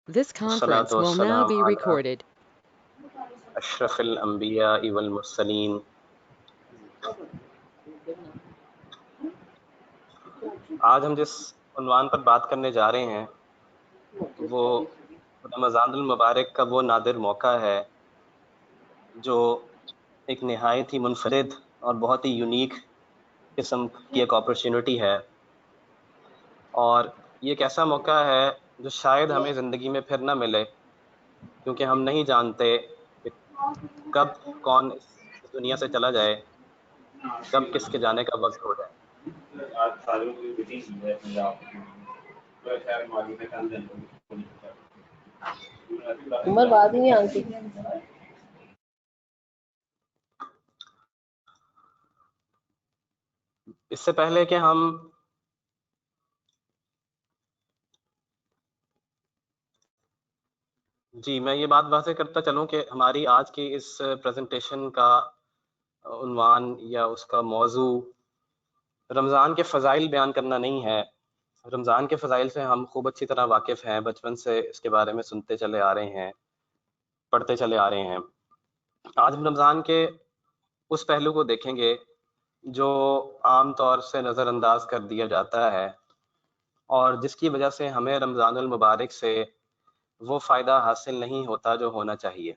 This conference will now be recorded. اشرف الانبیاء والمرسلین. آج ہم جس عنوان پر بات کرنے جا رہے ہیں وہ رمضان المبارک کا وہ نادر موقع ہے جو ایک نہایت ہی منفرد اور بہت ہی یونیک قسم کی ایک اپرچونٹی ہے، اور یہ ایک ایسا موقع ہے جو شاید ہمیں زندگی میں پھر نہ ملے، کیونکہ ہم نہیں جانتے کہ کب کون اس دنیا سے چلا جائے، کب کس کے جانے کا وقت ہو جائے. عمر بات ہی نہیں آتی. اس سے پہلے کہ ہم میں یہ بات واضح کرتا چلوں کہ ہماری آج کی اس پریزنٹیشن کا عنوان یا اس کا موضوع رمضان کے فضائل بیان کرنا نہیں ہے. رمضان کے فضائل سے ہم خوب اچھی طرح واقف ہیں، بچپن سے اس کے بارے میں سنتے چلے آ رہے ہیں، پڑھتے چلے آ رہے ہیں. آج ہم رمضان کے اس پہلو کو دیکھیں گے جو عام طور سے نظر انداز کر دیا جاتا ہے اور جس کی وجہ سے ہمیں رمضان المبارک سے وہ فائدہ حاصل نہیں ہوتا جو ہونا چاہیے.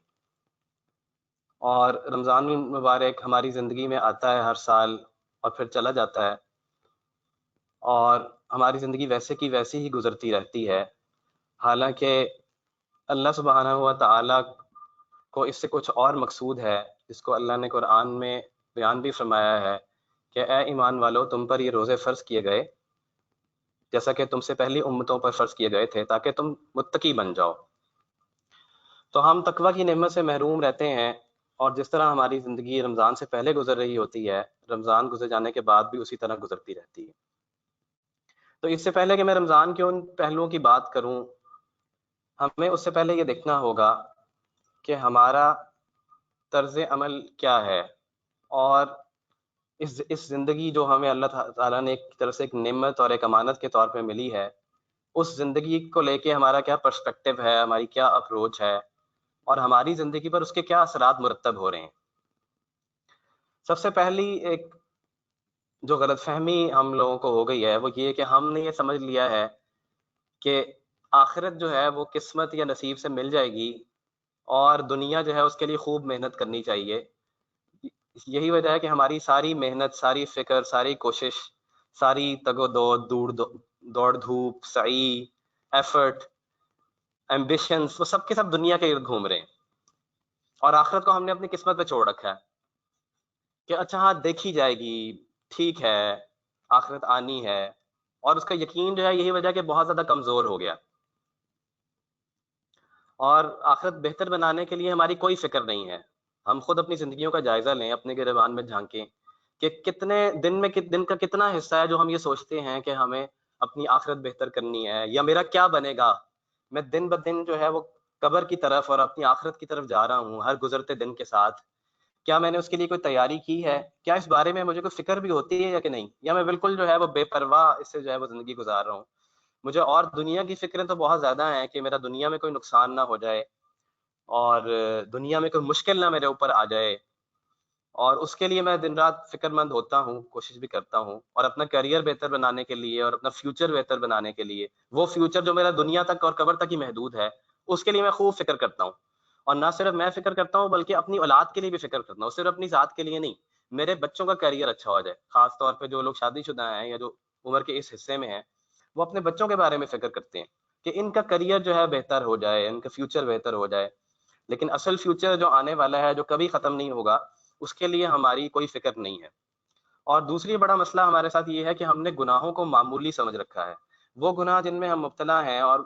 اور رمضان المبارک ہماری زندگی میں آتا ہے ہر سال اور پھر چلا جاتا ہے، اور ہماری زندگی ویسے کی ویسی ہی گزرتی رہتی ہے، حالانکہ اللہ سبحانہ و تعالیٰ کو اس سے کچھ اور مقصود ہے، جس کو اللہ نے قرآن میں بیان بھی فرمایا ہے کہ اے ایمان والو، تم پر یہ روزے فرض کیے گئے جیسا کہ تم سے پہلی امتوں پر فرض کیے گئے تھے تاکہ تم متقی بن جاؤ. تو ہم تقوی کی نعمت سے محروم رہتے ہیں، اور جس طرح ہماری زندگی رمضان سے پہلے گزر رہی ہوتی ہے، رمضان گزر جانے کے بعد بھی اسی طرح گزرتی رہتی ہے. تو اس سے پہلے کہ میں رمضان کے ان پہلوؤں کی بات کروں، ہمیں اس سے پہلے یہ دیکھنا ہوگا کہ ہمارا طرز عمل کیا ہے، اور اس زندگی جو ہمیں اللہ تعالیٰ نے ایک طرف سے ایک نعمت اور ایک امانت کے طور پہ ملی ہے، اس زندگی کو لے کے ہمارا کیا پرسپیکٹیو ہے، ہماری کیا اپروچ ہے، اور ہماری زندگی پر اس کے کیا اثرات مرتب ہو رہے ہیں. سب سے پہلی ایک جو غلط فہمی ہم لوگوں کو ہو گئی ہے وہ یہ کہ ہم نے یہ سمجھ لیا ہے کہ آخرت جو ہے وہ قسمت یا نصیب سے مل جائے گی، اور دنیا جو ہے اس کے لیے خوب محنت کرنی چاہیے. یہی وجہ ہے کہ ہماری ساری محنت، ساری فکر، ساری کوشش، ساری تگ و دوڑ دھوپ، سعی، ایفرٹ، ایمبیشنز، وہ سب کے سب دنیا کے ارد گھوم رہے ہیں، اور آخرت کو ہم نے اپنی قسمت پہ چھوڑ رکھا ہے کہ اچھا ہاں دیکھی جائے گی، ٹھیک ہے، آخرت آنی ہے. اور اس کا یقین جو ہے یہی وجہ کہ بہت زیادہ کمزور ہو گیا، اور آخرت بہتر بنانے کے لیے ہماری کوئی فکر نہیں ہے. ہم خود اپنی زندگیوں کا جائزہ لیں، اپنے گریبان میں جھانکیں کہ کتنے دن کا کتنا حصہ ہے جو ہم یہ سوچتے ہیں کہ ہمیں اپنی آخرت بہتر کرنی ہے، یا میرا کیا بنے گا. میں دن بدن جو ہے وہ قبر کی طرف اور اپنی آخرت کی طرف جا رہا ہوں ہر گزرتے دن کے ساتھ. کیا میں نے اس کے لیے کوئی تیاری کی ہے؟ کیا اس بارے میں مجھے کوئی فکر بھی ہوتی ہے یا کہ نہیں، یا میں بالکل جو ہے وہ بے پرواہ اس سے جو ہے وہ زندگی گزار رہا ہوں. مجھے اور دنیا کی فکریں تو بہت زیادہ ہیں کہ میرا دنیا میں کوئی نقصان نہ ہو جائے، اور دنیا میں کوئی مشکل نہ میرے اوپر آ جائے، اور اس کے لیے میں دن رات فکر مند ہوتا ہوں، کوشش بھی کرتا ہوں، اور اپنا کیریئر بہتر بنانے کے لیے اور اپنا فیوچر بہتر بنانے کے لیے، وہ فیوچر جو میرا دنیا تک اور قبر تک ہی محدود ہے، اس کے لیے میں خوب فکر کرتا ہوں. اور نہ صرف میں فکر کرتا ہوں بلکہ اپنی اولاد کے لیے بھی فکر کرتا ہوں، صرف اپنی ذات کے لیے نہیں. میرے بچوں کا کیریئر اچھا ہو جائے، خاص طور پہ جو لوگ شادی شدہ ہیں یا جو عمر کے اس حصے میں ہیں، وہ اپنے بچوں کے بارے میں فکر کرتے ہیں کہ ان کا کیریئر جو ہے بہتر ہو جائے، ان کا فیوچر بہتر ہو جائے. لیکن اصل فیوچر جو آنے والا ہے، جو کبھی ختم نہیں ہوگا، اس کے لیے ہماری کوئی فکر نہیں ہے. اور دوسری بڑا مسئلہ ہمارے ساتھ یہ ہے کہ ہم نے گناہوں کو معمولی سمجھ رکھا ہے. وہ گناہ جن میں ہم مبتلا ہیں، اور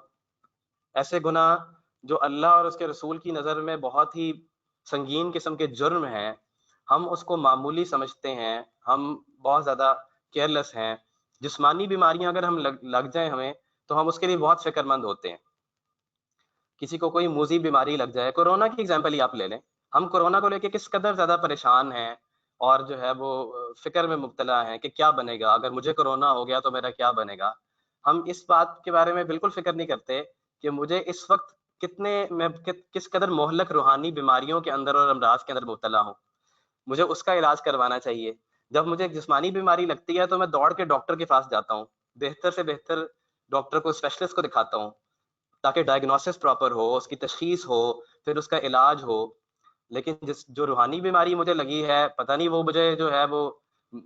ایسے گناہ جو اللہ اور اس کے رسول کی نظر میں بہت ہی سنگین قسم کے جرم ہیں، ہم اس کو معمولی سمجھتے ہیں، ہم بہت زیادہ کیئرلیس ہیں. جسمانی بیماریاں اگر ہم لگ جائیں ہمیں، تو ہم اس کے لیے بہت فکر مند ہوتے ہیں. کسی کو کوئی موذی بیماری لگ جائے، کورونا کی ایگزامپل ہی آپ لے لیں، ہم کورونا کو لے کے کس قدر زیادہ پریشان ہیں اور جو ہے وہ فکر میں مبتلا ہیں کہ کیا بنے گا اگر مجھے کورونا ہو گیا تو میرا کیا بنے گا. ہم اس بات کے بارے میں بالکل فکر نہیں کرتے کہ مجھے اس وقت میں کس قدر مہلک روحانی بیماریوں کے اندر اور امراض کے اندر مبتلا ہوں. مجھے اس کا علاج کروانا چاہیے. جب مجھے ایک جسمانی بیماری لگتی ہے تو میں دوڑ کے ڈاکٹر کے پاس جاتا ہوں, بہتر سے بہتر ڈاکٹر کو, اسپیشلسٹ کو دکھاتا ہوں تاکہ ڈائگنوسس پراپر ہو, اس کی تشخیص ہو, پھر اس کا علاج ہو. لیکن جو روحانی بیماری مجھے لگی ہے, پتہ نہیں وہ مجھے جو ہے وہ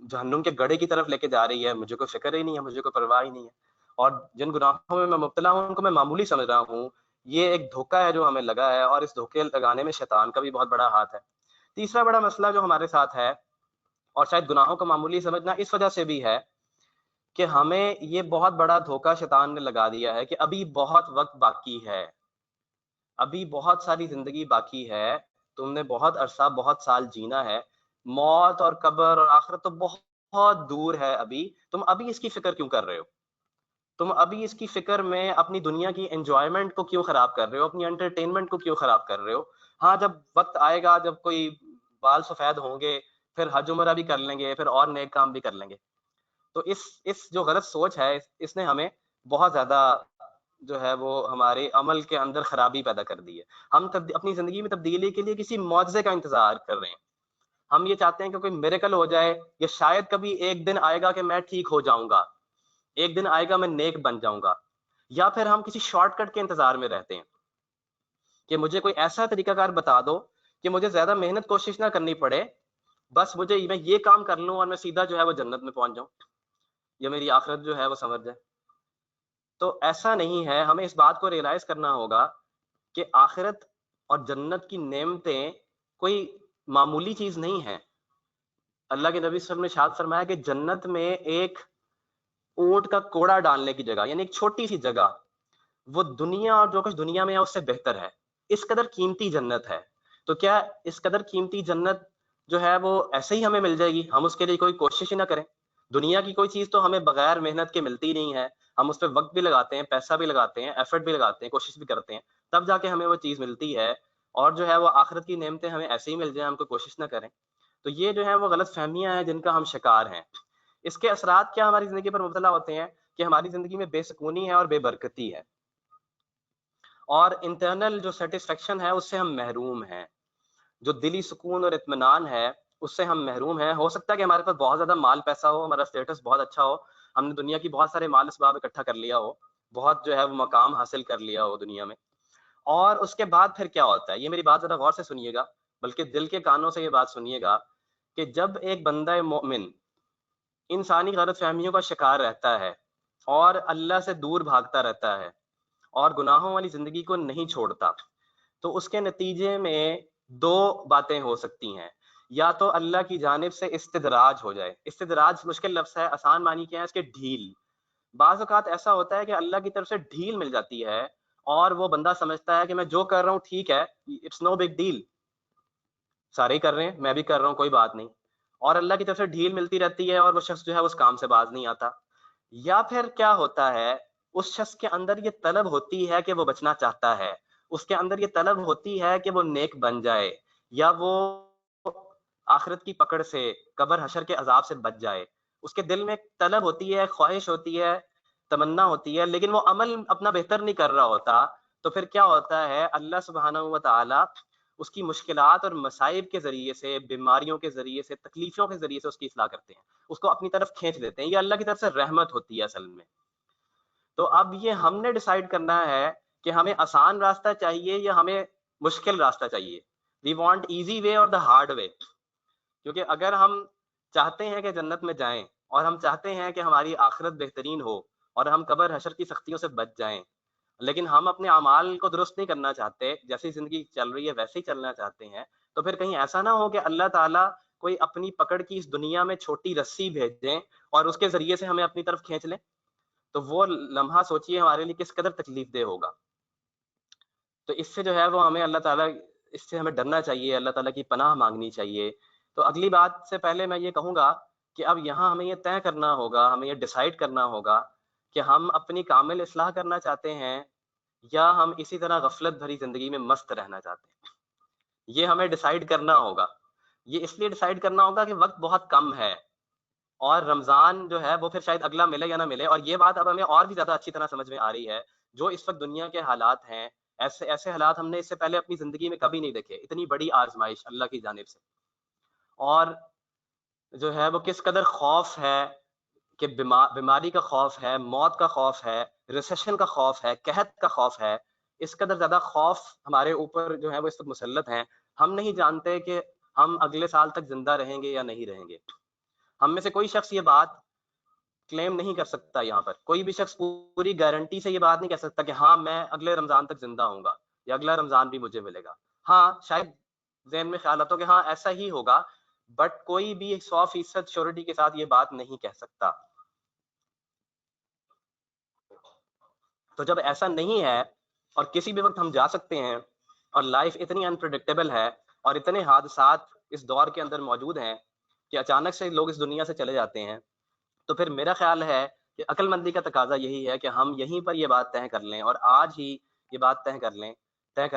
جہنم کے گڑھے کی طرف لے کے جا رہی ہے, مجھے کوئی فکر ہی نہیں ہے, مجھے کوئی پرواہ ہی نہیں ہے, اور جن گناہوں میں میں مبتلا ہوں ان کو میں معمولی سمجھ رہا ہوں. یہ ایک دھوکہ ہے جو ہمیں لگا ہے, اور اس دھوکے لگانے میں شیطان کا بھی بہت بڑا ہاتھ ہے. تیسرا بڑا مسئلہ جو ہمارے ساتھ ہے, اور شاید گناہوں کو معمولی سمجھنا اس وجہ سے بھی ہے کہ ہمیں یہ بہت بڑا دھوکہ شیطان نے لگا دیا ہے کہ ابھی بہت وقت باقی ہے, ابھی بہت ساری زندگی باقی ہے, تم نے بہت عرصہ, بہت سال جینا ہے, موت اور قبر اور آخرت تو بہت دور ہے, ابھی تم ابھی اس کی فکر کیوں کر رہے ہو؟ تم ابھی اس کی فکر میں اپنی دنیا کی انجوائمنٹ کو کیوں خراب کر رہے ہو, اپنی انٹرٹینمنٹ کو کیوں خراب کر رہے ہو؟ ہاں, جب وقت آئے گا, جب کوئی بال سفید ہوں گے, پھر حج عمرہ بھی کر لیں گے, پھر اور نیک کام بھی کر لیں گے. تو اس جو غلط سوچ ہے, اس نے ہمیں بہت زیادہ جو ہے وہ ہمارے عمل کے اندر خرابی پیدا کر دی ہے. ہم اپنی زندگی میں تبدیلی کے لیے کسی معجزے کا انتظار کر رہے ہیں. ہم یہ چاہتے ہیں کہ کوئی میریکل ہو جائے, یا شاید کبھی ایک دن آئے گا کہ میں ٹھیک ہو جاؤں گا, ایک دن آئے گا میں نیک بن جاؤں گا. یا پھر ہم کسی شارٹ کٹ کے انتظار میں رہتے ہیں کہ مجھے کوئی ایسا طریقہ کار بتا دو کہ مجھے زیادہ محنت کوشش نہ کرنی پڑے, بس میں یہ کام کر لوں اور میں سیدھا جو ہے وہ جنت میں پہنچ جاؤں, یا میری آخرت جو ہے وہ سنور جائے. تو ایسا نہیں ہے. ہمیں اس بات کو ریئلائز کرنا ہوگا کہ آخرت اور جنت کی نعمتیں کوئی معمولی چیز نہیں ہے. اللہ کے نبی صلی اللہ علیہ وسلم نے ارشاد فرمایا کہ جنت میں ایک اونٹ کا کوڑا ڈالنے کی جگہ, یعنی ایک چھوٹی سی جگہ, وہ دنیا اور جو کچھ دنیا میں ہے اس سے بہتر ہے. اس قدر قیمتی جنت ہے. تو کیا اس قدر قیمتی جنت جو ہے وہ ایسے ہی ہمیں مل جائے گی؟ ہم اس کے لیے کوئی کوشش ہی نہ کریں. دنیا کی کوئی چیز تو ہمیں بغیر محنت کے ملتی نہیں ہے. ہم اس پہ وقت بھی لگاتے ہیں, پیسہ بھی لگاتے ہیں, ایفرٹ بھی لگاتے ہیں, کوشش بھی کرتے ہیں, تب جا کے ہمیں وہ چیز ملتی ہے. اور جو ہے وہ آخرت کی نعمتیں ہمیں ایسے ہی مل جائیں, ہم کوئی کوشش نہ کریں. تو یہ جو ہے وہ غلط فہمیاں ہیں جن کا ہم شکار ہیں. اس کے اثرات کیا ہماری زندگی پر مبتلا ہوتے ہیں کہ ہماری زندگی میں بے سکونی ہے اور بے برکتی ہے, اور انٹرنل جو سیٹسفیکشن ہے اس سے ہم محروم ہیں. جو دلی سکون اور اطمینان ہے اس سے ہم محروم ہیں. ہو سکتا ہے کہ ہمارے پاس بہت زیادہ مال پیسہ ہو, ہمارا اسٹیٹس بہت اچھا ہو, ہم نے دنیا کی بہت سارے مال اسباب اکٹھا کر لیا ہو, بہت جو ہے وہ مقام حاصل کر لیا ہو دنیا میں, اور اس کے بعد پھر کیا ہوتا ہے؟ یہ میری بات ذرا غور سے سنیے گا, بلکہ دل کے کانوں سے یہ بات سنیے گا کہ جب ایک بندہ مومن انسانی غلط فہمیوں کا شکار رہتا ہے اور اللہ سے دور بھاگتا رہتا ہے اور گناہوں والی زندگی کو نہیں چھوڑتا, تو اس کے نتیجے میں دو باتیں ہو سکتی ہیں. یا تو اللہ کی جانب سے استدراج ہو جائے. استدراج مشکل لفظ ہے, آسان معنی کیا ہے اس کے؟ ڈھیل. بعض اوقات ایسا ہوتا ہے کہ اللہ کی طرف سے ڈھیل مل جاتی ہے اور وہ بندہ سمجھتا ہے کہ میں جو کر رہا ہوں ٹھیک ہے, اٹس نو بگ ڈیل, سارے ہی کر رہے ہیں, میں بھی کر رہا ہوں, کوئی بات نہیں. اور اللہ کی طرف سے ڈھیل ملتی رہتی ہے اور وہ شخص جو ہے اس کام سے باز نہیں آتا. یا پھر کیا ہوتا ہے, اس شخص کے اندر یہ طلب ہوتی ہے کہ وہ بچنا چاہتا ہے, اس کے اندر یہ طلب ہوتی ہے کہ وہ نیک بن جائے, یا وہ آخرت کی پکڑ سے, قبر حشر کے عذاب سے بچ جائے. اس کے دل میں طلب ہوتی ہے, خواہش ہوتی ہے, تمنا ہوتی ہے, لیکن وہ عمل اپنا بہتر نہیں کر رہا ہوتا. تو پھر کیا ہوتا ہے, اللہ سبحانہ و تعالی اس کی مشکلات اور مصائب کے ذریعے سے, بیماریوں کے ذریعے سے, تکلیفوں کے ذریعے سے اس کی اصلاح کرتے ہیں, اس کو اپنی طرف کھینچ لیتے ہیں. یہ اللہ کی طرف سے رحمت ہوتی ہے اصل میں. تو اب یہ ہم نے ڈیسائیڈ کرنا ہے کہ ہمیں آسان راستہ چاہیے یا ہمیں مشکل راستہ چاہیے. وی وانٹ ایزی وے اور دا ہارڈ وے. کیونکہ اگر ہم چاہتے ہیں کہ جنت میں جائیں اور ہم چاہتے ہیں کہ ہماری آخرت بہترین ہو اور ہم قبر حشر کی سختیوں سے بچ جائیں, لیکن ہم اپنے اعمال کو درست نہیں کرنا چاہتے, جیسی زندگی چل رہی ہے ویسے ہی چلنا چاہتے ہیں, تو پھر کہیں ایسا نہ ہو کہ اللہ تعالیٰ کوئی اپنی پکڑ کی اس دنیا میں چھوٹی رسی بھیج دیں اور اس کے ذریعے سے ہمیں اپنی طرف کھینچ لیں. تو وہ لمحہ سوچیے ہمارے لیے کس قدر تکلیف دہ ہوگا. تو اس سے جو ہے وہ ہمیں اللہ تعالیٰ, اس سے ہمیں ڈرنا چاہیے, اللہ تعالیٰ کی پناہ مانگنی چاہیے. تو اگلی بات سے پہلے میں یہ کہوں گا کہ اب یہاں ہمیں یہ طے کرنا ہوگا, ہمیں یہ ڈیسائیڈ کرنا ہوگا کہ ہم اپنی کامل اصلاح کرنا چاہتے ہیں یا ہم اسی طرح غفلت بھری زندگی میں مست رہنا چاہتے ہیں. یہ ہمیں ڈیسائیڈ کرنا ہوگا. یہ اس لیے ڈیسائیڈ کرنا ہوگا کہ وقت بہت کم ہے اور رمضان جو ہے وہ پھر شاید اگلا ملے یا نہ ملے. اور یہ بات اب ہمیں اور بھی زیادہ اچھی طرح سمجھ میں آ رہی ہے جو اس وقت دنیا کے حالات ہیں، ایسے حالات ہم نے اس سے پہلے اپنی زندگی میں کبھی نہیں دیکھے. اتنی بڑی آزمائش اللہ کی جانب سے، اور جو ہے وہ کس قدر خوف ہے کہ بیماری کا خوف ہے، موت کا خوف ہے، ریسیشن کا خوف ہے، قحط کا خوف ہے. اس قدر زیادہ خوف ہمارے اوپر جو ہے وہ اس وقت مسلط ہیں. ہم نہیں جانتے کہ ہم اگلے سال تک زندہ رہیں گے یا نہیں رہیں گے. ہم میں سے کوئی شخص یہ بات کلیم نہیں کر سکتا. یہاں پر کوئی بھی شخص پوری گارنٹی سے یہ بات نہیں کہہ سکتا کہ ہاں میں اگلے رمضان تک زندہ ہوں گا یا اگلا رمضان بھی مجھے ملے گا. ہاں شاید ذہن میں خیالات ہو کہ ہاں ایسا ہی ہوگا، بٹ کوئی بھی 100% شیورٹی کے ساتھ یہ بات نہیں کہہ سکتا. تو جب ایسا نہیں ہے اور کسی بھی وقت ہم جا سکتے ہیں، اور لائف اتنی انپریڈکٹیبل ہے اور اتنے حادثات اس دور کے اندر موجود ہیں کہ اچانک سے لوگ اس دنیا سے چلے جاتے ہیں، تو پھر میرا خیال ہے کہ عقل مندی کا تقاضا یہی ہے کہ ہم یہیں پر یہ بات طے کر لیں، اور آج ہی یہ بات طے کر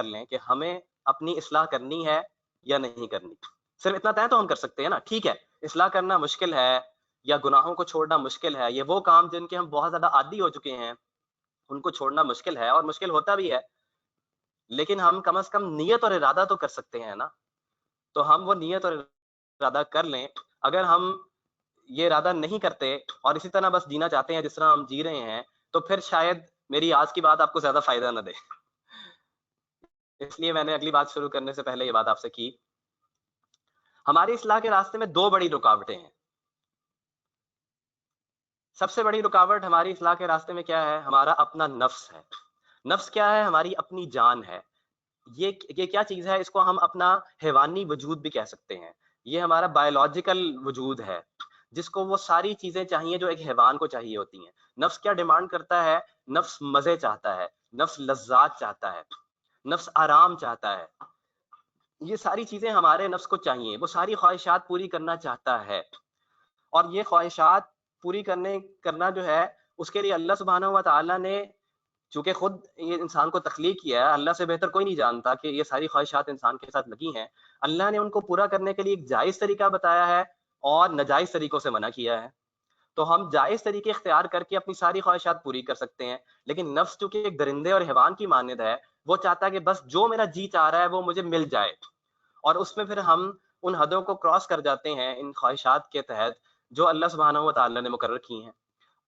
لیں کہ ہمیں اپنی اصلاح کرنی ہے یا نہیں کرنی. صرف اتنا طے تو ہم کر سکتے ہیں نا. ٹھیک ہے، اصلاح کرنا مشکل ہے یا گناہوں کو چھوڑنا مشکل ہے، یہ وہ کام جن کے ہم بہت زیادہ عادی ہو چکے ہیں ان کو چھوڑنا مشکل ہے، اور مشکل ہوتا بھی ہے، لیکن ہم کم از کم نیت اور ارادہ تو کر سکتے ہیں نا. تو ہم وہ نیت اور ارادہ کر لیں. اگر ہم یہ ارادہ نہیں کرتے اور اسی طرح بس جینا چاہتے ہیں جس طرح ہم جی رہے ہیں، تو پھر شاید میری آج کی بات آپ کو زیادہ فائدہ نہ دے. اس لیے میں نے اگلی بات شروع کرنے سے پہلے یہ بات آپ سے کی. ہماری اصلاح کے راستے میں 2 بڑی رکاوٹیں ہیں. سب سے بڑی رکاوٹ ہماری اصلاح کے راستے میں کیا ہے؟ ہمارا اپنا نفس ہے. نفس کیا ہے؟ ہماری اپنی جان ہے. یہ کیا چیز ہے؟ اس کو ہم اپنا حیوانی وجود بھی کہہ سکتے ہیں. یہ ہمارا بایولوجیکل وجود ہے جس کو وہ ساری چیزیں چاہیے جو ایک حیوان کو چاہیے ہوتی ہیں. نفس کیا ڈیمانڈ کرتا ہے؟ نفس مزے چاہتا ہے، نفس لذات چاہتا ہے، نفس آرام چاہتا ہے. یہ ساری چیزیں ہمارے نفس کو چاہیے، وہ ساری خواہشات پوری کرنا چاہتا ہے. اور یہ خواہشات پوری کرنا جو ہے اس کے لیے اللہ سبحانہ و تعالیٰ نے، چونکہ خود یہ انسان کو تخلیق کیا ہے، اللہ سے بہتر کوئی نہیں جانتا کہ یہ ساری خواہشات انسان کے ساتھ لگی ہیں. اللہ نے ان کو پورا کرنے کے لیے ایک جائز طریقہ بتایا ہے اور ناجائز طریقوں سے منع کیا ہے. تو ہم جائز طریقے اختیار کر کے اپنی ساری خواہشات پوری کر سکتے ہیں، لیکن نفس چونکہ ایک درندے اور حیوان کی مانند ہے، وہ چاہتا ہے کہ بس جو میرا جی چاہ رہا ہے وہ مجھے مل جائے. اور اس میں پھر ہم ان حدوں کو کراس کر جاتے ہیں ان خواہشات کے تحت جو اللہ سبحانہ و تعالیٰ نے مقرر کی ہیں.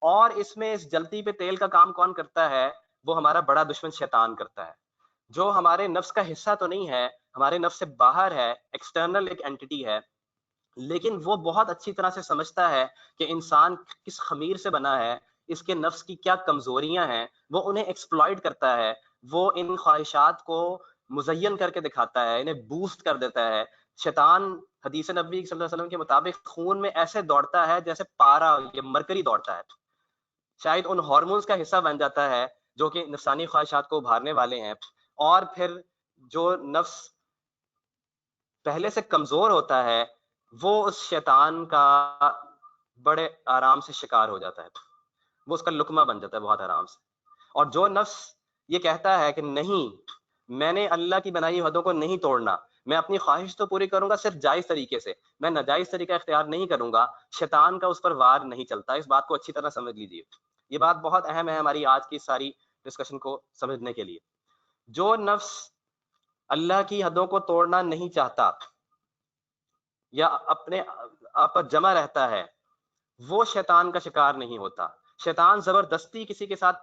اور اس میں اس جلتی پہ تیل کا کام کون کرتا ہے؟ وہ ہمارا بڑا دشمن شیطان کرتا ہے، جو ہمارے نفس کا حصہ تو نہیں ہے، ہمارے نفس سے باہر ہے، ایکسٹرنل ایک اینٹی ہے، لیکن وہ بہت اچھی طرح سے سمجھتا ہے کہ انسان کس خمیر سے بنا ہے، اس کے نفس کی کیا کمزوریاں ہیں. وہ انہیں ایکسپلائٹ کرتا ہے، وہ ان خواہشات کو مزین کر کے دکھاتا ہے، انہیں بوسٹ کر دیتا ہے. شیطان حدیث نبی صلی اللہ علیہ وسلم کے مطابق خون میں ایسے دوڑتا ہے جیسے پارا یا مرکری دوڑتا ہے. شاید ان ہارمونز کا حصہ بن جاتا ہے جو کہ نفسانی خواہشات کو ابھارنے والے ہیں. اور پھر جو نفس پہلے سے کمزور ہوتا ہے وہ اس شیطان کا بڑے آرام سے شکار ہو جاتا ہے، وہ اس کا لقمہ بن جاتا ہے بہت آرام سے. اور جو نفس یہ کہتا ہے کہ نہیں، میں نے اللہ کی بنائی حدوں کو نہیں توڑنا، میں اپنی خواہش تو پوری کروں گا صرف جائز طریقے سے، میں ناجائز طریقہ اختیار نہیں کروں گا، شیطان کا اس پر وار نہیں چلتا. اس بات کو اچھی طرح سمجھ لیجیے، یہ بات بہت اہم ہے ہماری آج کی ساری ڈسکشن کو سمجھنے کے لیے. جو نفس اللہ کی حدوں کو توڑنا نہیں چاہتا یا اپنے آپ پر جمع رہتا ہے، وہ شیطان کا شکار نہیں ہوتا. شیطان زبردستی کسی کے ساتھ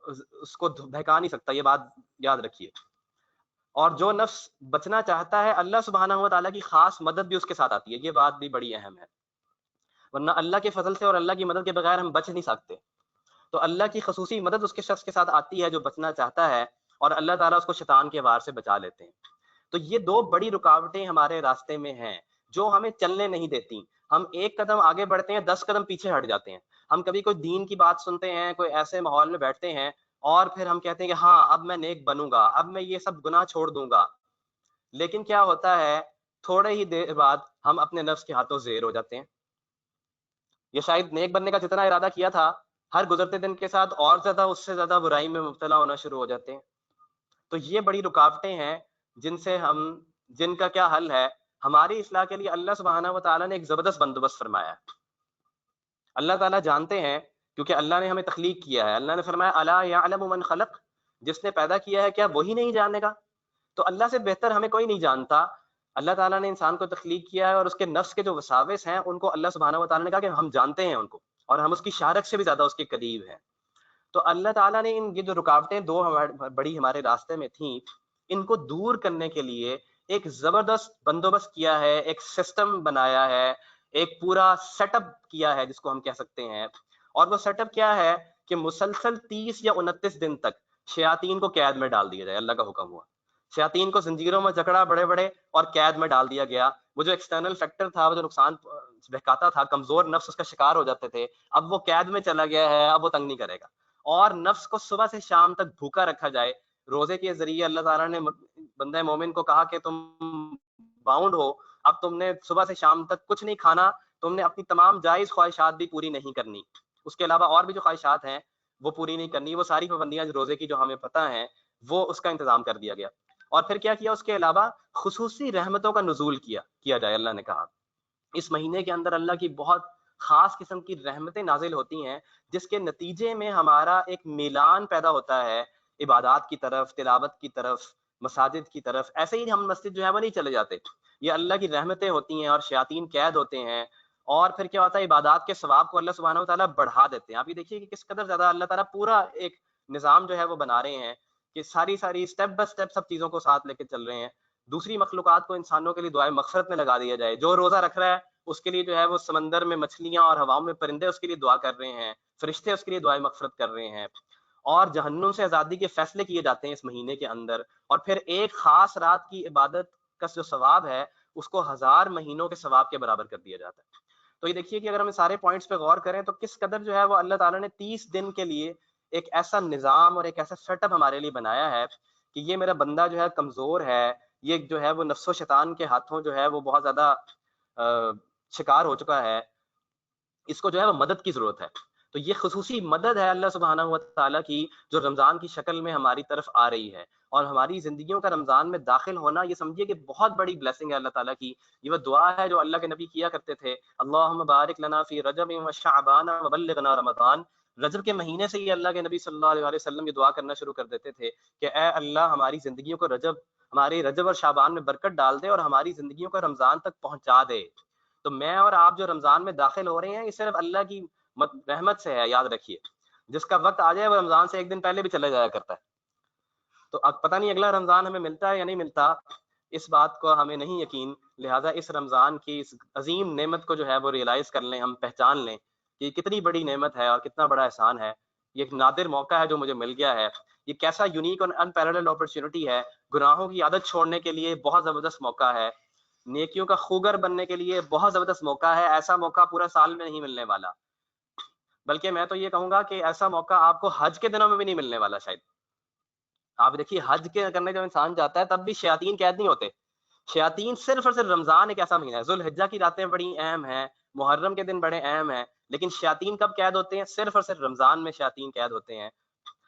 اس کو بہکا نہیں سکتا، یہ بات یاد رکھیے. اور جو نفس بچنا چاہتا ہے، اللہ سبحانہ و تعالیٰ کی خاص مدد بھی اس کے ساتھ آتی ہے. یہ بات بھی بڑی اہم ہے، ورنہ اللہ کے فضل سے اور اللہ کی مدد کے بغیر ہم بچ نہیں سکتے. تو اللہ کی خصوصی مدد اس کے شخص کے ساتھ آتی ہے جو بچنا چاہتا ہے، اور اللہ تعالیٰ اس کو شیطان کے وار سے بچا لیتے ہیں. تو یہ 2 بڑی رکاوٹیں ہمارے راستے میں ہیں جو ہمیں چلنے نہیں دیتی. ہم ایک قدم آگے بڑھتے ہیں، 10 قدم پیچھے ہٹ جاتے ہیں. ہم کبھی کوئی دین کی بات سنتے ہیں، کوئی ایسے ماحول میں بیٹھتے ہیں، اور پھر ہم کہتے ہیں کہ ہاں اب میں نیک بنوں گا، اب میں یہ سب گناہ چھوڑ دوں گا. لیکن کیا ہوتا ہے؟ تھوڑے ہی دیر بعد ہم اپنے نفس کے ہاتھوں زیر ہو جاتے ہیں. یہ شاید نیک بننے کا جتنا ارادہ کیا تھا، ہر گزرتے دن کے ساتھ اور زیادہ اس سے زیادہ برائی میں مبتلا ہونا شروع ہو جاتے ہیں. تو یہ بڑی رکاوٹیں ہیں جن کا کیا حل ہے؟ ہماری اصلاح کے لیے اللہ سبحانہ و تعالیٰ نے ایک زبردست بندوبست فرمایا ہے. اللہ تعالیٰ جانتے ہیں کیونکہ اللہ نے ہمیں تخلیق کیا ہے. اللہ نے فرمایا الا یعلم من خلق, جس نے پیدا کیا ہے کیا وہی نہیں جانے گا؟ تو اللہ سے بہتر ہمیں کوئی نہیں جانتا. اللہ تعالیٰ نے انسان کو تخلیق کیا ہے اور اس کے نفس کے جو وساوس ہیں ان کو اللہ سبحانہ و تعالیٰ نے کہا کہ ہم جانتے ہیں ان کو, اور ہم اس کی شارک سے بھی زیادہ اس کے قریب ہیں. تو اللہ تعالیٰ نے یہ جو رکاوٹیں دو بڑی ہمارے راستے میں تھیں, ان کو دور کرنے کے لیے ایک زبردست بندوبست کیا ہے, ایک سسٹم بنایا ہے, ایک پورا سیٹ اپ کیا ہے جس کو ہم کہہ سکتے ہیں. اور وہ سیٹ اپ کیا ہے کہ مسلسل 30 یا 29 دن تک شیاطین کو قید میں ڈال دیا جائے. اللہ کا حکم ہوا, شیاطین کو زنجیروں میں جکڑا بڑے بڑے اور قید میں ڈال دیا گیا. وہ جو ایکسٹرنل فیکٹر تھا, وہ جو نقصان بہکاتا تھا, کمزور نفس اس کا شکار ہو جاتے تھے, اب وہ قید میں چلا گیا ہے, اب وہ تنگ نہیں کرے گا. اور نفس کو صبح سے شام تک بھوکا رکھا جائے. روزے کے ذریعے اللہ تعالیٰ نے بندہ مومن کو کہا کہ تم باؤنڈ ہو, اب تم نے صبح سے شام تک کچھ نہیں کھانا, تم نے اپنی تمام جائز خواہشات بھی پوری نہیں کرنی, اس کے علاوہ اور بھی جو خواہشات ہیں وہ پوری نہیں کرنی. وہ ساری پابندیاں روزے کی جو ہمیں پتہ ہیں وہ اس کا انتظام کر دیا گیا. اور پھر کیا کیا, اس کے علاوہ خصوصی رحمتوں کا نزول کیا جائے. اللہ نے کہا اس مہینے کے اندر اللہ کی بہت خاص قسم کی رحمتیں نازل ہوتی ہیں, جس کے نتیجے میں ہمارا ایک میلان پیدا ہوتا ہے عبادات کی طرف, تلاوت کی طرف, مساجد کی طرف. ایسے ہی ہم مسجد جو ہے وہ نہیں چلے جاتے, یہ اللہ کی رحمتیں ہوتی ہیں اور شیاطین قید ہوتے ہیں. اور پھر کیا ہوتا ہے, عبادات کے ثواب کو اللہ سبحانہ و تعالیٰ بڑھا دیتے ہیں. آپ یہ دیکھیے کہ کس قدر زیادہ اللہ تعالیٰ پورا ایک نظام جو ہے وہ بنا رہے ہیں کہ ساری اسٹیپ بائی اسٹیپ سب چیزوں کو ساتھ لے کے چل رہے ہیں. دوسری مخلوقات کو, انسانوں کے لیے دعائے مغفرت میں لگا دیا جائے. جو روزہ رکھ رہا ہے اس کے لیے جو ہے وہ سمندر میں مچھلیاں اور ہواؤں میں پرندے اس کے لیے دعا کر رہے ہیں, فرشتے اس کے لیے دعائے مغفرت کر رہے ہیں. اور جہنم سے آزادی کے فیصلے کیے جاتے ہیں اس مہینے کے اندر. اور پھر ایک خاص رات کی عبادت کا جو ثواب ہے اس کو 1000 مہینوں کے ثواب کے برابر کر دیا جاتا ہے. تو یہ دیکھیے کہ اگر ہم سارے پوائنٹس پہ غور کریں تو کس قدر جو ہے وہ اللہ تعالیٰ نے 30 دن کے لیے ایک ایسا نظام اور ایک ایسا سیٹ اپ ہمارے لیے بنایا ہے کہ یہ میرا بندہ جو ہے کمزور ہے, یہ جو ہے وہ نفس و شیطان کے ہاتھوں جو ہے وہ بہت زیادہ شکار ہو چکا ہے, اس کو جو ہے وہ مدد کی ضرورت ہے. تو یہ خصوصی مدد ہے اللہ سبحانہ و تعالیٰ کی جو رمضان کی شکل میں ہماری طرف آ رہی ہے. اور ہماری زندگیوں کا رمضان میں داخل ہونا, یہ سمجھیے کہ بہت بڑی بلیسنگ ہے اللہ تعالیٰ کی. یہ وہ دعا ہے جو اللہ کے نبی کیا کرتے تھے, اللہم بارک لنا فی رجب و شعبان وبلغنا رمضان. رجب کے مہینے سے ہی اللہ کے نبی صلی اللہ علیہ وسلم یہ دعا کرنا شروع کر دیتے تھے کہ اے اللہ ہماری زندگیوں کو ہماری رجب اور شعبان میں برکت ڈال دے اور ہماری زندگیوں کو رمضان تک پہنچا دے. تو میں اور آپ جو رمضان میں داخل ہو رہے ہیں یہ صرف اللہ کی رحمت سے ہے, یاد رکھیے. جس کا وقت آ جائے وہ رمضان سے ایک دن پہلے بھی چلا جایا کرتا ہے. تو اب پتہ نہیں اگلا رمضان ہمیں ملتا ہے یا نہیں ملتا, اس بات کو ہمیں نہیں یقین. لہٰذا اس رمضان کی اس عظیم نعمت کو جو ہے وہ ریئلائز کر لیں, ہم پہچان لیں کہ یہ کتنی بڑی نعمت ہے اور کتنا بڑا احسان ہے. یہ ایک نادر موقع ہے جو مجھے مل گیا ہے. یہ کیسا یونیک اور انپیرلڈ اپرچونٹی ہے. گناہوں کی عادت چھوڑنے کے لیے بہت زبردست موقع ہے, نیکیوں کا خوگر بننے کے لیے بہت زبردست موقع ہے. ایسا موقع پورا سال میں نہیں ملنے والا, بلکہ میں تو یہ کہوں گا کہ ایسا موقع آپ کو حج کے دنوں میں بھی نہیں ملنے والا شاید. آپ دیکھیے حج کے کرنے جب انسان جاتا ہے تب بھی شیاطین قید نہیں ہوتے. شیاطین صرف اور صرف رمضان ایک ایسا مہینہ ہے, ذوالحجہ کی راتیں بڑی اہم ہیں, محرم کے دن بڑے اہم ہیں, لیکن شیاطین کب قید ہوتے ہیں؟ صرف اور صرف رمضان میں شیاطین قید ہوتے ہیں.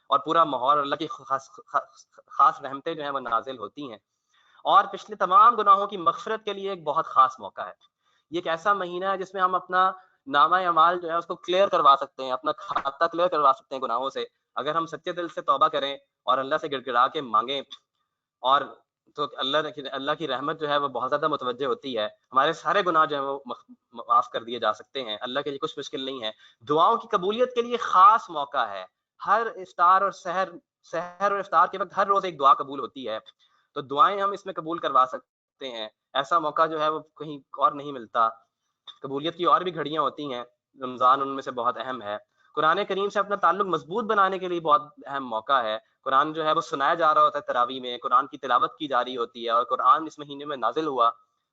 اور پورا ماحول اللہ کی خاص رحمتیں جو ہیں وہ نازل ہوتی ہیں. اور پچھلے تمام گناہوں کی مغفرت کے لیے ایک بہت خاص موقع ہے. یہ ایک ایسا مہینہ ہے جس میں ہم اپنا نامہ اعمال جو ہے اس کو کلیئر کروا سکتے ہیں, اپنا کھاتہ کلیئر کروا سکتے ہیں گناہوں سے, اگر ہم سچے دل سے توبہ کریں اور اللہ سے گڑ گڑا کے مانگیں. اور تو اللہ کی رحمت جو ہے وہ بہت زیادہ متوجہ ہوتی ہے. ہمارے سارے گناہ جو ہیں وہ معاف کر دیے جا سکتے ہیں. اللہ کے لیے کچھ مشکل نہیں ہے. دعاؤں کی قبولیت کے لیے خاص موقع ہے. ہر افطار اور سحر اور افطار کے وقت ہر روز ایک دعا قبول ہوتی ہے, تو دعائیں ہم اس میں قبول کروا سکتے ہیں. ایسا موقع جو ہے وہ کہیں اور نہیں ملتا. قبولیت کی اور بھی گھڑیاں ہوتی ہیں, رمضان ان میں سے بہت اہم ہے. قرآن کریم سے اپنا تعلق مضبوط بنانے کے لیے بہت اہم موقع ہے. قرآن جو ہے وہ سنایا جا رہا ہوتا ہے تراویح میں, قرآن کی تلاوت کی جا رہی ہوتی ہے, اور قرآن اس مہینے میں نازل ہوا.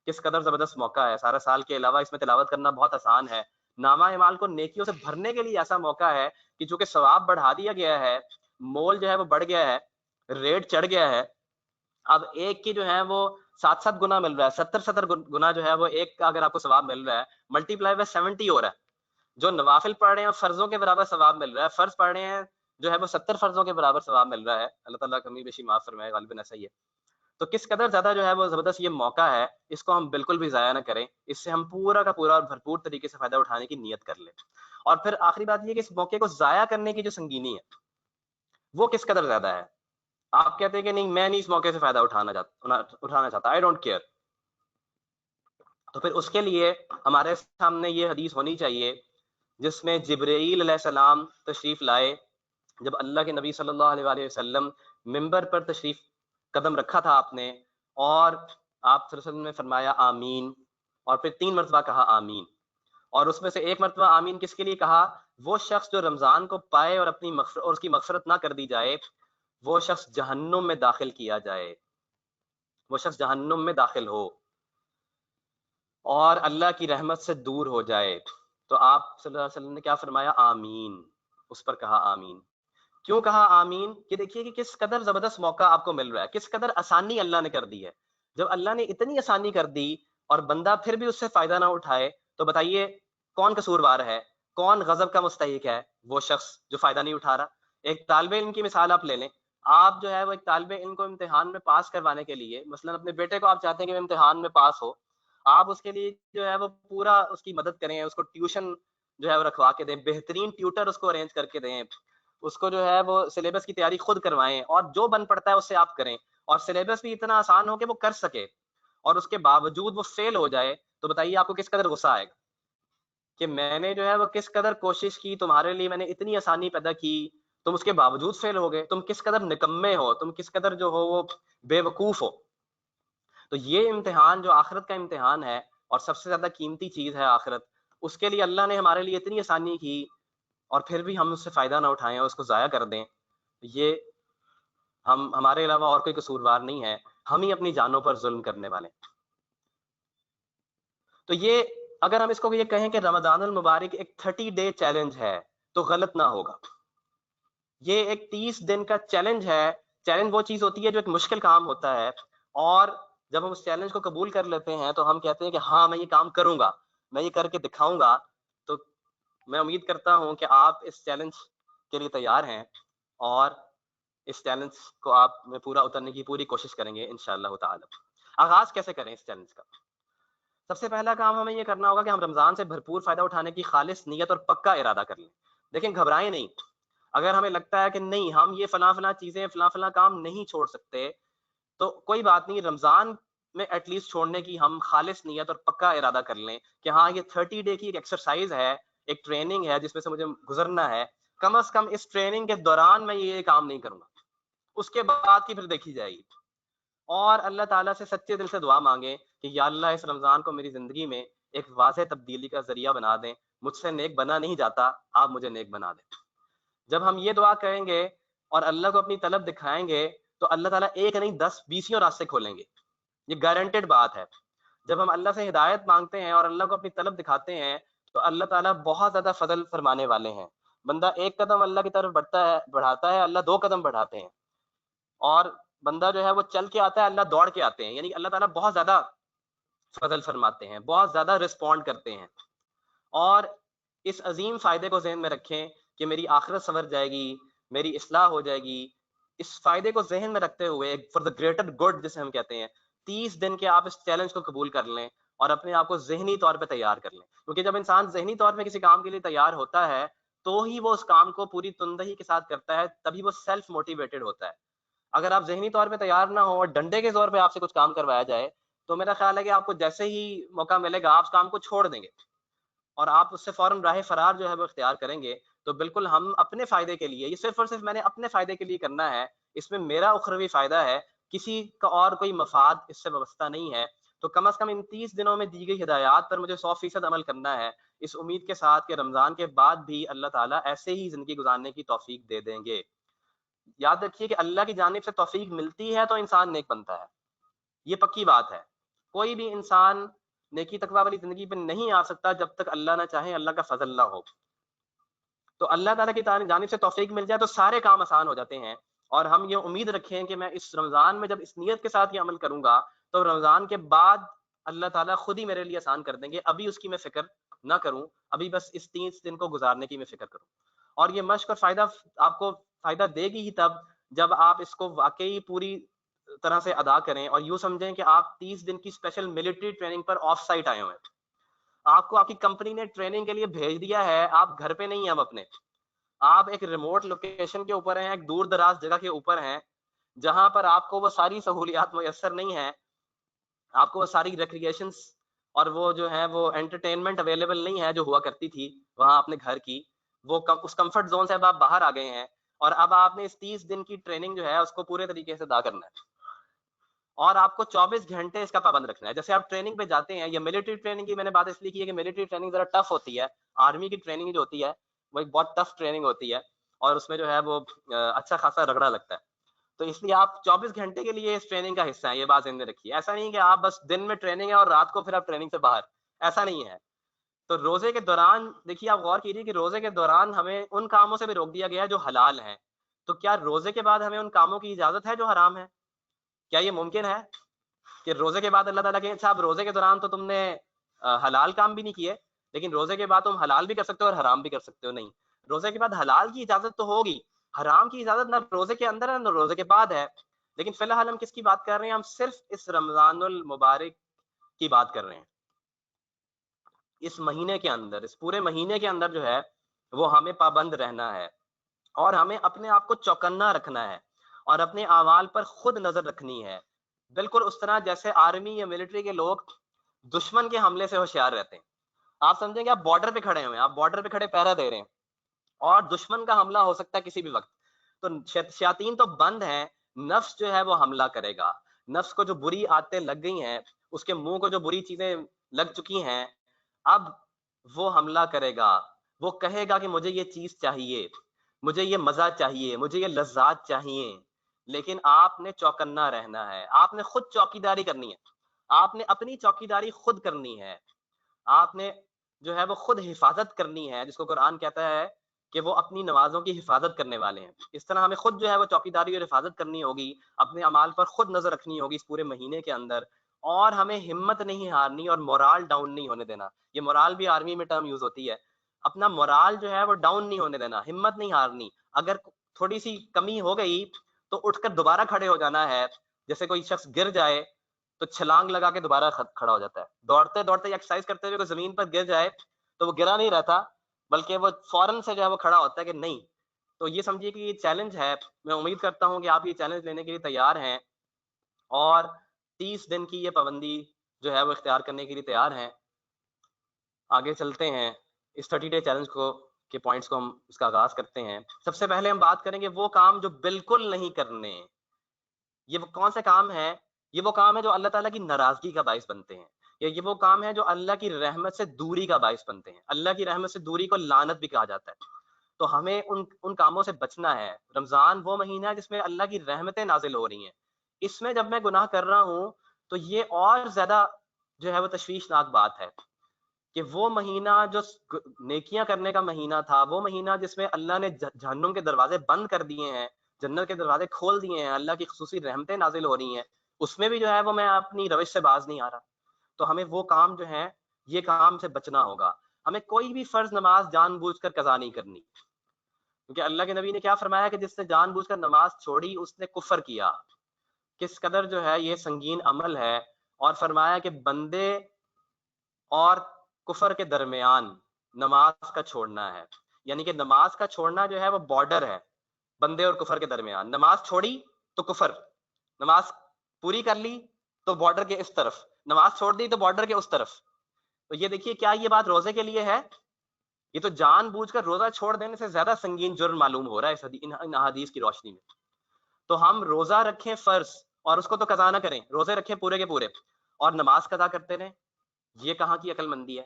کس قدر زبردست موقع ہے. سارا سال کے علاوہ اس میں تلاوت کرنا بہت آسان ہے. نامہ اعمال کو نیکیوں سے بھرنے کے لیے ایسا موقع ہے کہ چونکہ ثواب بڑھا دیا گیا ہے, مول جو ہے وہ بڑھ گیا ہے, ریٹ چڑھ گیا ہے. اب ایک کی جو ہے وہ 7 گنا مل رہا ہے, 70 گنا جو ہے وہ ایک کا اگر آپ کو ثواب مل رہا ہے, ملٹی پلائی بائی 70 ہو رہا ہے. جو نوافل پڑھ رہے ہیں فرضوں کے برابر ثواب مل رہا ہے, فرض پڑھ رہے ہیں جو ہے وہ 70 فرضوں کے برابر ثواب مل رہا ہے. اللہ تعالیٰ کمی بیشی معاف فرمائے, غالباً ایسا ہی ہے. تو کس قدر زیادہ جو ہے وہ زبردست یہ موقع ہے, اس کو ہم بالکل بھی ضائع نہ کریں. اس سے ہم پورا کا پورا بھرپور طریقے سے فائدہ اٹھانے کی نیت کر لیں. اور پھر آخری بات یہ کہ اس موقع کو ضائع کرنے کی جو سنگینی ہے وہ کس قدر زیادہ ہے. آپ کہتے ہیں کہ نہیں میں نہیں اس موقع سے فائدہ اٹھانا چاہتا, آئی ڈونٹ کیئر. تو پھر اس کے لیے ہمارے سامنے یہ حدیث ہونی چاہیے جس میں جبرائیل علیہ السلام تشریف لائے جب اللہ کے نبی صلی اللہ علیہ وسلم ممبر پر تشریف قدم رکھا تھا آپ نے, اور آپ صلی اللہ علیہ وسلم نے فرمایا آمین, اور پھر 3 مرتبہ کہا آمین. اور اس میں سے ایک مرتبہ آمین کس کے لیے کہا؟ وہ شخص جو رمضان کو پائے اور اپنی مغفرت اور اس کی مغفرت نہ کر دی جائے, وہ شخص جہنم میں داخل کیا جائے, وہ شخص جہنم میں داخل ہو اور اللہ کی رحمت سے دور ہو جائے. تو آپ صلی اللہ علیہ وسلم نے کیا فرمایا؟ آمین. اس پر کہا آمین. کیوں کہا آمین؟ کہ دیکھیے کہ کس قدر زبردست موقع آپ کو مل رہا ہے, کس قدر آسانی اللہ نے کر دی ہے. جب اللہ نے اتنی آسانی کر دی اور بندہ پھر بھی اس سے فائدہ نہ اٹھائے, تو بتائیے کون قصوروار ہے, کون غضب کا مستحق ہے؟ وہ شخص جو فائدہ نہیں اٹھا رہا. ایک طالب علم کی مثال آپ لے لیں. آپ جو ہے وہ ایک طالب علم کو امتحان میں پاس کروانے کے لیے, مثلا اپنے بیٹے کو آپ چاہتے ہیں کہ وہ امتحان میں پاس ہو, آپ اس کے لیے جو ہے وہ پورا اس کی مدد کریں, اس کو ٹیوشن جو ہے وہ رکھوا کے دیں, بہترین ٹیوٹر اس کو ارینج کر کے دیں, اس کو جو ہے وہ سلیبس کی تیاری خود کروائیں, اور جو بن پڑتا ہے اس سے آپ کریں, اور سلیبس بھی اتنا آسان ہو کہ وہ کر سکے, اور اس کے باوجود وہ فیل ہو جائے, تو بتائیے آپ کو کس قدر غصہ آئے گا کہ میں نے جو ہے وہ کس قدر کوشش کی, تمہارے لیے میں نے اتنی آسانی پیدا کی, تم اس کے باوجود فیل ہو گئے, تم کس قدر نکمے ہو, تم کس قدر جو ہو وہ بے وقوف ہو. تو یہ امتحان جو آخرت کا امتحان ہے, اور سب سے زیادہ قیمتی چیز ہے آخرت, اس کے لیے اللہ نے ہمارے لیے اتنی آسانی کی, اور پھر بھی ہم اس سے فائدہ نہ اٹھائیں اور اس کو ضائع کر دیں. یہ ہمارے علاوہ اور کوئی قصوروار نہیں ہے, ہم ہی اپنی جانوں پر ظلم کرنے والے. تو یہ اگر ہم اس کو یہ کہیں کہ رمضان المبارک ایک 30 ڈے چیلنج ہے تو غلط نہ ہوگا. یہ ایک 30 دن کا چیلنج ہے. چیلنج وہ چیز ہوتی ہے جو ایک مشکل کام ہوتا ہے, اور جب ہم اس چیلنج کو قبول کر لیتے ہیں تو ہم کہتے ہیں کہ ہاں میں یہ کام کروں گا, میں یہ کر کے دکھاؤں گا. تو میں امید کرتا ہوں کہ آپ اس چیلنج کے لیے تیار ہیں, اور اس چیلنج کو آپ میں پورا اترنے کی پوری کوشش کریں گے انشاءاللہ تعالی. آغاز کیسے کریں اس چیلنج کا؟ سب سے پہلا کام ہمیں یہ کرنا ہوگا کہ ہم رمضان سے بھرپور فائدہ اٹھانے کی خالص نیت اور پکا ارادہ کر لیں. دیکھیں گھبرائیں نہیں. اگر ہمیں لگتا ہے کہ نہیں ہم یہ فلاں چیزیں فلاں کام نہیں چھوڑ سکتے, تو کوئی بات نہیں, رمضان میں ایٹ لیسٹ چھوڑنے کی ہم خالص نیت اور پکا ارادہ کر لیں کہ ہاں یہ 30 ڈے کی ایک ایکسرسائز ہے, ایک ٹریننگ ہے جس میں سے مجھے گزرنا ہے. کم از کم اس ٹریننگ کے دوران میں یہ کام نہیں کروں گا, اس کے بعد کی پھر دیکھی جائے گی. اور اللہ تعالیٰ سے سچے دل سے دعا مانگیں کہ یا اللہ اس رمضان کو میری زندگی میں ایک واضح تبدیلی کا ذریعہ بنا دیں. مجھ سے نیک بنا نہیں جاتا, آپ مجھے نیک بنا دیں. جب ہم یہ دعا کریں گے اور اللہ کو اپنی طلب دکھائیں گے, تو اللہ تعالیٰ ایک نہیں 10 20 راستے کھولیں گے. یہ گارنٹیڈ بات ہے. جب ہم اللہ سے ہدایت مانگتے ہیں اور اللہ کو اپنی طلب دکھاتے ہیں, تو اللہ تعالیٰ بہت زیادہ فضل فرمانے والے ہیں. بندہ ایک قدم اللہ کی طرف بڑھاتا ہے, اللہ 2 قدم بڑھاتے ہیں, اور بندہ جو ہے وہ چل کے آتا ہے, اللہ دوڑ کے آتے ہیں. یعنی اللہ تعالیٰ بہت زیادہ فضل فرماتے ہیں, بہت زیادہ رسپونڈ کرتے ہیں. اور اس عظیم فائدے کو ذہن میں رکھیں کہ میری آخرت سنور جائے گی, میری اصلاح ہو جائے گی. اس فائدے کو ذہن میں رکھتے ہوئے فار دا گریٹر گڈ جسے ہم کہتے ہیں, 30 دن کے آپ اس چیلنج کو قبول کر لیں اور اپنے آپ کو ذہنی طور پہ تیار کر لیں. کیونکہ جب انسان ذہنی طور پہ کسی کام کے لیے تیار ہوتا ہے تو ہی وہ اس کام کو پوری تندہی کے ساتھ کرتا ہے, تبھی وہ سیلف موٹیویٹڈ ہوتا ہے. اگر آپ ذہنی طور پہ تیار نہ ہو اور ڈنڈے کے زور پہ آپ سے کچھ کام کروایا جائے, تو میرا خیال ہے کہ آپ کو جیسے ہی موقع ملے گا آپ اس کام کو چھوڑ دیں گے, اور آپ اس سے فوراً راہ فرار جو ہے وہ اختیار کریں گے. تو بالکل ہم اپنے فائدے کے لیے, یہ صرف اور صرف میں نے اپنے فائدے کے لیے کرنا ہے, اس میں میرا اخروی فائدہ ہے, کسی کا اور کوئی مفاد اس سے وابستہ نہیں ہے. تو کم از کم ان 30 دنوں میں دی گئی ہدایات پر مجھے 100% عمل کرنا ہے, اس امید کے ساتھ کہ رمضان کے بعد بھی اللہ تعالیٰ ایسے ہی زندگی گزارنے کی توفیق دے دیں گے. یاد رکھیے کہ اللہ کی جانب سے توفیق ملتی ہے تو انسان نیک بنتا ہے, یہ پکی بات ہے. کوئی بھی انسان نیکی تقویٰ والی زندگی پہ نہیں آ سکتا جب تک اللہ نہ چاہے, اللہ کا فضل نہ ہو. تو اللہ تعالیٰ کی جانب سے توفیق مل جائے تو سارے کام آسان ہو جاتے ہیں. اور ہم یہ امید رکھیں کہ میں اس رمضان میں جب اس نیت کے ساتھ یہ عمل کروں گا تو رمضان کے بعد اللہ تعالیٰ خود ہی میرے لیے آسان کر دیں گے. ابھی اس کی میں فکر نہ کروں, ابھی بس اس 30 دن کو گزارنے کی میں فکر کروں. اور یہ مشق اور فائدہ آپ کو فائدہ دے گی ہی تب جب آپ اس کو واقعی پوری طرح سے ادا کریں, اور یوں سمجھیں کہ آپ 30 دن کی special military training per of sight آئے ہوئے ہیں. آپ کو آپ کی کمپنی نے ٹریننگ کے لیے بھیج دیا ہے, آپ گھر پہ نہیں ہیں اب اپنے, آپ ایک ریموٹ لوکیشن کے اوپر ہیں, ایک دور دراز جگہ کے اوپر ہیں, جہاں پر آپ کو وہ ساری سہولیات میسر نہیں ہیں, آپ کو وہ ساری ریکریشنز اور وہ جو ہے وہ انٹرٹینمنٹ اویلیبل نہیں ہے جو ہوا کرتی تھی وہاں اپنے گھر کی, وہ اس کمفرٹ زون سے اب آپ باہر آ گئے ہیں, اور اب آپ نے اس 30 دن کی ٹریننگ جو ہے اس کو پورے طریقے سے ادا کرنا ہے, اور آپ کو 24 گھنٹے اس کا پابند رکھنا ہے. جیسے آپ ٹریننگ پہ جاتے ہیں, یہ ملٹری ٹریننگ کی میں نے بات اس لیے کی ہے کہ ملٹری ٹریننگ ذرا ٹف ہوتی ہے, آرمی کی ٹریننگ جو ہوتی ہے وہ ایک بہت ٹف ٹریننگ ہوتی ہے, اور اس میں جو ہے وہ اچھا خاصا رگڑا لگتا ہے. تو اس لیے آپ 24 گھنٹے کے لیے اس ٹریننگ کا حصہ ہیں, یہ بات ذہن میں رکھیے. ایسا نہیں کہ آپ بس دن میں ٹریننگ ہے اور رات کو پھر آپ ٹریننگ سے باہر, ایسا نہیں ہے. تو روزے کے دوران دیکھیے, آپ غور کیجیے کہ روزے کے دوران ہمیں ان کاموں سے بھی روک دیا گیا ہے جو حلال ہیں. تو کیا روزے کے بعد ہمیں ان کاموں کی اجازت ہے جو حرام ہے؟ کیا یہ ممکن ہے کہ روزے کے بعد اللہ تعالیٰ کہ اچھا اب روزے کے دوران تو تم نے حلال کام بھی نہیں کیے, لیکن روزے کے بعد تم حلال بھی کر سکتے ہو اور حرام بھی کر سکتے ہو؟ نہیں, روزے کے بعد حلال کی اجازت تو ہوگی, حرام کی اجازت نہ روزے کے اندر ہے نہ روزے کے بعد ہے. لیکن فی الحال ہم کس کی بات کر رہے ہیں؟ ہم صرف اس رمضان المبارک کی بات کر رہے ہیں. اس مہینے کے اندر, اس پورے مہینے کے اندر جو ہے وہ ہمیں پابند رہنا ہے, اور ہمیں اپنے آپ کو چوکنا رکھنا ہے, اور اپنے اعمال پر خود نظر رکھنی ہے, بالکل اس طرح جیسے آرمی یا ملٹری کے لوگ دشمن کے حملے سے ہوشیار رہتے ہیں. آپ سمجھیں کہ آپ بارڈر پہ کھڑے ہوئے ہیں, آپ بارڈر پہ کھڑے پہرا دے رہے ہیں, اور دشمن کا حملہ ہو سکتا ہے کسی بھی وقت. تو شیاطین تو بند ہیں, نفس جو ہے وہ حملہ کرے گا. نفس کو جو بری عادتیں لگ گئی ہیں, اس کے منہ کو جو بری چیزیں لگ چکی ہیں, اب وہ حملہ کرے گا. وہ کہے گا کہ مجھے یہ چیز چاہیے, مجھے یہ مزہ چاہیے, مجھے یہ لذات چاہیے. لیکن آپ نے چوکنا رہنا ہے, آپ نے خود چوکیداری کرنی ہے, آپ نے اپنی چوکیداری خود کرنی ہے, آپ نے جو ہے وہ خود حفاظت کرنی ہے, جس کو قرآن کہتا ہے کہ وہ اپنی نمازوں کی حفاظت کرنے والے ہیں. اس طرح ہمیں خود جو ہے وہ چوکیداری اور حفاظت کرنی ہوگی, اپنے اعمال پر خود نظر رکھنی ہوگی اس پورے مہینے کے اندر, اور ہمیں ہمت نہیں ہارنی اور مورال ڈاؤن نہیں ہونے دینا. یہ مورال بھی آرمی میں ٹرم یوز ہوتی ہے, اپنا مورال جو ہے وہ ڈاؤن نہیں ہونے دینا, ہمت نہیں ہارنی. اگر تھوڑی سی کمی ہو گئی تو اٹھ کر دوبارہ کھڑے ہو جانا ہے. جیسے کوئی شخص گر جائے تو چھلانگ لگا کے دوبارہ کھڑا ہو جاتا ہے, دوڑتے دوڑتے ایکسرسائز کرتے ہوئے کوئی زمین پر گر جائے تو وہ گرا نہیں رہتا, بلکہ وہ فوراً سے جو ہے وہ کھڑا ہوتا ہے کہ نہیں. تو یہ سمجھیے کہ یہ چیلنج ہے, میں امید کرتا ہوں کہ آپ یہ چیلنج لینے کے لیے تیار ہیں, اور 30 دن کی یہ پابندی جو ہے وہ اختیار کرنے کے لیے تیار ہیں. آگے چلتے ہیں, اس 30 ڈے چیلنج کو کے پوائنٹس کو ہم اس کا آغاز کرتے ہیں. سب سے پہلے ہم بات کریں گے وہ کام جو بالکل نہیں کرنے. یہ وہ کون سے کام ہیں؟ یہ وہ کام ہے جو اللہ تعالیٰ کی ناراضگی کا باعث بنتے ہیں, یا یہ وہ کام ہے جو اللہ کی رحمت سے دوری کا باعث بنتے ہیں. اللہ کی رحمت سے دوری کو لعنت بھی کہا جاتا ہے. تو ہمیں ان کاموں سے بچنا ہے. رمضان وہ مہینہ ہے جس میں اللہ کی رحمتیں نازل ہو رہی ہیں. اس میں جب میں گناہ کر رہا ہوں تو یہ اور زیادہ جو ہے وہ تشویشناک بات ہے کہ وہ مہینہ جو نیکیاں کرنے کا مہینہ تھا, وہ مہینہ جس میں اللہ نے جہنم کے دروازے بند کر دیے ہیں, جنت کے دروازے کھول دیے ہیں, اللہ کی خصوصی رحمتیں نازل ہو رہی ہیں, اس میں بھی جو ہے وہ میں اپنی روش سے باز نہیں آ رہا. تو ہمیں وہ کام جو ہے, یہ کام سے بچنا ہوگا. ہمیں کوئی بھی فرض نماز جان بوجھ کر قضا نہیں کرنی, کیونکہ اللہ کے نبی نے کیا فرمایا کہ جس نے جان بوجھ کر نماز چھوڑی اس نے کفر کیا. کس قدر جو ہے یہ سنگین عمل ہے, اور فرمایا کہ بندے اور کفر کے درمیان نماز کا چھوڑنا ہے. یعنی کہ نماز کا چھوڑنا جو ہے وہ بارڈر ہے بندے اور کفر کے درمیان. نماز چھوڑی تو کفر, نماز پوری کر لی تو بارڈر کے اس طرف, نماز چھوڑ دی تو بارڈر کے اس طرف. تو یہ دیکھیے کیا یہ بات روزے کے لیے ہے؟ یہ تو جان بوجھ کر روزہ چھوڑ دینے سے زیادہ سنگین جرم معلوم ہو رہا ہے ان احادیث کی روشنی میں. تو ہم روزہ رکھیں فرض, اور اس کو تو قضا نہ کریں, روزے رکھیں پورے کے پورے اور نماز قضا کرتے رہیں. یہ کہاں کی عقل مندی ہے؟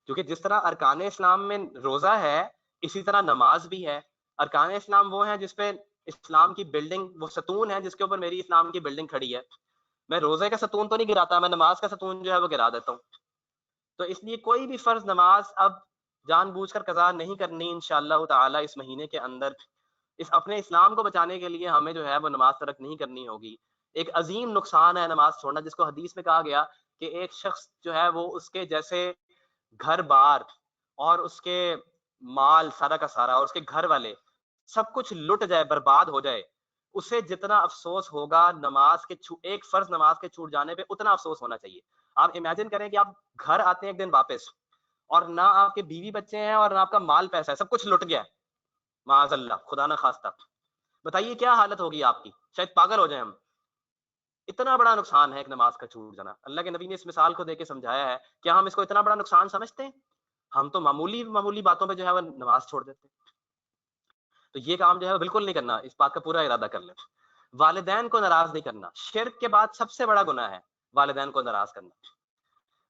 کیونکہ جس طرح ارکان اسلام میں روزہ ہے, اسی طرح نماز بھی ہے. ارکان اسلام وہ ہیں جس پہ اسلام کی بلڈنگ, وہ ستون ہے جس کے اوپر میری اسلام کی بلڈنگ کھڑی ہے. میں روزے کا ستون تو نہیں گراتا, میں نماز کا ستون جو ہے وہ گرا دیتا ہوں. تو اس لیے کوئی بھی فرض نماز اب جان بوجھ کر قضا نہیں کرنی انشاءاللہ تعالی اس مہینے کے اندر. اس اپنے اسلام کو بچانے کے لیے ہمیں جو ہے وہ نماز ترک نہیں کرنی ہوگی. ایک عظیم نقصان ہے نماز چھوڑنا, جس کو حدیث میں کہا گیا کہ ایک شخص جو ہے وہ اس کے جیسے گھر بار اور اس کے مال سارا کا سارا اور اس کے گھر والے سب کچھ لٹ جائے, برباد ہو جائے, اسے جتنا افسوس ہوگا نماز کے ایک فرض نماز کے چھوٹ جانے پہ اتنا افسوس ہونا چاہیے. آپ امیجن کریں کہ آپ گھر آتے ہیں ایک دن واپس, اور نہ آپ کے بیوی بچے ہیں اور نہ آپ کا مال پیسہ ہے, سب کچھ لٹ گیا ہے معاذ اللہ, خدا نہ خواستہ, بتائیے کیا حالت ہوگی آپ کی, شاید پاگل ہو جائیں ہم. اتنا بڑا نقصان ہے ایک نماز کا چھوٹ جانا. اللہ کے نبی نے اس مثال کو دے کے سمجھایا ہے. کیا ہم اس کو اتنا بڑا نقصان سمجھتے ہیں؟ ہم تو معمولی باتوں پہ جو ہے وہ نماز چھوڑ دیتے ہیں. تو یہ کام جو ہے بالکل نہیں کرنا, اس بات کا پورا ارادہ کر لیں. والدین کو ناراض نہیں کرنا, شرک کے بعد سب سے بڑا گناہ ہے والدین کو ناراض کرنا.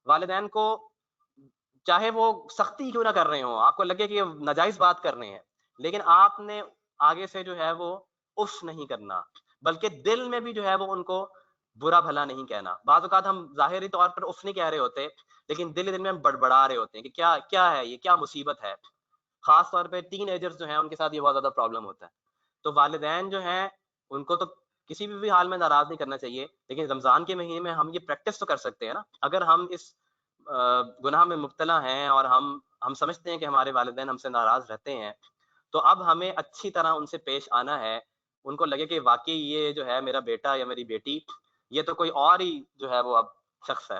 والدین کو چاہے وہ سختی کیوں نہ کر رہے ہوں, آپ کو لگے کہ ناجائز بات کر رہے ہیں, لیکن آپ نے آگے سے جو ہے وہ اف نہیں کرنا, بلکہ دل میں بھی جو ہے وہ ان کو برا بھلا نہیں کہنا. بعض اوقات ہم ظاہری طور پر اف نہیں کہہ رہے ہوتے, لیکن دل میں ہم بڑبڑا رہے ہوتے ہیں کہ کیا ہے یہ, کیا مصیبت ہے. خاص طور پہ ٹین ایجرز جو ہیں ان کے ساتھ یہ بہت زیادہ پرابلم ہوتا ہے. تو والدین جو ہیں ان کو تو کسی بھی حال میں ناراض نہیں کرنا چاہیے, لیکن رمضان کے مہینے میں ہم یہ پریکٹس تو کر سکتے ہیں نا. اگر ہم اس گناہ میں مبتلا ہیں اور ہم سمجھتے ہیں کہ ہمارے والدین ہم سے ناراض رہتے ہیں, تو اب ہمیں اچھی طرح ان سے پیش آنا ہے. ان کو لگے کہ واقعی یہ جو ہے میرا بیٹا یا میری بیٹی, یہ تو کوئی اور ہی جو ہے وہ اب شخص ہے,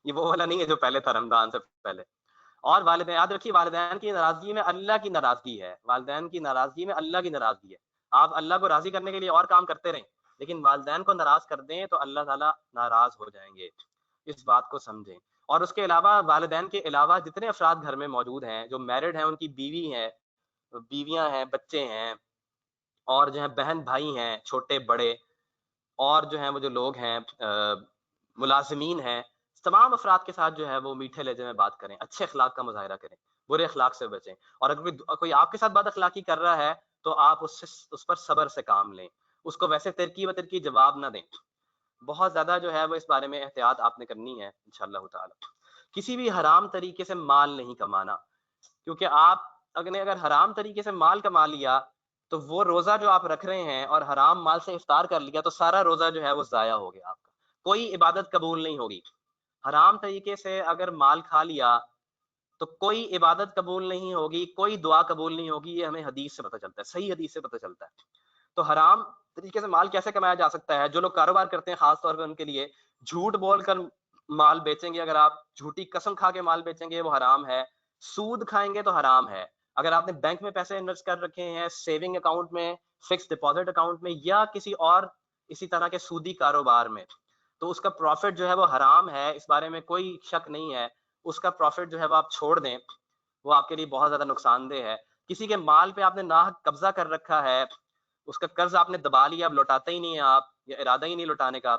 یہ وہ والا نہیں ہے جو پہلے تھا رمضان سے پہلے. اور والدین, یاد رکھیے والدین کی ناراضگی میں اللہ کی ناراضگی ہے, والدین کی ناراضگی میں اللہ کی ناراضگی ہے. آپ اللہ کو راضی کرنے کے لیے اور کام کرتے رہیں, لیکن والدین کو ناراض کر دیں تو اللہ تعالیٰ ناراض ہو جائیں گے. اس بات کو سمجھیں. اور اس کے علاوہ والدین کے علاوہ جتنے افراد گھر میں موجود ہیں, جو میرڈ ہیں ان کی بیویاں ہیں, بچے ہیں, اور جو ہیں بہن بھائی ہیں چھوٹے بڑے, اور جو ہیں وہ جو لوگ ہیں ملازمین ہیں, تمام افراد کے ساتھ جو ہے وہ میٹھے لہجے میں بات کریں, اچھے اخلاق کا مظاہرہ کریں, برے اخلاق سے بچیں. اور اگر کوئی آپ کے ساتھ بد اخلاقی کر رہا ہے تو آپ اس پر صبر سے کام لیں, اس کو ویسے ترکی جواب نہ دیں. بہت زیادہ جو ہے وہ اس بارے میں احتیاط آپ نے کرنی ہے انشاءاللہ تعالی. کسی بھی حرام طریقے سے مال نہیں کمانا, کیونکہ آپ اگر حرام طریقے سے مال کما لیا تو وہ روزہ جو آپ رکھ رہے ہیں اور حرام مال سے افطار کر لیا تو سارا روزہ جو ہے وہ ضائع ہو گیا آپ کا, کوئی عبادت قبول نہیں ہوگی. حرام طریقے سے اگر مال کھا لیا تو کوئی عبادت قبول نہیں ہوگی, کوئی دعا قبول نہیں ہوگی. یہ ہمیں حدیث سے پتہ چلتا ہے, صحیح حدیث سے پتہ چلتا ہے. تو حرام طریقے سے مال کیسے کمایا جا سکتا ہے؟ جو لوگ کاروبار کرتے ہیں خاص طور پہ ان کے لیے, جھوٹ بول کر مال بیچیں گے, اگر آپ جھوٹی قسم کھا کے مال بیچیں گے وہ حرام ہے. سود کھائیں گے تو حرام ہے. اگر آپ نے بینک میں پیسے انویسٹ کر رکھے ہیں, سیونگ اکاؤنٹ میں, فکس ڈپازٹ اکاؤنٹ میں, یا کسی اور اسی طرح کے سودی کاروبار میں, تو اس کا پروفٹ جو ہے وہ حرام ہے, اس بارے میں کوئی شک نہیں ہے. اس کا پروفٹ جو ہے وہ آپ چھوڑ دیں, وہ آپ کے لیے بہت زیادہ نقصان دہ ہے. کسی کے مال پہ آپ نے ناحق قبضہ کر رکھا ہے, اس کا قرض آپ نے دبا لیا, اب لوٹاتے ہی نہیں ہیں آپ, یا ارادہ ہی نہیں لوٹانے کا,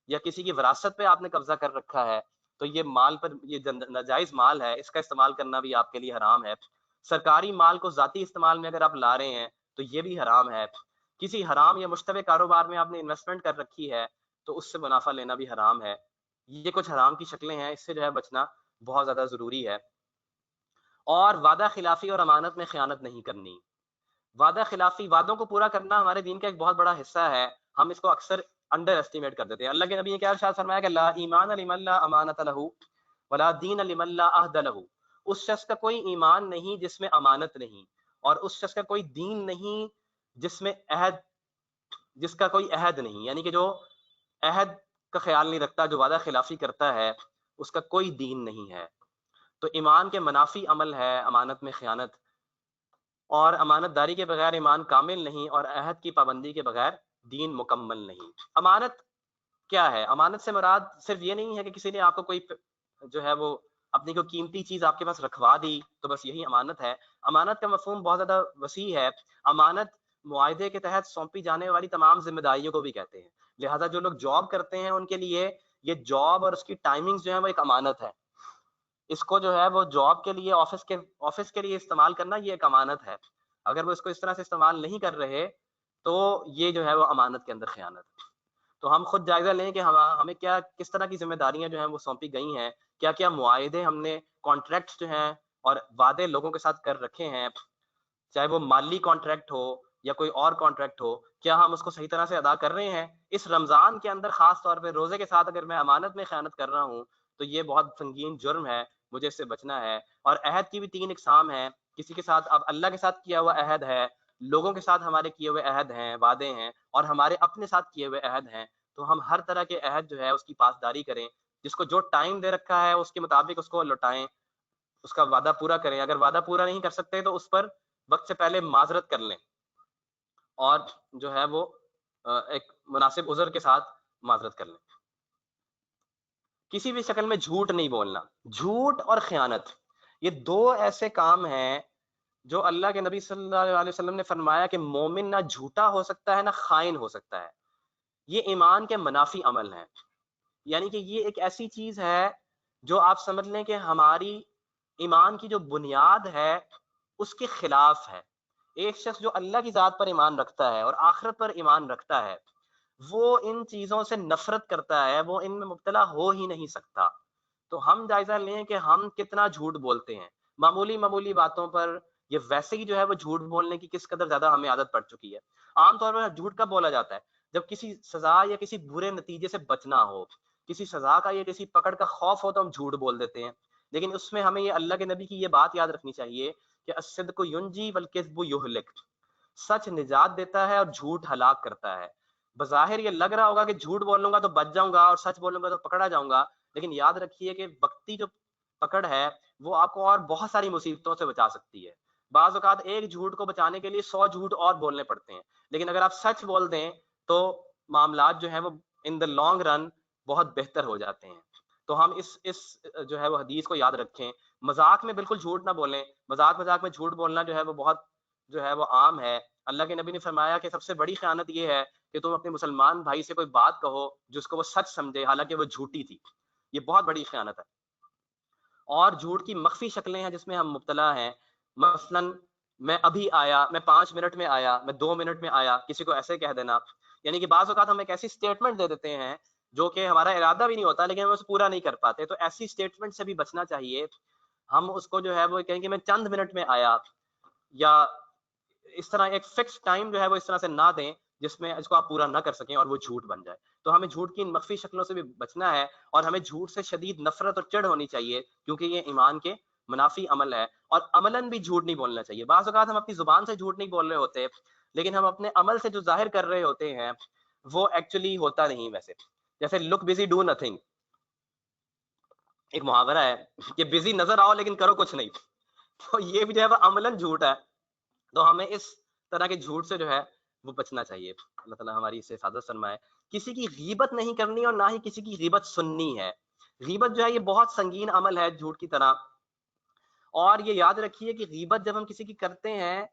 یا کسی کی وراثت پہ آپ نے قبضہ کر رکھا ہے, تو یہ مال پر, یہ ناجائز مال ہے, اس کا استعمال کرنا بھی آپ کے لیے حرام ہے. سرکاری مال کو ذاتی استعمال میں اگر آپ لا رہے ہیں تو یہ بھی حرام ہے. کسی حرام یا مشتبہ کاروبار میں آپ نے انویسٹمنٹ کر رکھی ہے تو اس سے منافع لینا بھی حرام ہے. یہ کچھ حرام کی شکلیں ہیں, اس سے جو ہے بچنا بہت زیادہ ضروری ہے. اور وعدہ خلافی اور امانت میں خیانت نہیں کرنی. وعدہ خلافی, وعدوں کو پورا کرنا ہمارے دین کا ایک بہت بڑا حصہ ہے, ہم اس کو اکثر انڈر ایسٹیمیٹ کر دیتے ہیں. اللہ کے نبی نے کیا ارشاد فرمایا کہ لا ایمان لمن لا امانت لہ ولا دین لمن لا عہد لہ. اس شخص کا کوئی ایمان نہیں جس میں امانت نہیں, اور اس شخص کا کوئی دین نہیں جس کا کوئی عہد نہیں, یعنی کہ جو عہد کا خیال نہیں رکھتا, جو وعدہ خلافی کرتا ہے, اس کا کوئی دین نہیں ہے. تو ایمان کے منافی عمل ہے امانت میں خیانت, اور امانت داری کے بغیر ایمان کامل نہیں, اور عہد کی پابندی کے بغیر دین مکمل نہیں. امانت کیا ہے؟ امانت سے مراد صرف یہ نہیں ہے کہ کسی نے آپ کو کوئی جو ہے وہ اپنی کوئی قیمتی چیز آپ کے پاس رکھوا دی تو بس یہی امانت ہے. امانت کا مفہوم بہت زیادہ وسیع ہے. امانت معاہدے کے تحت سونپی جانے والی تمام ذمہ داریوں کو بھی کہتے ہیں. لہذا جو لوگ جاب کرتے ہیں ان کے لیے یہ جاب اور اس کی ٹائمنگ جو ہے وہ ایک امانت ہے. اس کو جو ہے وہ جاب کے لیے, آفس کے لیے استعمال کرنا, یہ ایک امانت ہے. اگر وہ اس کو اس طرح سے استعمال نہیں کر رہے تو یہ جو ہے وہ امانت کے اندر خیانت ہے. تو ہم خود جائزہ لیں کہ ہمیں کس طرح کی ذمہ داریاں جو ہیں وہ سونپی گئی ہیں, کیا معاہدے ہم نے, کانٹریکٹس جو ہیں اور وعدے لوگوں کے ساتھ کر رکھے ہیں, چاہے وہ مالی کانٹریکٹ ہو یا کوئی اور کانٹریکٹ ہو, کیا ہم اس کو صحیح طرح سے ادا کر رہے ہیں. اس رمضان کے اندر خاص طور پہ روزے کے ساتھ اگر میں امانت میں خیانت کر رہا ہوں تو یہ بہت سنگین جرم ہے, مجھے اس سے بچنا ہے. اور عہد کی بھی 3 اقسام ہیں. کسی کے ساتھ, اب اللہ کے ساتھ کیا ہوا عہد ہے, لوگوں کے ساتھ ہمارے کیے ہوئے عہد ہیں, وعدے ہیں, اور ہمارے اپنے ساتھ کیے ہوئے عہد ہیں. تو ہم ہر طرح کے عہد جو ہے اس کی پاسداری کریں, جس کو جو ٹائم دے رکھا ہے اس کے مطابق اس کو لوٹائیں, اس کا وعدہ پورا کریں. اگر وعدہ پورا نہیں کر سکتے تو اس پر وقت سے پہلے معذرت کر لیں, اور جو ہے وہ ایک مناسب عذر کے ساتھ معذرت کر لیں. کسی بھی شکل میں جھوٹ نہیں بولنا. جھوٹ اور خیانت یہ دو ایسے کام ہیں جو اللہ کے نبی صلی اللہ علیہ وسلم نے فرمایا کہ مومن نہ جھوٹا ہو سکتا ہے نہ خائن ہو سکتا ہے. یہ ایمان کے منافی عمل ہیں. یعنی کہ یہ ایک ایسی چیز ہے جو آپ سمجھ لیں کہ ہماری ایمان کی جو بنیاد ہے اس کے خلاف ہے. ایک شخص جو اللہ کی ذات پر ایمان رکھتا ہے اور آخرت پر ایمان رکھتا ہے وہ ان چیزوں سے نفرت کرتا ہے, وہ ان میں مبتلا ہو ہی نہیں سکتا. تو ہم جائزہ لیں کہ ہم کتنا جھوٹ بولتے ہیں معمولی باتوں پر. یہ ویسے ہی جو ہے وہ جھوٹ بولنے کی کس قدر زیادہ ہمیں عادت پڑ چکی ہے. عام طور پر جھوٹ کب بولا جاتا ہے؟ جب کسی سزا یا کسی برے نتیجے سے بچنا ہو, کسی سزا کا یا کسی پکڑ کا خوف ہو تو ہم جھوٹ بول دیتے ہیں. لیکن اس میں ہمیں یہ اللہ کے نبی کی یہ بات یاد رکھنی چاہیے کہ الصدق ینجی والکذب یہلک. سچ نجات دیتا ہے اور جھوٹ ہلاک کرتا ہے. بظاہر یہ لگ رہا ہوگا کہ جھوٹ بولوں گا تو بچ جاؤں گا اور سچ بولوں گا تو پکڑا جاؤں گا, لیکن یاد رکھیے کہ وقتی جو پکڑ ہے وہ آپ کو اور بہت ساری مصیبتوں سے بچا سکتی ہے. بعض اوقات ایک جھوٹ کو بچانے کے لیے 100 جھوٹ اور بولنے پڑتے ہیں, لیکن اگر آپ سچ بول دیں تو معاملات جو ہیں وہ ان دا لانگ رن بہت بہتر ہو جاتے ہیں. تو ہم اس جو ہے وہ حدیث کو یاد رکھیں. مذاق میں بالکل جھوٹ نہ بولیں. مذاق میں جھوٹ بولنا جو ہے وہ بہت جو ہے وہ عام ہے. اللہ کے نبی نے فرمایا کہ سب سے بڑی خیانت یہ ہے کہ تم اپنے مسلمان بھائی سے کوئی بات کہو جس کو وہ سچ سمجھے حالانکہ وہ جھوٹی تھی. یہ بہت بڑی خیانت ہے. اور جھوٹ کی مخفی شکلیں ہیں جس میں ہم مبتلا ہیں. مثلا میں ابھی آیا, میں 5 منٹ میں آیا, میں 2 منٹ میں آیا, کسی کو ایسے کہہ دینا. یعنی کہ بعض اوقات ہم ایک ایسی اسٹیٹمنٹ دے دیتے ہیں جو کہ ہمارا ارادہ بھی نہیں ہوتا لیکن ہم اسے پورا نہیں کر پاتے. تو ایسی اسٹیٹمنٹ سے بھی بچنا چاہیے. ہم اس کو جو ہے وہ کہیں کہ میں چند منٹ میں آیا, یا اس طرح ایک فکس ٹائم جو ہے وہ اس طرح سے نہ دیں جس میں اس کو آپ پورا نہ کر سکیں اور وہ جھوٹ بن جائے. تو ہمیں جھوٹ کی ان مخفی شکلوں سے بھی بچنا ہے, اور ہمیں جھوٹ سے شدید نفرت اور چڑ ہونی چاہیے کیونکہ یہ ایمان کے منافی عمل ہے. اور عملاً بھی جھوٹ نہیں بولنا چاہیے. بعض اوقات ہم اپنی زبان سے جھوٹ نہیں بول رہے ہوتے لیکن ہم اپنے عمل سے جو ظاہر کر رہے ہوتے ہیں وہ ایکچولی ہوتا نہیں ویسے. جیسے لک بزی ڈو نتھنگ, ایک محاورہ ہے کہ بزی نظر آؤ لیکن کرو کچھ نہیں. تو یہ بھی جو ہے وہ عملاً جھوٹ ہے. تو ہمیں اس طرح کے جھوٹ سے جو ہے وہ بچنا چاہیے. اللہ تعالیٰ ہماری اس سے حفاظت فرمائے. کسی کی غیبت نہیں کرنی اور نہ ہی کسی کی غیبت سننی ہے. غیبت جو ہے یہ بہت سنگین عمل ہے جھوٹ کی طرح. اور یہ یاد رکھیے کہ غیبت جب ہم کسی کی کرتے ہیں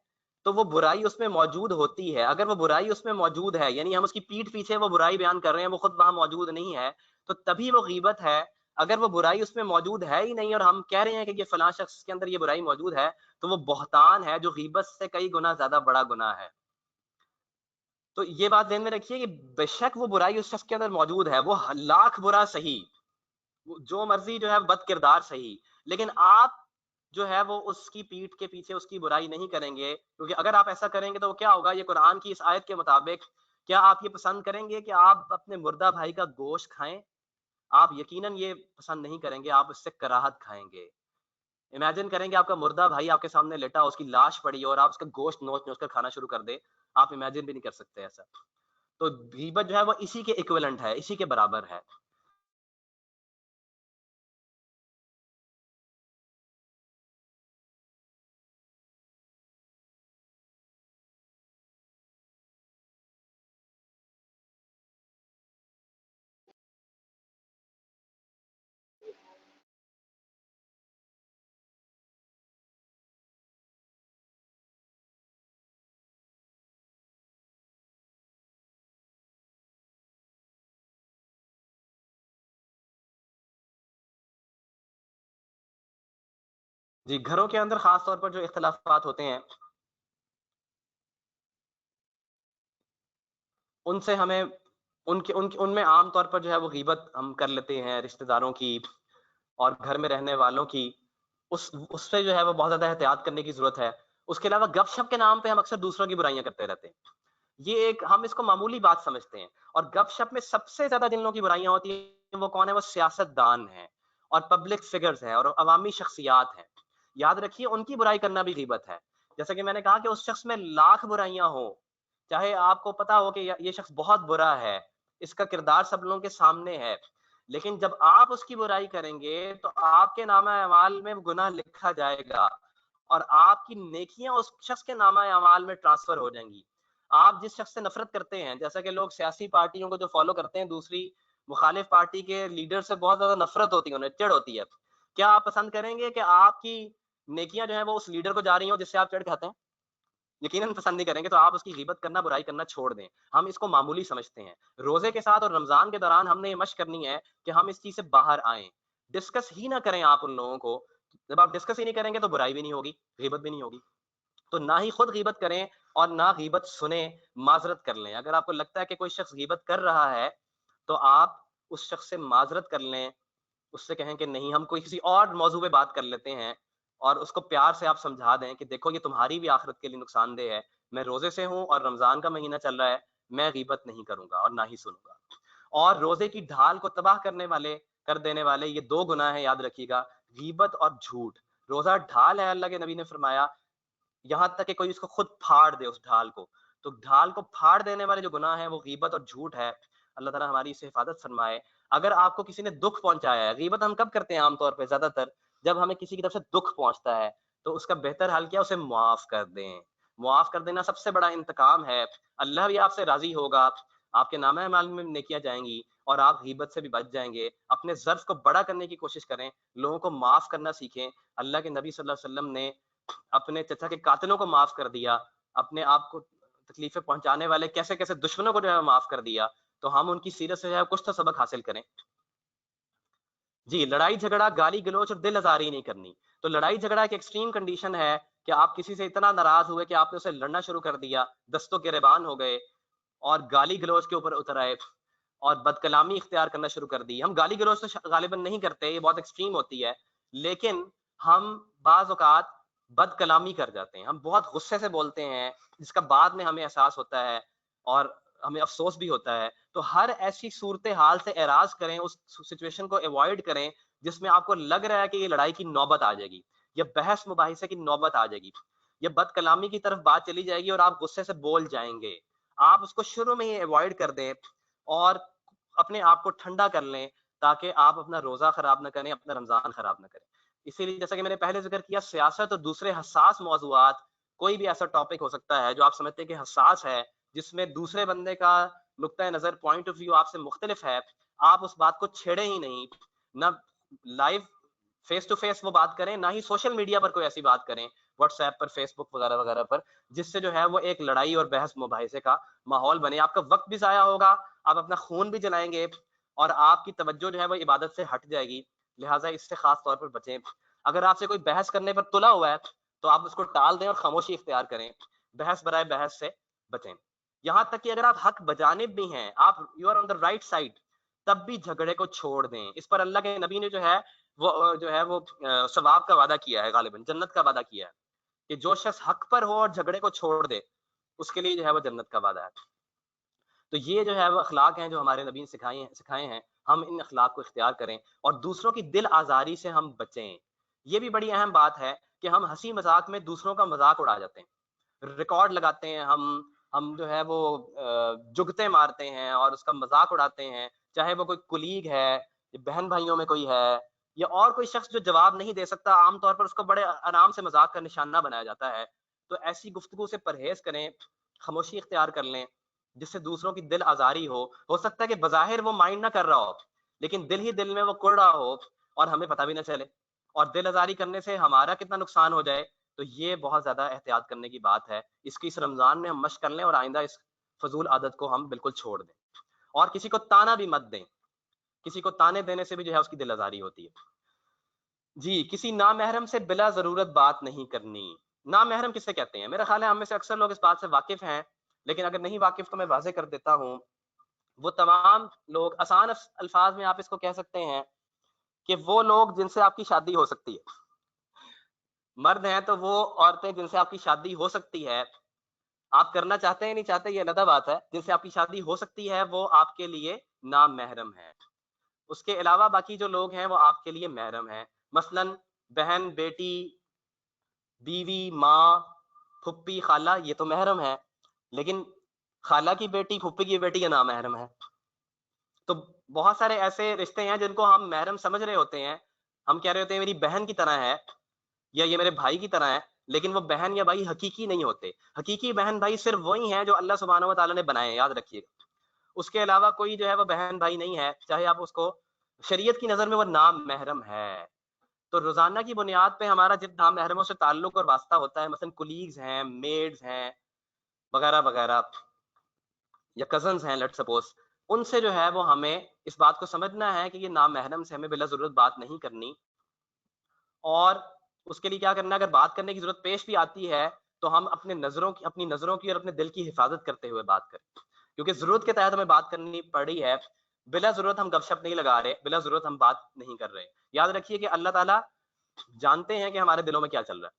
تو وہ برائی اس میں موجود ہوتی ہے. اگر وہ برائی اس میں موجود ہے, یعنی ہم اس کی پیٹھ پیچھے وہ برائی بیان کر رہے ہیں, وہ خود وہاں موجود نہیں ہے, تو تبھی وہ غیبت ہے. اگر وہ برائی اس میں موجود ہے ہی نہیں اور ہم کہہ رہے ہیں کہ یہ فلاں شخص کے اندر یہ برائی موجود ہے, تو وہ بہتان ہے جو غیبت سے کئی گنا زیادہ بڑا گناہ ہے. تو یہ بات ذہن میں رکھیے کہ بے شک وہ برائی اس شخص کے اندر موجود ہے, وہ لاکھ برا صحیح, جو مرضی جو ہے بد کردار صحیح, لیکن آپ جو ہے وہ اس کی پیٹھ کے پیچھے اس کی برائی نہیں کریں گے. کیونکہ اگر آپ ایسا کریں گے تو وہ کیا ہوگا, یہ قرآن کی اس آیت کے مطابق کیا آپ یہ پسند کریں گے کہ آپ اپنے مردہ بھائی کا گوشت کھائیں؟ آپ یقیناً یہ پسند نہیں کریں گے, آپ اس سے کراہت کھائیں گے. امیجن کریں کہ آپ کا مردہ بھائی آپ کے سامنے لیٹا, اس کی لاش پڑی اور آپ اس کا گوشت نوچ نوچ کر کھانا شروع کر دے. آپ امیجن بھی نہیں کر سکتے ایسا. تو غیبت جو ہے وہ اسی کے ایکویلنٹ ہے, اسی کے برابر ہے. جی, گھروں کے اندر خاص طور پر جو اختلافات ہوتے ہیں ان سے ہمیں ان میں عام طور پر جو ہے وہ غیبت ہم کر لیتے ہیں رشتہ داروں کی اور گھر میں رہنے والوں کی. اس سے جو ہے وہ بہت زیادہ احتیاط کرنے کی ضرورت ہے. اس کے علاوہ گپ شپ کے نام پہ ہم اکثر دوسروں کی برائیاں کرتے رہتے ہیں. یہ ایک ہم اس کو معمولی بات سمجھتے ہیں, اور گپ شپ میں سب سے زیادہ جن لوگوں کی برائیاں ہوتی ہیں وہ کون ہے؟ وہ سیاست دان ہیں اور پبلک فگرز ہیں اور عوامی شخصیات ہیں. یاد رکھیے ان کی برائی کرنا بھی غیبت ہے. جیسا کہ میں نے کہا کہ اس شخص میں لاکھ برائیاں ہوں, چاہے آپ کو پتا ہو کہ یہ شخص بہت برا ہے, اس کا کردار سب لوگوں کے سامنے ہے, لیکن جب آپ اس کی برائی کریں گے تو آپ کے نامہ اعمال میں گناہ لکھا جائے گا اور آپ کی نیکیاں اس شخص کے نامہ اعمال میں ٹرانسفر ہو جائیں گی. آپ جس شخص سے نفرت کرتے ہیں، جیسا کہ لوگ سیاسی پارٹیوں کو جو فالو کرتے ہیں، دوسری مخالف پارٹی کے لیڈر سے بہت زیادہ نفرت ہوتی ہے، انہیں چڑ ہوتی ہے، کیا آپ پسند کریں گے کہ آپ کی نیکیاں جو ہیں وہ اس لیڈر کو جا رہی ہوں جس سے آپ چڑ کھاتے ہیں؟ یقیناً پسند نہیں کریں گے. تو آپ اس کی غیبت کرنا، برائی کرنا چھوڑ دیں. ہم اس کو معمولی سمجھتے ہیں. روزے کے ساتھ اور رمضان کے دوران ہم نے یہ مشق کرنی ہے کہ ہم اس چیز سے باہر آئیں. ڈسکس ہی نہ کریں آپ ان لوگوں کو. جب آپ ڈسکس ہی نہیں کریں گے تو برائی بھی نہیں ہوگی، غیبت بھی نہیں ہوگی. تو نہ ہی خود غیبت کریں اور نہ غیبت سنیں، معذرت کر لیں. اگر آپ کو لگتا ہے کہ کوئی شخص غیبت کر رہا ہے تو آپ اس شخص سے معذرت کر لیں، اس سے کہیں کہ نہیں، ہم کوئی کسی اور موضوع پہ بات کر لیتے ہیں، اور اس کو پیار سے آپ سمجھا دیں کہ دیکھو یہ تمہاری بھی آخرت کے لیے نقصان دہ ہے. میں روزے سے ہوں اور رمضان کا مہینہ چل رہا ہے، میں غیبت نہیں کروں گا اور نہ ہی سنوں گا. اور روزے کی ڈھال کو تباہ کرنے والے، کر دینے والے یہ دو گناہ ہیں، یاد رکھیے گا، غیبت اور جھوٹ. روزہ ڈھال ہے، اللہ کے نبی نے فرمایا، یہاں تک کہ کوئی اس کو خود پھاڑ دے اس ڈھال کو. تو ڈھال کو پھاڑ دینے والے جو گناہ ہیں وہ غیبت اور جھوٹ ہے. اللہ تعالیٰ ہماری اس سے حفاظت فرمائے. اگر آپ کو کسی نے دکھ پہنچایا ہے، غیبت ہم کب کرتے ہیں عام طور پہ؟ زیادہ تر جب ہمیں کسی کی طرف سے دکھ پہنچتا ہے، تو اس کا بہتر حل کیا؟ اسے معاف کر دیں. معاف کر دینا سب سے بڑا انتقام ہے. اللہ بھی آپ سے راضی ہوگا، آپ کے نامہ اعمال میں نیکیاں جائیں گی اور آپ غیبت سے بھی بچ جائیں گے. اپنے ظرف کو بڑا کرنے کی کوشش کریں، لوگوں کو معاف کرنا سیکھیں. اللہ کے نبی صلی اللہ علیہ وسلم نے اپنے چچا کے قاتلوں کو معاف کر دیا، اپنے آپ کو تکلیفیں پہنچانے والے کیسے کیسے دشمنوں کو جو ہے معاف کر دیا. تو ہم ان کی سیرت سے جو ہے کچھ تو سبق حاصل کریں. جی، لڑائی جھگڑا، گالی گلوچ اور دل آزاری نہیں کرنی. تو لڑائی جھگڑا ایک ایکسٹریم کنڈیشن ہے کہ آپ کسی سے اتنا ناراض ہوئے کہ آپ نے اسے لڑنا شروع کر دیا، دستوں کے ریبان ہو گئے اور گالی گلوچ کے اوپر اتر آئے اور بد کلامی اختیار کرنا شروع کر دی. ہم گالی گلوچ تو غالباً نہیں کرتے، یہ بہت ایکسٹریم ہوتی ہے، لیکن ہم بعض اوقات بد کلامی کر جاتے ہیں. ہم بہت غصے سے بولتے ہیں جس کا بعد میں ہمیں احساس ہوتا ہے اور ہمیں افسوس بھی ہوتا ہے. تو ہر ایسی صورتحال سے اعراض کریں، اس سچویشن کو ایوائڈ کریں جس میں آپ کو لگ رہا ہے کہ یہ لڑائی کی نوبت آ جائے گی، یا بحث مباحثے کی نوبت آ جائے گی، یا بد کلامی کی طرف بات چلی جائے گی اور آپ غصے سے بول جائیں گے. آپ اس کو شروع میں ہی ایوائڈ کر دیں اور اپنے آپ کو ٹھنڈا کر لیں تاکہ آپ اپنا روزہ خراب نہ کریں، اپنا رمضان خراب نہ کریں. اسی لیے جیسا کہ میں نے پہلے ذکر کیا، سیاست اور دوسرے حساس موضوعات، کوئی بھی ایسا ٹاپک ہو سکتا ہے جو آپ سمجھتے ہیں کہ حساس ہے، جس میں دوسرے بندے کا نقطۂ نظر، پوائنٹ آف ویو آپ سے مختلف ہے، آپ اس بات کو چھیڑیں ہی نہیں. نہ لائیو فیس ٹو فیس وہ بات کریں، نہ ہی سوشل میڈیا پر کوئی ایسی بات کریں، واٹس ایپ پر، فیس بک وغیرہ وغیرہ پر، جس سے جو ہے وہ ایک لڑائی اور بحث مباحثے کا ماحول بنے. آپ کا وقت بھی ضائع ہوگا، آپ اپنا خون بھی جلائیں گے اور آپ کی توجہ جو ہے وہ عبادت سے ہٹ جائے گی. لہٰذا اس سے خاص طور پر بچیں. اگر آپ سے کوئی بحث کرنے پر تلا ہوا ہے تو آپ اس کو ٹال دیں اور خاموشی اختیار کریں. بحث برائے بحث سے بچیں. یہاں تک کہ اگر آپ حق بجانب بھی ہیں، آپ you are on the right side, تب بھی جھگڑے کو چھوڑ دیں. اس پر اللہ کے نبی نے جو ہے وہ ثواب کا وعدہ کیا ہے، غالباً جنت کا وعدہ کیا ہے کہ جو شخص حق پر ہو اور جھگڑے کو چھوڑ دے، اس کے لیے جو ہے وہ جنت کا وعدہ ہے. تو یہ جو ہے وہ اخلاق ہیں جو ہمارے نبی نے سکھائے ہیں. ہم ان اخلاق کو اختیار کریں اور دوسروں کی دل آزاری سے ہم بچیں. یہ بھی بڑی اہم بات ہے کہ ہم ہنسی مذاق میں دوسروں کا مذاق اڑا جاتے ہیں، ریکارڈ لگاتے ہیں، ہم جو ہے وہ جگتے مارتے ہیں اور اس کا مذاق اڑاتے ہیں، چاہے وہ کوئی کلیگ ہے، بہن بھائیوں میں کوئی ہے، یا اور کوئی شخص جو جواب نہیں دے سکتا، عام طور پر اس کو بڑے آرام سے مذاق کا نشانہ بنایا جاتا ہے. تو ایسی گفتگو سے پرہیز کریں، خاموشی اختیار کر لیں جس سے دوسروں کی دل آزاری ہو سکتا ہے کہ بظاہر وہ مائنڈ نہ کر رہا ہو، لیکن دل ہی دل میں وہ کڑ رہا ہو اور ہمیں پتہ بھی نہ چلے، اور دل آزاری کرنے سے ہمارا کتنا نقصان ہو جائے. تو یہ بہت زیادہ احتیاط کرنے کی بات ہے. اس کی اس رمضان میں ہم مشق کر لیں اور آئندہ اس فضول عادت کو ہم بالکل چھوڑ دیں. اور کسی کو تانا بھی مت دیں، کسی کو تانے دینے سے بھی جو ہے اس کی دل آزاری ہوتی ہے. جی، کسی نامحرم سے بلا ضرورت بات نہیں کرنی. نامحرم کسے کہتے ہیں؟ میرا خیال ہے ہم میں سے اکثر لوگ اس بات سے واقف ہیں، لیکن اگر نہیں واقف تو میں واضح کر دیتا ہوں. وہ تمام لوگ، آسان الفاظ میں آپ اس کو کہہ سکتے ہیں کہ وہ لوگ جن سے آپ کی شادی ہو سکتی ہے. مرد ہیں تو وہ عورتیں جن سے آپ کی شادی ہو سکتی ہے، آپ کرنا چاہتے ہیں نہیں چاہتے یہ علیحدہ بات ہے، جن سے آپ کی شادی ہو سکتی ہے وہ آپ کے لیے نامحرم ہے. اس کے علاوہ باقی جو لوگ ہیں وہ آپ کے لیے محرم ہیں. مثلاً بہن، بیٹی، بیوی، ماں، پھپھی، خالہ، یہ تو محرم ہے، لیکن خالہ کی بیٹی، پھپھی کی بیٹی یہ نامحرم ہے. تو بہت سارے ایسے رشتے ہیں جن کو ہم محرم سمجھ رہے ہوتے ہیں, ہم کہہ رہے ہوتے ہیں میری بہن کی طرح ہے یا یہ میرے بھائی کی طرح ہے, لیکن وہ بہن یا بھائی حقیقی نہیں ہوتے. حقیقی بہن بھائی صرف وہی ہیں جو اللہ سبحانہ و تعالیٰ نے بنائے ہیں, یاد رکھیے گا. اس کے علاوہ کوئی جو ہے وہ بہن بھائی نہیں ہے, چاہے آپ اس کو شریعت کی نظر میں وہ نام محرم ہے. تو روزانہ کی بنیاد پہ ہمارا جن نام محرموں سے تعلق اور واسطہ ہوتا ہے, مثلا کولیگز ہیں, میڈز ہیں وغیرہ وغیرہ, یا کزنز ہیں لیٹ سپوز, ان سے جو ہے وہ ہمیں اس بات کو سمجھنا ہے کہ یہ نام محرم سے ہمیں بلا ضرورت بات نہیں کرنی. اور اس کے لیے کیا کرنا ہے, اگر بات کرنے کی ضرورت پیش بھی آتی ہے تو ہم اپنی نظروں کی اور اپنے دل کی حفاظت کرتے ہوئے بات کریں, کیونکہ ضرورت کے تحت ہمیں بات کرنی پڑی ہے. بلا ضرورت ہم گپ شپ نہیں لگا رہے, بلا ضرورت ہم بات نہیں کر رہے. یاد رکھیے کہ اللہ تعالیٰ جانتے ہیں کہ ہمارے دلوں میں کیا چل رہا ہے.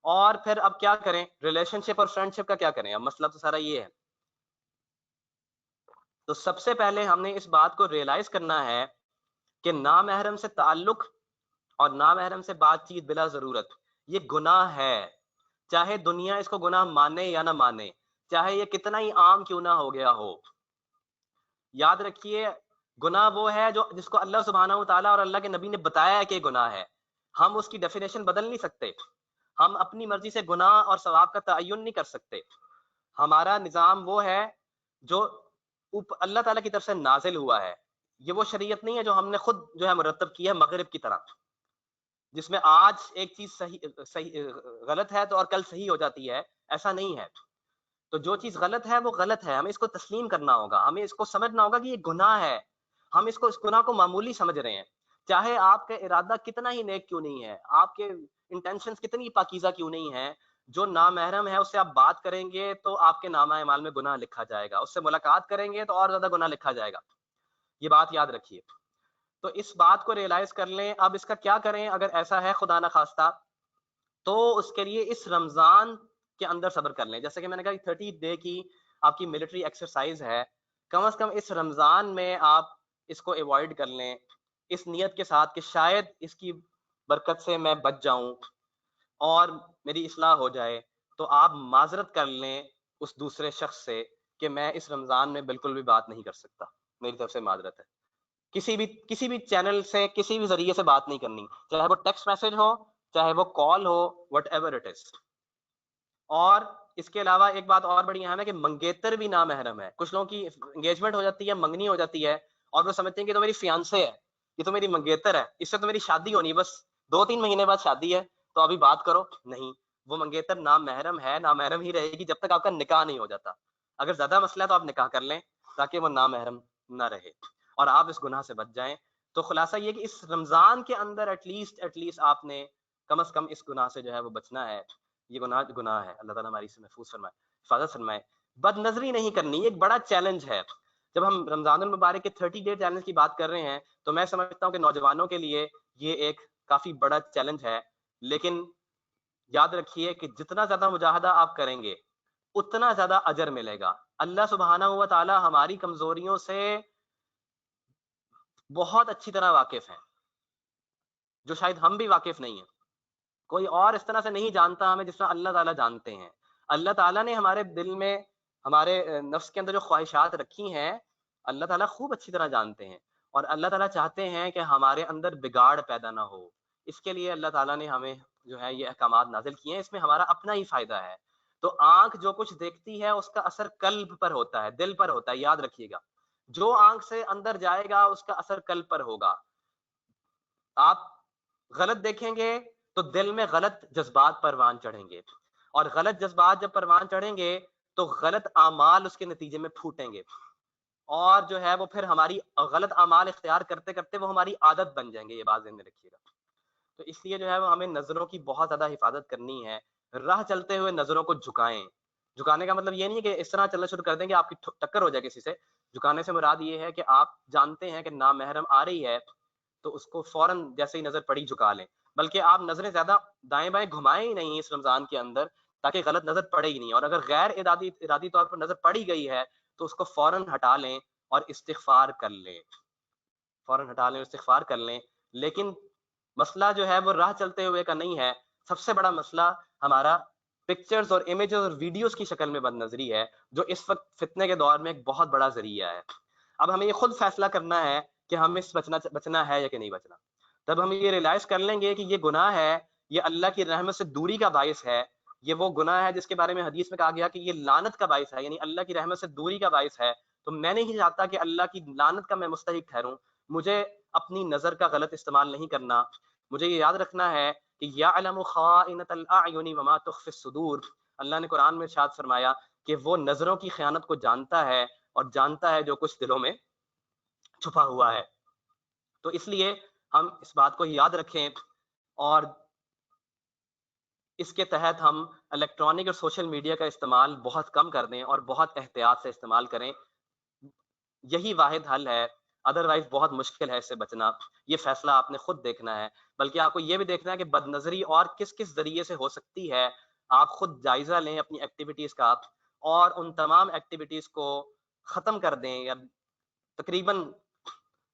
اور پھر اب کیا کریں, ریلیشن شپ اور فرینڈ شپ کا کیا کریں؟ اب مسئلہ تو سارا یہ ہے. تو سب سے پہلے ہم نے اس بات کو ریئلائز کرنا ہے کہ نامحرم سے تعلق اور نامحرم سے بات چیت بلا ضرورت یہ گناہ ہے, چاہے دنیا اس کو گناہ مانے یا نہ مانے, چاہے یہ کتنا ہی عام کیوں نہ ہو گیا ہو. یاد رکھیے گناہ وہ ہے جو جس کو اللہ سبحانہ و تعالیٰ اور اللہ کے نبی نے بتایا ہے کہ گناہ ہے. ہم اس کی ڈیفینیشن بدل نہیں سکتے, ہم اپنی مرضی سے گناہ اور ثواب کا تعین نہیں کر سکتے. ہمارا نظام وہ ہے جو اللہ تعالیٰ کی طرف سے نازل ہوا ہے, یہ وہ شریعت نہیں ہے جو ہم نے خود جو ہے مرتب کی ہے مغرب کی طرح, جس میں آج ایک چیز صحیح غلط ہے تو اور کل صحیح ہو جاتی ہے. ایسا نہیں ہے. تو جو چیز غلط ہے وہ غلط ہے, ہمیں اس کو تسلیم کرنا ہوگا, ہمیں اس کو سمجھنا ہوگا کہ یہ گناہ ہے. ہم اس گناہ کو معمولی سمجھ رہے ہیں, چاہے آپ کا ارادہ کتنا ہی نیک کیوں نہیں ہے, آپ کے انٹینشنز کتنی پاکیزہ کیوں نہیں ہیں, جو نامحرم ہے اس سے آپ بات کریں گے تو آپ کے نامہ اعمال میں گناہ لکھا جائے گا, اس سے ملاقات کریں گے تو اور زیادہ گناہ لکھا جائے گا. یہ بات یاد رکھیے. تو اس بات کو ریئلائز کر لیں. اب اس کا کیا کریں اگر ایسا ہے خدا نہ خواستہ, تو اس کے لیے اس رمضان کے اندر صبر کر لیں. جیسے کہ میں نے کہا 30 ڈے کی آپ کی ملٹری ایکسرسائز ہے, کم از کم اس رمضان میں آپ اس کو ایوائڈ کر لیں, اس نیت کے ساتھ کہ شاید اس کی برکت سے میں بچ جاؤں اور میری اصلاح ہو جائے. تو آپ معذرت کر لیں اس دوسرے شخص سے کہ میں اس رمضان میں بالکل بھی بات نہیں کر سکتا, میری طرف سے معذرت ہے. کسی بھی چینل سے کسی بھی ذریعے سے بات نہیں کرنی, چاہے وہ ٹیکسٹ میسج ہو, چاہے وہ کال ہو, وٹ ایور اٹ از. اور اس کے علاوہ ایک بات اور بڑی اہم ہے کہ منگیتر بھی نامحرم ہے. کچھ لوگوں کی انگیجمنٹ ہو جاتی ہے, منگنی ہو جاتی ہے, اور وہ سمجھتے ہیں کہ تو میری فیانسے ہے, یہ تو میری منگیتر ہے, اس سے تو میری شادی ہونی, بس 2-3 مہینے بعد شادی ہے تو ابھی بات کرو. نہیں, وہ منگیتر نامحرم ہے, نامحرم ہی رہے گی جب تک آپ کا نکاح نہیں ہو جاتا. اگر زیادہ مسئلہ ہے تو آپ نکاح کر لیں تاکہ وہ نامحرم نہ رہے اور آپ اس گناہ سے بچ جائیں. تو خلاصہ یہ کہ اس رمضان کے اندر ایٹ لیسٹ آپ نے کم از کم اس گناہ سے جو ہے وہ بچنا ہے. یہ گناہ ہے, اللہ تعالیٰ ہماری سے محفوظ فرمائے, حفاظت فرمائے. بد نظری نہیں کرنی, یہ ایک بڑا چیلنج ہے. جب ہم رمضان المبارک کے 30 ڈے چیلنج کی بات کر رہے ہیں تو میں سمجھتا ہوں کہ نوجوانوں کے لیے یہ ایک کافی بڑا چیلنج ہے. لیکن یاد رکھیے کہ جتنا زیادہ مجاہدہ آپ کریں گے اتنا زیادہ اجر ملے گا. اللہ سبحانہ و تعالیٰ ہماری کمزوریوں سے بہت اچھی طرح واقف ہیں, جو شاید ہم بھی واقف نہیں ہیں. کوئی اور اس طرح سے نہیں جانتا ہمیں جس طرح اللہ تعالیٰ جانتے ہیں. اللہ تعالیٰ نے ہمارے دل میں, ہمارے نفس کے اندر جو خواہشات رکھی ہیں, اللہ تعالیٰ خوب اچھی طرح جانتے ہیں. اور اللہ تعالیٰ چاہتے ہیں کہ ہمارے اندر بگاڑ پیدا نہ ہو. اس کے لیے اللہ تعالیٰ نے ہمیں جو ہے یہ احکامات نازل کیے ہیں, اس میں ہمارا اپنا ہی فائدہ ہے. تو آنکھ جو کچھ دیکھتی ہے اس کا اثر قلب پر ہوتا ہے, دل پر ہوتا ہے, یاد رکھیے گا. جو آنکھ سے اندر جائے گا اس کا اثر قلب پر ہوگا. آپ غلط دیکھیں گے تو دل میں غلط جذبات پروان چڑھیں گے, اور غلط جذبات جب پروان چڑھیں گے تو غلط اعمال اس کے نتیجے میں پھوٹیں گے, اور جو ہے وہ پھر ہماری غلط اعمال اختیار کرتے کرتے وہ ہماری عادت بن جائیں گے. یہ بات ذہن میں رکھیے گا. تو اس لیے جو ہے وہ ہمیں نظروں کی بہت زیادہ حفاظت کرنی ہے. راہ چلتے ہوئے نظروں کو جھکائیں. جھکانے کا مطلب یہ نہیں ہے کہ اس طرح چلنا شروع کر دیں کہ آپ کی ٹکر ہو جائے کسی سے. جھکانے سے مراد یہ ہے کہ آپ جانتے ہیں کہ نامحرم آ رہی ہے تو اس کو فوراً جیسے ہی نظر پڑی جھکا لیں, بلکہ آپ نظریں زیادہ دائیں بائیں گھمائیں ہی نہیں اس رمضان کے اندر, تاکہ غلط نظر پڑے ہی نہیں. اور اگر غیر ارادی طور پر نظر پڑی گئی ہے تو اس کو فوراً ہٹا لیں اور استغفار کر لیں, فوراً ہٹا لیں اور استغفار کر لیں. لیکن مسئلہ جو ہے وہ راہ چلتے ہوئے کا نہیں ہے. سب سے بڑا مسئلہ ہمارا پکچرز اور امیجز اور ویڈیوز کی شکل میں بد نظری ہے, جو اس وقت فتنے کے دور میں ایک بہت بڑا ذریعہ ہے. اب ہمیں یہ خود فیصلہ کرنا ہے کہ ہمیں اس بچنا ہے یا کہ نہیں بچنا. تب ہم یہ ریئلائز کر لیں گے کہ یہ گناہ ہے، یہ اللہ کی رحمت سے دوری کا باعث ہے، یہ وہ گناہ ہے جس کے بارے میں حدیث میں کہا گیا کہ یہ لعنت کا باعث ہے، یعنی اللہ کی رحمت سے دوری کا باعث ہے. تو میں نہیں چاہتا کہ اللہ کی لعنت کا میں مستحق ٹھہروں. مجھے اپنی نظر کا غلط استعمال نہیں کرنا. مجھے یہ یاد رکھنا ہے کہ یعلم خائنۃ الاعین وما تخفی الصدور. اللہ نے قرآن میں ارشاد فرمایا کہ وہ نظروں کی خیانت کو جانتا ہے اور جانتا ہے جو کچھ دلوں میں چھپا ہوا ہے. تو اس لیے ہم اس بات کو یاد رکھیں اور اس کے تحت ہم الیکٹرانک اور سوشل میڈیا کا استعمال بہت کم کر دیں اور بہت احتیاط سے استعمال کریں. یہی واحد حل ہے، ادروائز بہت مشکل ہے اس سے بچنا. یہ فیصلہ آپ نے خود دیکھنا ہے، بلکہ آپ کو یہ بھی دیکھنا ہے کہ بد نظری اور کس کس ذریعے سے ہو سکتی ہے. آپ خود جائزہ لیں اپنی ایکٹیویٹیز کا اور ان تمام ایکٹیویٹیز کو ختم کر دیں یا تقریباً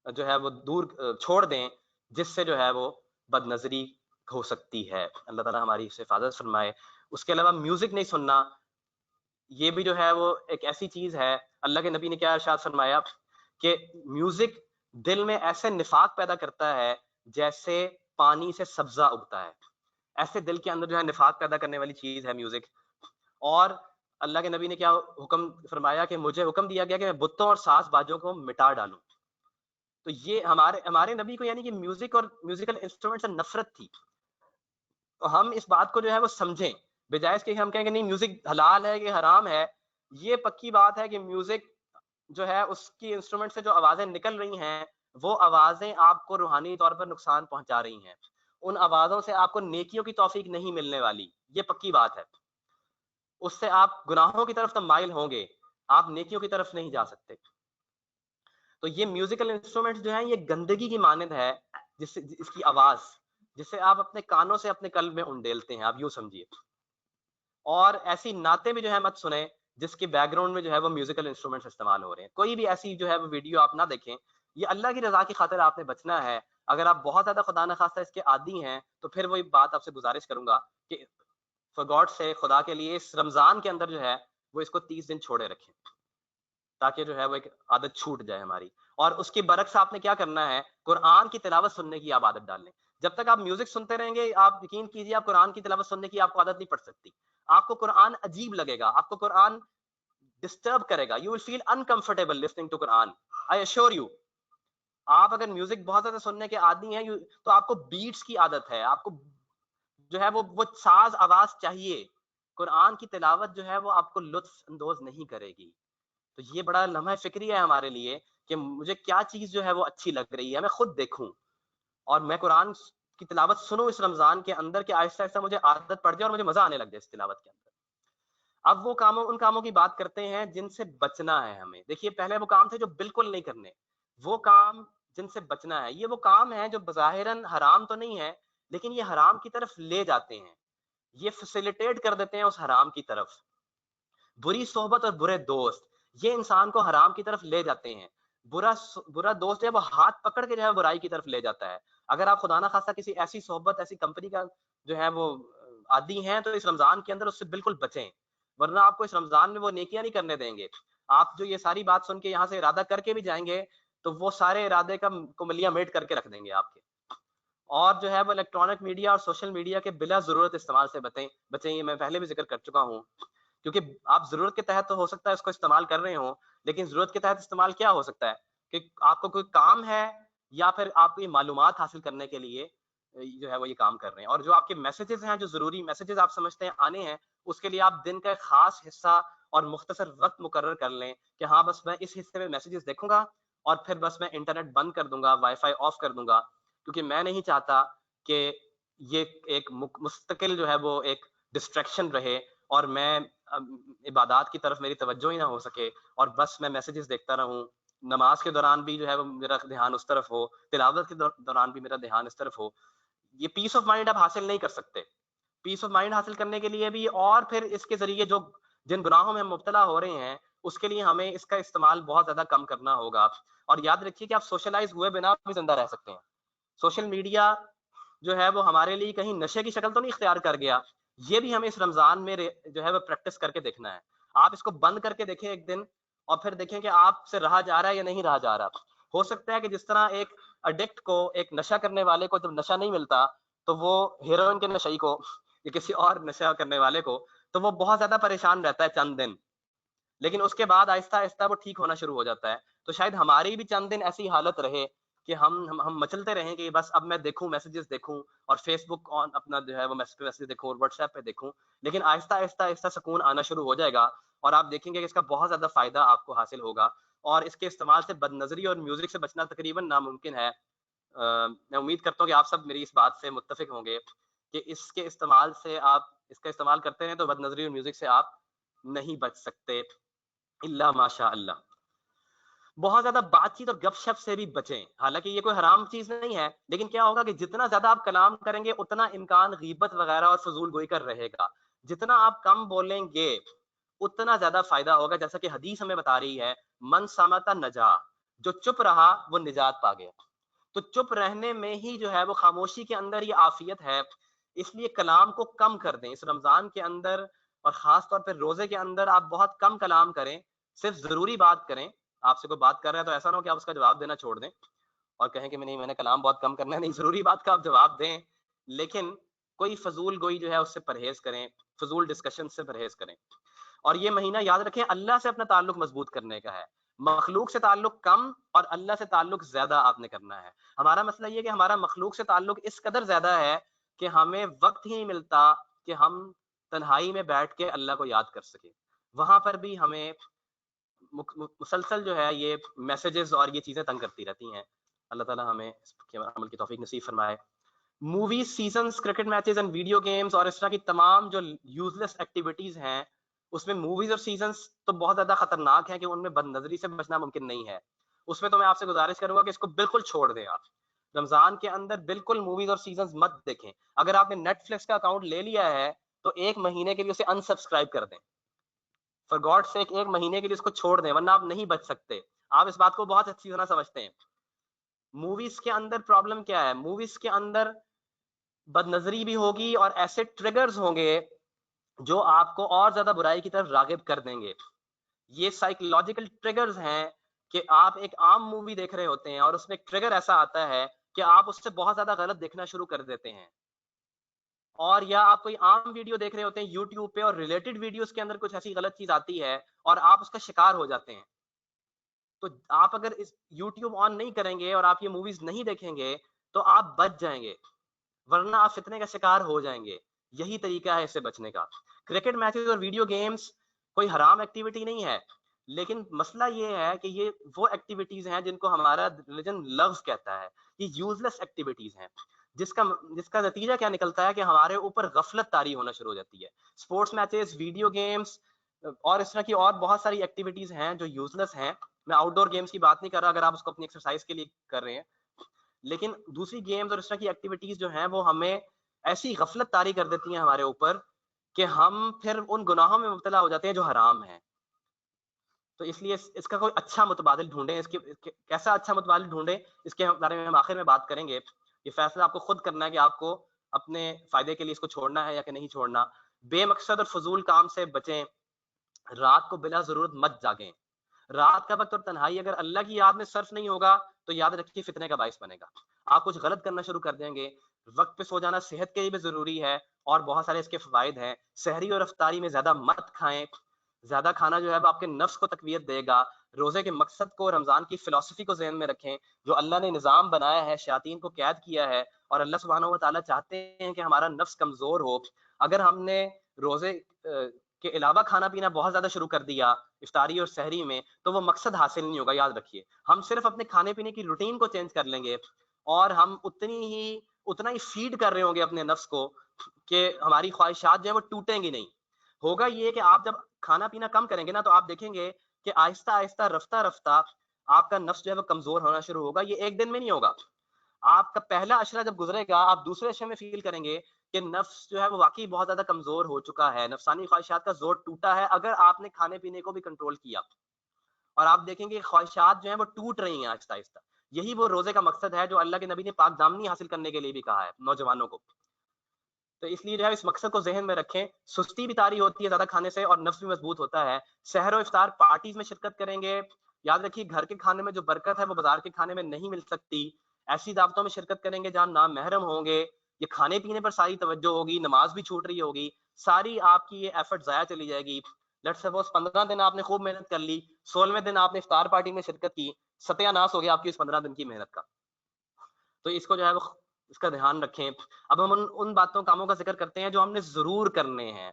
جو ہے وہ دور چھوڑ دیں جس سے جو ہے وہ بد نظری ہو سکتی ہے. اللہ تعالیٰ ہماری اس سے حفاظت فرمائے. اس کے علاوہ میوزک نہیں سننا، یہ بھی جو ہے وہ ایک ایسی چیز ہے. اللہ کے نبی نے کیا ارشاد فرمایا کہ میوزک دل میں ایسے نفاق پیدا کرتا ہے جیسے پانی سے سبزہ اگتا ہے. ایسے دل کے اندر جو ہے نفاق پیدا کرنے والی چیز ہے میوزک. اور اللہ کے نبی نے کیا حکم فرمایا کہ مجھے حکم دیا گیا کہ میں بتوں اور ساز باجوں کو مٹا ڈالوں. تو یہ ہمارے نبی کو یعنی کہ میوزک اور میوزیکل انسٹرومنٹ سے نفرت تھی. تو ہم اس بات کو جو ہے وہ سمجھیں، بجائے اس کے ہم کہیں کہ نہیں میوزک حلال ہے کہ حرام ہے. یہ پکی بات ہے کہ میوزک جو ہے اس کی انسٹرومنٹ سے جو آوازیں نکل رہی ہیں وہ آوازیں آپ کو روحانی طور پر نقصان پہنچا رہی ہیں. ان آوازوں سے آپ کو نیکیوں کی توفیق نہیں ملنے والی، یہ پکی بات ہے. اس سے آپ گناہوں کی طرف تو مائل ہوں گے، آپ نیکیوں کی طرف نہیں جا سکتے. تو یہ میوزیکل انسٹرومنٹ جو ہیں یہ گندگی کی مانند ہے، اس کی آواز جسے آپ اپنے کانوں سے اپنے قلب میں انڈیلتے ہیں، آپ یوں سمجھیے. اور ایسی نعتیں بھی جو ہے مت سنیں جس کے بیک گراؤنڈ میں جو ہے وہ میوزیکل انسٹرومنٹس استعمال ہو رہے ہیں. کوئی بھی ایسی جو ہے وہ ویڈیو آپ نہ دیکھیں. یہ اللہ کی رضا کی خاطر آپ نے بچنا ہے. اگر آپ بہت زیادہ خدا نخواستہ اس کے عادی ہیں تو پھر وہی بات آپ سے گزارش کروں گا کہ فار گاڈ سے خدا کے لیے اس رمضان کے اندر جو ہے وہ اس کو 30 دن چھوڑے رکھیں تاکہ جو ہے وہ ایک عادت چھوٹ جائے ہماری. اور اس کے برعکس آپ نے کیا کرنا ہے، قرآن کی تلاوت سننے کی آپ عادت ڈال لیں. جب تک آپ میوزک سنتے رہیں گے آپ یقین کیجیے آپ قرآن کی تلاوت سننے کی آپ کو عادت نہیں پڑ سکتی. آپ کو قرآن عجیب لگے گا، آپ کو قرآن ڈسٹرب کرے گا. You will feel uncomfortable listening to Quran. I assure you. آپ اگر میوزک بہت زیادہ سننے کے عادی ہیں تو آپ کو بیٹس کی عادت ہے، آپ کو جو ہے وہ ساز آواز چاہیے. قرآن کی تلاوت جو ہے وہ آپ کو لطف اندوز نہیں کرے گی. تو یہ بڑا لمحہ فکری ہے ہمارے لیے کہ مجھے کیا چیز جو ہے وہ اچھی لگ رہی ہے، میں خود دیکھوں اور میں قرآن کی تلاوت سنوں اس رمضان کے اندر کہ آہستہ آہستہ مجھے عادت پڑ جائے اور مجھے مزہ آنے لگ جائے اس تلاوت کے اندر. اب وہ ان کاموں کی بات کرتے ہیں جن سے بچنا ہے ہمیں. دیکھیے پہلے وہ کام تھے جو بالکل نہیں کرنے، وہ کام جن سے بچنا ہے. یہ وہ کام ہیں جو بظاہراً حرام تو نہیں ہے لیکن یہ حرام کی طرف لے جاتے ہیں، یہ فیسیلیٹیٹ کر دیتے ہیں اس حرام کی طرف. بری صحبت اور برے دوست یہ انسان کو حرام کی طرف لے جاتے ہیں. برا دوست ہے وہ ہاتھ پکڑ کے جو ہے برائی کی طرف لے جاتا ہے. اگر آپ خدا نہ خواستہ کسی ایسی صحبت ایسی کمپنی کا جو ہے وہ عادی ہیں تو اس رمضان کے اندر اس سے بالکل بچیں، ورنہ آپ کو اس رمضان میں وہ نیکیاں نہیں کرنے دیں گے. آپ جو یہ ساری بات سن کے یہاں سے ارادہ کر کے بھی جائیں گے تو وہ سارے ارادے کو ملیاں میٹ کر کے رکھ دیں گے آپ کے. اور جو ہے وہ الیکٹرانک میڈیا اور سوشل میڈیا کے بلا ضرورت استعمال سے بچیں. یہ میں پہلے بھی ذکر کر چکا ہوں کیونکہ آپ ضرورت کے تحت تو ہو سکتا ہے اس کو استعمال کر رہے ہوں، لیکن ضرورت کے تحت استعمال کیا ہو سکتا ہے کہ آپ کو کوئی کام ہے یا پھر آپ کو یہ معلومات حاصل کرنے کے لیے جو ہے وہ یہ کام کر رہے ہیں. اور جو آپ کے میسیجز ہیں، جو ضروری میسیجز آپ سمجھتے ہیں آنے ہیں، اس کے لیے آپ دن کا ایک خاص حصہ اور مختصر وقت مقرر کر لیں کہ ہاں بس میں اس حصے میں میسیجز دیکھوں گا اور پھر بس میں انٹرنیٹ بند کر دوں گا، وائی فائی آف کر دوں گا، کیونکہ میں نہیں چاہتا کہ یہ ایک مستقل جو ہے وہ ایک ڈسٹریکشن رہے اور میں عبادات کی طرف میری توجہ ہی نہ ہو سکے اور بس میں میسیجز دیکھتا رہوں. نماز کے دوران بھی جو ہے وہ میرا دھیان اس طرف ہو، تلاوت کے دوران بھی میرا دھیان اس طرف ہو. یہ پیس آف مائنڈ آپ حاصل نہیں کر سکتے. پیس آف مائنڈ حاصل کرنے کے لیے بھی اور پھر اس کے ذریعے جن گناہوں میں ہم مبتلا ہو رہے ہیں اس کے لیے ہمیں اس کا استعمال بہت زیادہ کم کرنا ہوگا. اور یاد رکھیے کہ آپ سوشلائز ہوئے بنا بھی زندہ رہ سکتے ہیں. سوشل میڈیا جو ہے وہ ہمارے لیے کہیں نشے کی شکل تو نہیں اختیار کر گیا. یہ بھی ہمیں اس رمضان میں جو ہے وہ پریکٹس کر کے دیکھنا ہے. آپ اس کو بند کر کے دیکھیں ایک دن اور پھر دیکھیں کہ آپ سے رہا جا رہا ہے یا نہیں رہا جا رہا. ہو سکتا ہے کہ جس طرح ایک اڈکٹ کو، ایک نشہ کرنے والے کو جب نشہ نہیں ملتا تو وہ ہیروئن کے نشئی کو یا کسی اور نشہ کرنے والے کو تو وہ بہت زیادہ پریشان رہتا ہے چند دن، لیکن اس کے بعد آہستہ آہستہ وہ ٹھیک ہونا شروع ہو جاتا ہے. تو شاید ہماری بھی چند دن ایسی حالت رہے کہ ہم مچلتے رہیں کہ بس اب میں دیکھوں، میسیجز دیکھوں اور فیس بک آن اپنا جو ہے وہ میسیج دیکھوں اور واٹس ایپ پہ دیکھوں، لیکن آہستہ آہستہ آہستہ سکون آنا شروع ہو جائے گا اور آپ دیکھیں گے کہ اس کا بہت زیادہ فائدہ آپ کو حاصل ہوگا. اور اس کے استعمال سے بد نظری اور میوزک سے بچنا تقریباً ناممکن ہے. میں امید کرتا ہوں کہ آپ سب میری اس بات سے متفق ہوں گے کہ اس کے استعمال سے، آپ اس کا استعمال کرتے ہیں تو بد نظری اور میوزک سے آپ نہیں بچ سکتے الا ماشاء اللہ. بہت زیادہ بات چیت اور گپ شپ سے بھی بچیں. حالانکہ یہ کوئی حرام چیز نہیں ہے، لیکن کیا ہوگا کہ جتنا زیادہ آپ کلام کریں گے اتنا امکان غیبت وغیرہ اور فضول گوئی کا رہے گا. جتنا آپ کم بولیں گے اتنا زیادہ فائدہ ہوگا. جیسا کہ حدیث ہمیں بتا رہی ہے من سمت نجا، جو چپ رہا وہ نجات پا گیا. تو چپ رہنے میں ہی جو ہے وہ خاموشی کے اندر یہ عافیت ہے. اس لیے کلام کو کم کر دیں اس رمضان کے اندر، اور خاص طور پہ روزے کے اندر آپ بہت کم کلام کریں، صرف ضروری بات کریں. آپ سے کوئی بات کر رہا ہے تو ایسا نہ ہو کہ آپ اس کا جواب دینا چھوڑ دیں اور کہیں کہ میں نے کلام بہت کم کرنا ہے. نہیں، ضروری بات کا آپ جواب دیں، لیکن کوئی فضول گوئی جو ہے اس سے پرہیز کریں، فضول ڈسکشن سے پرہیز کریں. اور یہ مہینہ یاد رکھیں اللہ سے اپنا تعلق مضبوط کرنے کا ہے. مخلوق سے تعلق کم اور اللہ سے تعلق زیادہ آپ نے کرنا ہے. ہمارا مسئلہ یہ کہ ہمارا مخلوق سے تعلق اس قدر زیادہ ہے کہ ہمیں وقت ہی نہیں ملتا کہ ہم تنہائی میں بیٹھ کے اللہ کو یاد کر سکیں. وہاں پر بھی ہمیں مسلسل جو ہے یہ میسیجز اور یہ چیزیں تنگ کرتی رہتی ہیں. اللہ تعالیٰ ہمیں اس کے عمل کی توفیق نصیب فرمائے. Movies, seasons, cricket matches and video games اور اس طرح کی تمام جو یوزلیس ایکٹیویٹیز ہیں، اس میں موویز اور سیزنز تو بہت زیادہ خطرناک ہیں کہ ان میں بد نظری سے بچنا ممکن نہیں ہے. اس میں تو میں آپ سے گزارش کروں گا کہ اس کو بالکل چھوڑ دیں. آپ رمضان کے اندر بالکل موویز اور سیزنز مت دیکھیں. اگر آپ نے نیٹ فلکس کا اکاؤنٹ لے لیا ہے تو 1 مہینے کے لیے اسے انسبسکرائب کر دیں. فار گاڈ سیک 1 مہینے کے لیے اس کو چھوڑ دیں، ورنہ آپ نہیں بچ سکتے. آپ اس بات کو بہت اچھی طرح سمجھتے ہیں. موویز کے اندر پرابلم کیا ہے؟ موویز کے اندر بد نظری بھی ہوگی اور ایسے ٹریگرز ہوں گے جو آپ کو اور زیادہ برائی کی طرف راغب کر دیں گے. یہ سائیکولوجیکل ٹریگرز ہیں کہ آپ ایک عام مووی دیکھ رہے ہوتے ہیں اور اس میں ایک ٹریگر ایسا آتا ہے کہ آپ اس سے بہت زیادہ غلط دیکھنا شروع کر دیتے ہیں. اور یا آپ کوئی عام ویڈیو دیکھ رہے ہوتے ہیں یوٹیوب پہ اور ریلیٹڈ ویڈیوز کے اندر کچھ ایسی غلط چیز آتی ہے اور آپ اس کا شکار ہو جاتے ہیں. تو آپ اگر اس یوٹیوب آن نہیں کریں گے اور آپ یہ موویز نہیں دیکھیں گے تو آپ بچ جائیں گے، ورنہ آپ فتنے کا شکار ہو جائیں گے. یہی طریقہ ہے اس سے بچنے کا. کرکٹ میچز اور ویڈیو گیمز کوئی حرام ایکٹیویٹی نہیں ہے، لیکن مسئلہ یہ ہے کہ یہ وہ ایکٹیویٹیز ہیں جن کو ہمارا ریلیجن لوز کہتا ہے. یہ یوزلیس ایکٹیویٹیز ہیں جس کا نتیجہ کیا نکلتا ہے کہ ہمارے اوپر غفلت طاری ہونا شروع ہو جاتی ہے. اسپورٹس میچز، ویڈیو گیمز اور اس طرح کی اور بہت ساری ایکٹیویٹیز ہیں جو یوزلیس ہیں. میں آؤٹ ڈور گیمز کی بات نہیں کر رہا اگر آپ اس کو اپنی ایکسرسائز کے لیے کر رہے ہیں، لیکن دوسری گیمز اور اس طرح کی ایکٹیویٹیز جو ہیں وہ ہمیں ایسی غفلت طاری کر دیتی ہیں ہمارے اوپر کہ ہم پھر ان گناہوں میں مبتلا ہو جاتے ہیں جو حرام ہیں. تو اس لیے اس کا کوئی اچھا متبادل ڈھونڈیں. اس کے کیسا اچھا متبادل ڈھونڈیں اس کے بارے میں ہم آخر میں بات کریں گے. یہ فیصلہ آپ کو خود کرنا ہے کہ آپ کو اپنے فائدے کے لیے اس کو چھوڑنا ہے یا کہ نہیں چھوڑنا. بے مقصد اور فضول کام سے بچیں. رات کو بلا ضرورت مت جاگیں. رات کا وقت اور تنہائی اگر اللہ کی یاد میں صرف نہیں ہوگا تو یاد رکھیے فتنے کا باعث بنے گا. آپ کچھ غلط کرنا شروع کر دیں گے. وقت پہ سو جانا صحت کے لیے بھی ضروری ہے اور بہت سارے اس کے فوائد ہیں. سحری اور افطاری میں زیادہ مت کھائیں. زیادہ کھانا جو ہے وہ آپ کے نفس کو تقویت دے گا. روزے کے مقصد کو، رمضان کی فلسفی کو ذہن میں رکھیں. جو اللہ نے نظام بنایا ہے، شیاطین کو قید کیا ہے، اور اللہ سبحانہ و تعالیٰ چاہتے ہیں کہ ہمارا نفس کمزور ہو. اگر ہم نے روزے کے علاوہ کھانا پینا بہت زیادہ شروع کر دیا افطاری اور سحری میں تو وہ مقصد حاصل نہیں ہوگا. یاد رکھیے ہم صرف اپنے کھانے پینے کی روٹین کو چینج کر لیں گے اور ہم اتنا ہی فیڈ کر رہے ہوں گے اپنے نفس کو کہ ہماری خواہشات جو ہے وہ ٹوٹیں گی نہیں. ہوگا یہ کہ آپ جب کھانا پینا کم کریں گے نا تو آپ دیکھیں گے کہ آہستہ آہستہ رفتہ رفتہ آپ کا نفس جو ہے وہ کمزور ہونا شروع ہوگا. یہ ایک دن میں نہیں ہوگا. آپ کا پہلا عشرہ جب گزرے گا آپ دوسرے عشرے میں فیل کریں گے کہ نفس جو ہے وہ واقعی بہت زیادہ کمزور ہو چکا ہے، نفسانی خواہشات کا زور ٹوٹا ہے اگر آپ نے کھانے پینے کو بھی کنٹرول کیا. اور آپ دیکھیں گے خواہشات جو ہیں وہ ٹوٹ رہی ہیں آہستہ آہستہ. یہی وہ روزے کا مقصد ہے جو اللہ کے نبی نے پاک دامنی حاصل کرنے کے لیے بھی کہا ہے نوجوانوں کو. تو اس لیے جو ہے اس مقصد کو ذہن میں رکھیں. سستی بھی طاری ہوتی ہے زیادہ کھانے سے اور نفس بھی مضبوط ہوتا ہے. سحر و افطار پارٹیز میں شرکت کریں گے یاد رکھیے گھر کے کھانے میں جو برکت ہے وہ بازار کے کھانے میں نہیں مل سکتی. ایسی دعوتوں میں شرکت کریں گے جہاں نامحرم ہوں گے, یہ کھانے پینے پر ساری توجہ ہوگی, نماز بھی چھوٹ رہی ہوگی, ساری آپ کی یہ ایفرٹ ضائع چلی جائے گی. لیٹ سپوز 15 دن آپ نے خوب محنت کر لی, 16ویں دن آپ نے افطار پارٹی میں شرکت کی, ستیہ ناش ہو گیا آپ کی اس 15 دن کی محنت کا. تو اس کو جو ہے وہ اس کا دھیان رکھیں. اب ہم ان باتوں کاموں کا ذکر کرتے ہیں جو ہم نے ضرور کرنے ہیں.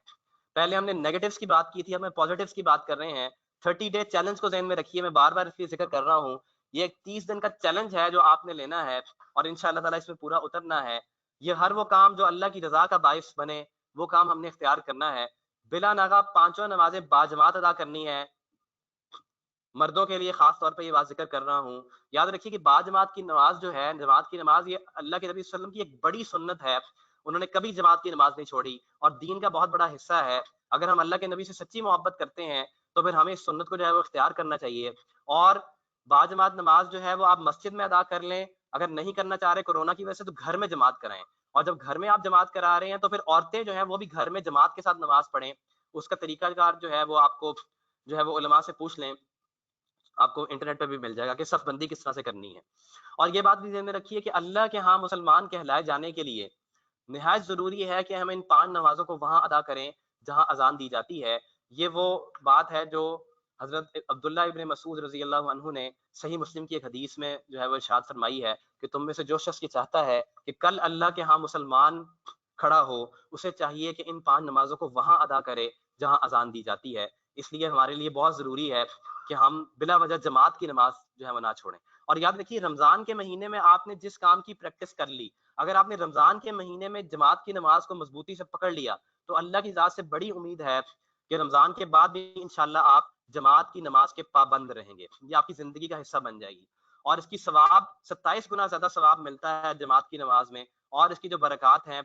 پہلے ہم نے نیگیٹوز کی بات کی تھی, اب ہم پازیٹیوز کی بات کر رہے ہیں. 30 ڈے چیلنج کو ذہن میں رکھیے, میں بار بار اس لیے ذکر کر رہا ہوں, یہ ایک 30 دن کا چیلنج ہے جو آپ نے لینا ہے اور انشاءاللہ تعالیٰ اس میں پورا اترنا ہے. یہ ہر وہ کام جو اللہ کی رضا کا باعث بنے وہ کام ہم نے اختیار کرنا ہے. بلا ناغہ 5 نمازیں باجماعت ادا کرنی ہے. مردوں کے لیے خاص طور پہ یہ بات ذکر کر رہا ہوں. یاد رکھیے کہ باجماعت کی نماز جو ہے, جماعت کی نماز, یہ اللہ کے نبی صلی اللہ علیہ وسلم کی ایک بڑی سنت ہے. انہوں نے کبھی جماعت کی نماز نہیں چھوڑی اور دین کا بہت بڑا حصہ ہے. اگر ہم اللہ کے نبی سے سچی محبت کرتے ہیں تو پھر ہمیں اس سنت کو جو ہے وہ اختیار کرنا چاہیے. اور باجماعت نماز جو ہے وہ آپ مسجد میں ادا کر لیں, اگر نہیں کرنا چاہ رہے کورونا کی وجہ سے تو گھر میں جماعت کرائیں. اور جب گھر میں آپ جماعت کرا رہے ہیں تو پھر عورتیں جو ہیں وہ بھی گھر میں جماعت کے ساتھ نماز پڑھیں. اس کا طریقہ کار جو ہے وہ آپ کو جو ہے وہ علماء سے پوچھ لیں, آپ کو انٹرنیٹ پہ بھی مل جائے گا کہ صف بندی کس طرح سے کرنی ہے. اور یہ بات بھی ذہن میں رکھیے کہ اللہ کے ہاں مسلمان کہلائے جانے کے لیے نہایت ضروری ہے کہ ہم ان 5 نمازوں کو وہاں ادا کریں جہاں اذان دی جاتی ہے. یہ وہ بات ہے جو حضرت عبداللہ ابن مسعود رضی اللہ عنہ نے صحیح مسلم کی ایک حدیث میں جو ہے وہ ارشاد فرمائی ہے کہ تم میں سے جو شخص یہ چاہتا ہے کہ کل اللہ کے ہاں مسلمان کھڑا ہو, اسے چاہیے کہ ان 5 نمازوں کو وہاں ادا کرے جہاں اذان دی جاتی ہے. اس لیے ہمارے لیے بہت ضروری ہے کہ ہم بلا وجہ جماعت کی نماز جو ہے وہ نہ چھوڑیں. اور یاد رکھیے رمضان کے مہینے میں آپ نے جس کام کی پریکٹس کر لی, اگر آپ نے رمضان کے مہینے میں جماعت کی نماز کو مضبوطی سے پکڑ لیا تو اللہ کی ذات سے بڑی امید ہے کہ رمضان کے بعد بھی انشاءاللہ آپ جماعت کی نماز کے پابند رہیں گے. یہ آپ کی زندگی کا حصہ بن جائے گی اور اس کی ثواب 27 گنا زیادہ ثواب ملتا ہے جماعت کی نماز میں, اور اس کی جو برکات ہیں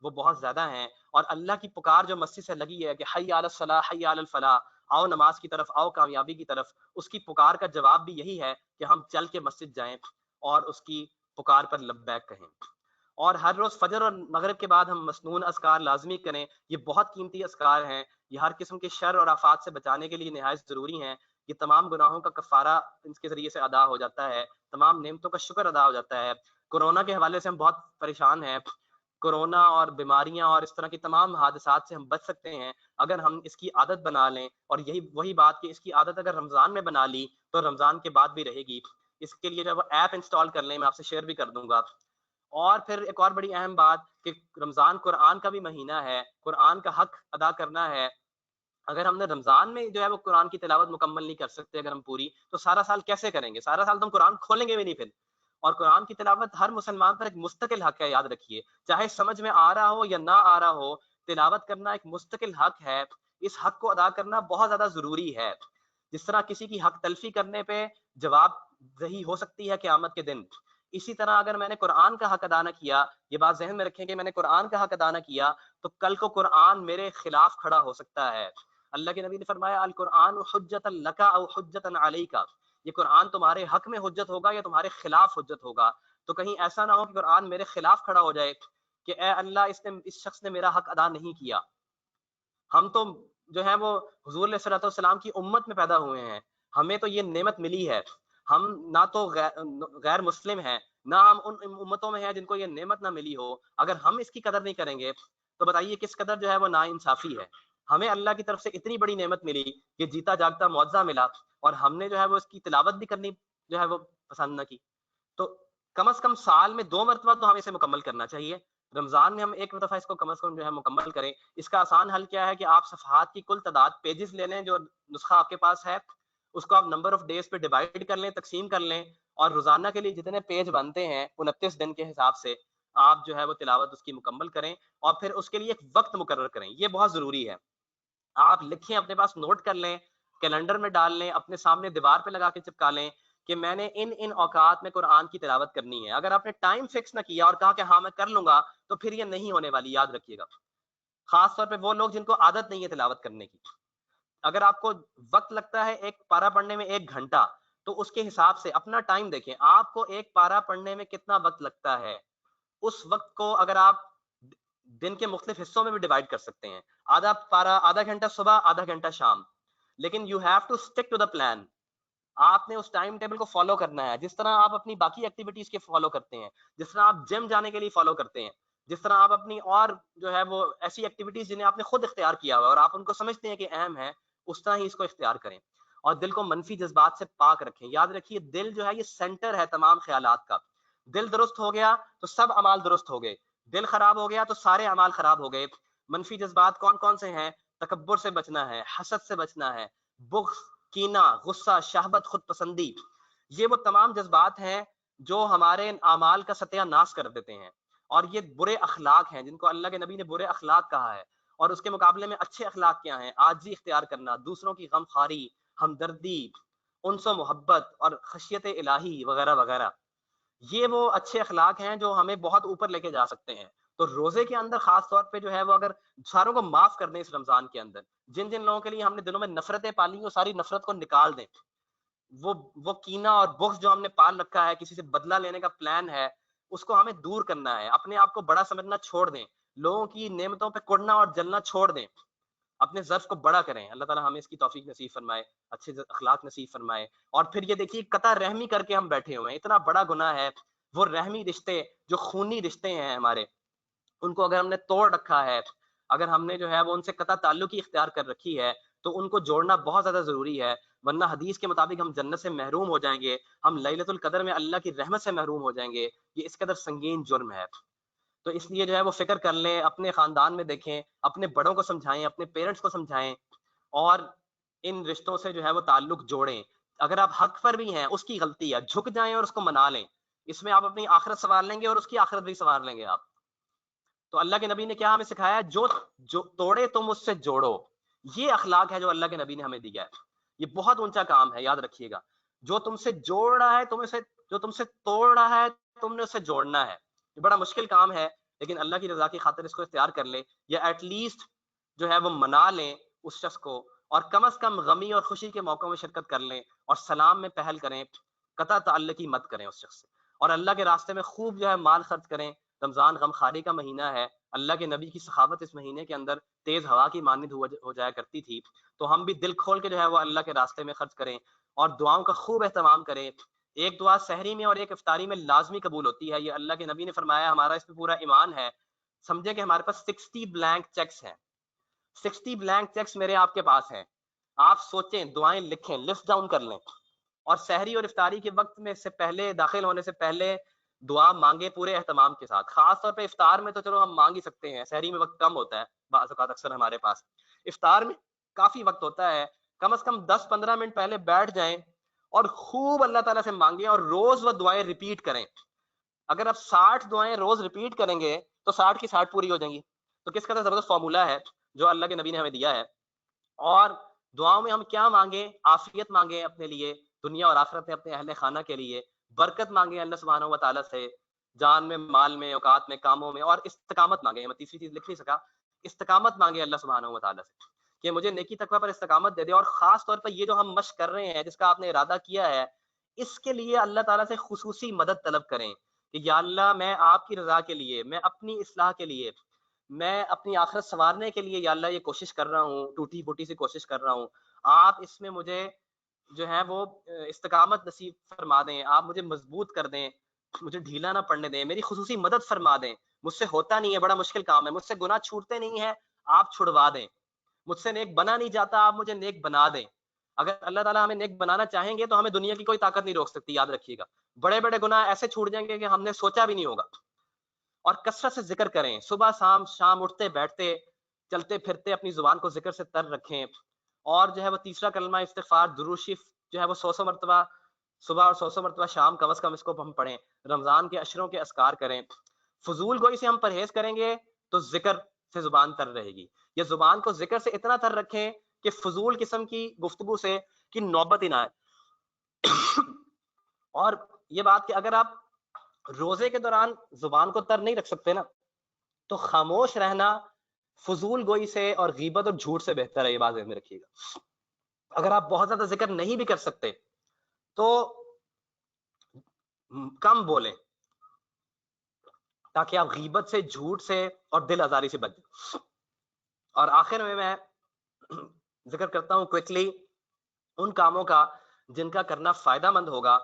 وہ بہت زیادہ ہیں. اور اللہ کی پکار جو مسجد سے لگی ہے کہ حی علی الصلاح حی علی الفلاح, آؤ نماز کی طرف, آؤ کامیابی کی طرف, اس کی پکار کا جواب بھی یہی ہے کہ ہم چل کے مسجد جائیں اور اس کی پکار پر لبیک کہیں. اور ہر روز فجر اور مغرب کے بعد ہم مسنون اذکار لازمی کریں. یہ بہت قیمتی اذکار ہیں, یہ ہر قسم کے شر اور آفات سے بچانے کے لیے نہایت ضروری ہیں. یہ تمام گناہوں کا کفارہ اس کے ذریعے سے ادا ہو جاتا ہے, تمام نعمتوں کا شکر ادا ہو جاتا ہے. کورونا کے حوالے سے ہم بہت پریشان ہیں. کورونا اور بیماریاں اور اس طرح کی تمام حادثات سے ہم بچ سکتے ہیں اگر ہم اس کی عادت بنا لیں. اور یہی وہی بات کہ اس کی عادت اگر رمضان میں بنا لی تو رمضان کے بعد بھی رہے گی. اس کے لیے جو وہ ایپ انسٹال کر لیں, میں آپ سے شیئر بھی کر دوں گا. اور پھر ایک اور بڑی اہم بات کہ رمضان قرآن کا بھی مہینہ ہے, قرآن کا حق ادا کرنا ہے. اگر ہم نے رمضان میں جو ہے وہ قرآن کی تلاوت مکمل نہیں کر سکتے اگر ہم پوری, تو سارا سال کیسے کریں گے؟ سارا سال تو ہم قرآن کھولیں گے بھی نہیں پھر. اور قرآن کی تلاوت ہر مسلمان پر ایک مستقل حق ہے, یاد رکھیے, چاہے سمجھ میں آ رہا ہو یا نہ آ رہا ہو, تلاوت کرنا ایک مستقل حق ہے. اس حق کو ادا کرنا بہت زیادہ ضروری ہے. جس طرح کسی کی حق تلفی کرنے پہ جواب دہی ہو سکتی ہے قیامت کے دن, اسی طرح اگر میں نے قرآن کا حق ادا نہ کیا, یہ بات ذہن میں رکھیں کہ میں نے قرآن کا حق ادا نہ کیا تو کل کو قرآن میرے خلاف کھڑا ہو سکتا ہے. اللہ کے نبی نے فرمایا القرآن حجۃ لک او حجۃ علیک, یہ قرآن تمہارے حق میں حجت ہوگا یا تمہارے خلاف حجت ہوگا. تو کہیں ایسا نہ ہو کہ قرآن میرے خلاف کھڑا ہو جائے کہ اے اللہ اس شخص نے میرا حق ادا نہیں کیا. ہم تو جو ہے وہ حضور علیہ الصلوۃ والسلام کی امت میں پیدا ہوئے ہیں, ہمیں تو یہ نعمت ملی ہے. ہم نہ تو غیر مسلم ہیں, نہ ہم ان امتوں میں ہیں جن کو یہ نعمت نہ ملی ہو. اگر ہم اس کی قدر نہیں کریں گے تو بتائیے کس قدر جو ہے وہ ناانصافی ہے. ہمیں اللہ کی طرف سے اتنی بڑی نعمت ملی کہ جیتا جاگتا معجزہ ملا, اور ہم نے جو ہے وہ اس کی تلاوت بھی کرنی جو ہے وہ پسند نہ کی. تو کم از کم سال میں 2 مرتبہ تو ہمیں اسے مکمل کرنا چاہیے. رمضان میں ہم 1 دفعہ اس کو کم از کم جو ہے مکمل کریں. اس کا آسان حل کیا ہے کہ آپ صفحات کی کل تعداد پیجز لے لیں, جو نسخہ آپ کے پاس ہے اس کو آپ نمبر آف ڈیز پہ ڈیوائڈ کر لیں, تقسیم کر لیں, اور روزانہ کے لیے جتنے پیج بنتے ہیں 29 دن کے حساب سے آپ جو ہے وہ تلاوت اس کی مکمل کریں. اور پھر اس کے لیے ایک وقت مقرر کریں, یہ بہت ضروری ہے. آپ لکھیں, اپنے پاس نوٹ کر لیں, کیلنڈر میں ڈال لیں, اپنے سامنے دیوار پہ لگا کے چپکا لیں کہ میں نے ان اوقات میں قرآن کی تلاوت کرنی ہے. اگر آپ نے ٹائم فکس نہ کیا اور کہا کہ ہاں میں کر لوں گا تو پھر یہ نہیں ہونے والی, یاد رکھیے گا. خاص طور پہ وہ لوگ جن کو عادت نہیں ہے تلاوت کرنے کی. اگر آپ کو وقت لگتا ہے ایک پارہ پڑھنے میں 1 گھنٹہ, تو اس کے حساب سے اپنا ٹائم دیکھیں, آپ کو ایک پارہ پڑھنے میں کتنا وقت لگتا ہے. اس وقت کو اگر آپ دن کے مختلف حصوں میں بھی ڈیوائڈ کر سکتے ہیں, آدھا گھنٹہ صبح, آدھا گھنٹہ شام, لیکن you have to stick to the plan. آپ نے اس ٹائم ٹیبل کو فالو کرنا ہے، جس طرح آپ اپنی باقی ایکٹیویٹیز کے فالو کرتے ہیں، جس طرح آپ جم جانے کے لیے فالو کرتے ہیں، جس طرح آپ اپنی اور جو ہے وہ ایسی ایکٹیویٹیز جنہیں آپ نے خود اختیار کیا ہوا ہے اور آپ ان کو سمجھتے ہیں کہ اہم ہے، اس طرح ہی اس کو اختیار کریں، اور دل کو منفی جذبات سے پاک رکھیں. یاد رکھیے دل جو ہے یہ سینٹر ہے تمام خیالات کا. دل درست ہو گیا تو سب اعمال درست ہو گئے، دل خراب ہو گیا تو سارے اعمال خراب ہو گئے. منفی جذبات کون کون سے ہیں؟ تکبر سے بچنا ہے، حسد سے بچنا ہے، بغض، کینہ، غصہ، شہوت، خود پسندی. یہ وہ تمام جذبات ہیں جو ہمارے اعمال کا ستیہ ناش کر دیتے ہیں، اور یہ برے اخلاق ہیں جن کو اللہ کے نبی نے برے اخلاق کہا ہے. اور اس کے مقابلے میں اچھے اخلاق کیا ہیں؟ عاجزی اختیار کرنا، دوسروں کی غم خواری، ہمدردی، انس و محبت اور خشیت الہی وغیرہ وغیرہ. یہ وہ اچھے اخلاق ہیں جو ہمیں بہت اوپر لے کے جا سکتے ہیں. تو روزے کے اندر خاص طور پہ جو ہے وہ اگر ساروں کو معاف کر دیں اس رمضان کے اندر، جن جن لوگوں کے لیے ہم نے دنوں میں نفرتیں پالی وہ ساری نفرت کو نکال دیں. وہ کینہ اور بغض جو ہم نے پال رکھا ہے، کسی سے بدلہ لینے کا پلان ہے، اس کو ہمیں دور کرنا ہے. اپنے آپ کو بڑا سمجھنا چھوڑ دیں، لوگوں کی نعمتوں پہ کڑنا اور جلنا چھوڑ دیں، اپنے ظرف کو بڑا کریں. اللہ تعالیٰ ہمیں اس کی توفیق نصیب فرمائے، اچھے اخلاق نصیب فرمائے. اور پھر یہ دیکھیے قطع رحمی کر کے ہم بیٹھے ہوئے ہیں، اتنا بڑا گناہ ہے. وہ رحمی رشتے جو خونی رشتے ہیں ہمارے، ان کو اگر ہم نے توڑ رکھا ہے، اگر ہم نے جو ہے وہ ان سے قطع تعلقی اختیار کر رکھی ہے، تو ان کو جوڑنا بہت زیادہ ضروری ہے، ورنہ حدیث کے مطابق ہم جنت سے محروم ہو جائیں گے، ہم لیلۃ القدر میں اللہ کی رحمت سے محروم ہو جائیں گے. یہ اس قدر سنگین جرم ہے. تو اس لیے جو ہے وہ فکر کر لیں، اپنے خاندان میں دیکھیں، اپنے بڑوں کو سمجھائیں، اپنے پیرنٹس کو سمجھائیں، اور ان رشتوں سے جو ہے وہ تعلق جوڑیں. اگر آپ حق پر بھی ہیں، اس کی غلطی ہے، جھک جائیں اور اس کو منا لیں. اس میں آپ اپنی آخرت سنوار لیں گے اور اس کی آخرت بھی سنوار لیں گے آپ. تو اللہ کے نبی نے کیا ہمیں سکھایا؟ جو توڑے تم اس سے جوڑو. یہ اخلاق ہے جو اللہ کے نبی نے ہمیں دیا ہے. یہ بہت اونچا کام ہے، یاد رکھیے گا. جو تم سے جوڑ رہا ہے جو تم سے توڑ رہا ہے تم نے اسے جوڑنا ہے. یہ بڑا مشکل کام ہے، لیکن اللہ کی رضا کی خاطر اس کو اختیار کر لیں، یا ایٹ لیسٹ جو ہے وہ منا لیں اس شخص کو، اور کم از کم غمی اور خوشی کے موقعوں میں شرکت کر لیں، اور سلام میں پہل کریں، قطع تعلقی مت کریں اس شخص سے، اور اللہ کے راستے میں خوب جو ہے مال خرچ کریں. رمضان غم خاری کا مہینہ ہے. اللہ کے نبی کی سخاوت اس مہینے کے اندر تیز ہوا کی مانند ہو جایا کرتی تھی. تو ہم بھی دل کھول کے جو ہے وہ اللہ کے راستے میں خرچ کریں، اور دعاؤں کا خوب اہتمام کریں. ایک دعا سحری میں اور ایک افطاری میں لازمی قبول ہوتی ہے، یہ اللہ کے نبی نے فرمایا، ہمارا اس پہ پورا ایمان ہے. سمجھے کہ ہمارے پاس 60 بلینک چیکس ہیں، 60 بلینک چیکس میرے آپ کے پاس ہیں. آپ سوچیں، دعائیں لکھیں، لسٹ ڈاؤن کر لیں، اور سحری اور افطاری کے وقت میں سے پہلے، داخل ہونے سے پہلے دعا مانگے پورے اہتمام کے ساتھ. خاص طور پہ افطار میں تو چلو ہم مانگ ہی سکتے ہیں، سحری میں وقت کم ہوتا ہے بعض اوقات، اکثر ہمارے پاس. افطار میں کافی وقت ہوتا ہے، کم از کم 10-15 منٹ پہلے بیٹھ جائیں اور خوب اللہ تعالیٰ سے مانگیں، اور روز وہ دعائیں ریپیٹ کریں. اگر آپ 60 دعائیں روز ریپیٹ کریں گے تو 60 کی 60 پوری ہو جائیں گی. تو کس قدر زبردست فارمولہ ہے جو اللہ کے نبی نے ہمیں دیا ہے. اور دعاؤں میں ہم کیا مانگیں؟ عافیت مانگیں اپنے لیے، دنیا اور آخرت میں اپنے اہل خانہ کے لیے. برکت مانگیں اللہ سبحانہ و تعالیٰ سے، جان میں، مال میں، اوقات میں، کاموں میں. اور استقامت مانگیں. میں تیسری چیز لکھ نہیں سکا، استقامت مانگیں اللہ سبحانہ و تعالیٰ سے کہ مجھے نیکی تقویٰ پر استقامت دے دے. اور خاص طور پر یہ جو ہم مشق کر رہے ہیں، جس کا آپ نے ارادہ کیا ہے، اس کے لیے اللہ تعالیٰ سے خصوصی مدد طلب کریں کہ یا اللہ میں آپ کی رضا کے لیے، میں اپنی اصلاح کے لیے، میں اپنی آخرت سنوارنے کے لیے یا اللہ یہ کوشش کر رہا ہوں، ٹوٹی پھوٹی سی کوشش کر رہا ہوں. آپ اس میں مجھے جو ہے وہ استقامت نصیب فرما دیں، آپ مجھے مضبوط کر دیں، مجھے ڈھیلا نہ پڑنے دیں، میری خصوصی مدد فرما دیں. مجھ سے ہوتا نہیں ہے، بڑا مشکل کام ہے، مجھ سے گناہ چھوٹتے نہیں ہیں، آپ چھڑوا دیں. مجھ سے نیک بنا نہیں جاتا، آپ مجھے نیک بنا دیں. اگر اللہ تعالیٰ ہمیں نیک بنانا چاہیں گے تو ہمیں دنیا کی کوئی طاقت نہیں روک سکتی، یاد رکھیے گا. بڑے بڑے گناہ ایسے چھوٹ جائیں گے کہ ہم نے سوچا بھی نہیں ہوگا. اور کثرت سے ذکر کریں، صبح شام اٹھتے بیٹھتے چلتے پھرتے اپنی زبان کو ذکر سے تر رکھیں. اور جو ہے وہ تیسرا کلمہ استغفار، درود شریف جو ہے وہ 100 مرتبہ صبح اور 100 مرتبہ شام کم از کم اس کو ہم پڑھیں. رمضان کے عشروں کے اذکار کریں. فضول گوئی سے ہم پرہیز کریں گے تو ذکر سے زبان تر رہے گی. یہ زبان کو ذکر سے اتنا تر رکھیں کہ فضول قسم کی گفتگو سے کی نوبت ہی نہ آئے. اور یہ بات کہ اگر آپ روزے کے دوران زبان کو تر نہیں رکھ سکتے نا، تو خاموش رہنا فضول گوئی سے اور غیبت اور جھوٹ سے بہتر ہے. یہ بات ذہن میں رکھیے گا. اگر آپ بہت زیادہ ذکر نہیں بھی کر سکتے تو کم بولیں تاکہ آپ غیبت سے، جھوٹ سے اور دل آزاری سے بچیں. اور آخر میں ذکر کرتا ہوں کوئکلی ان کاموں کا جن کا کرنا فائدہ مند ہوگا.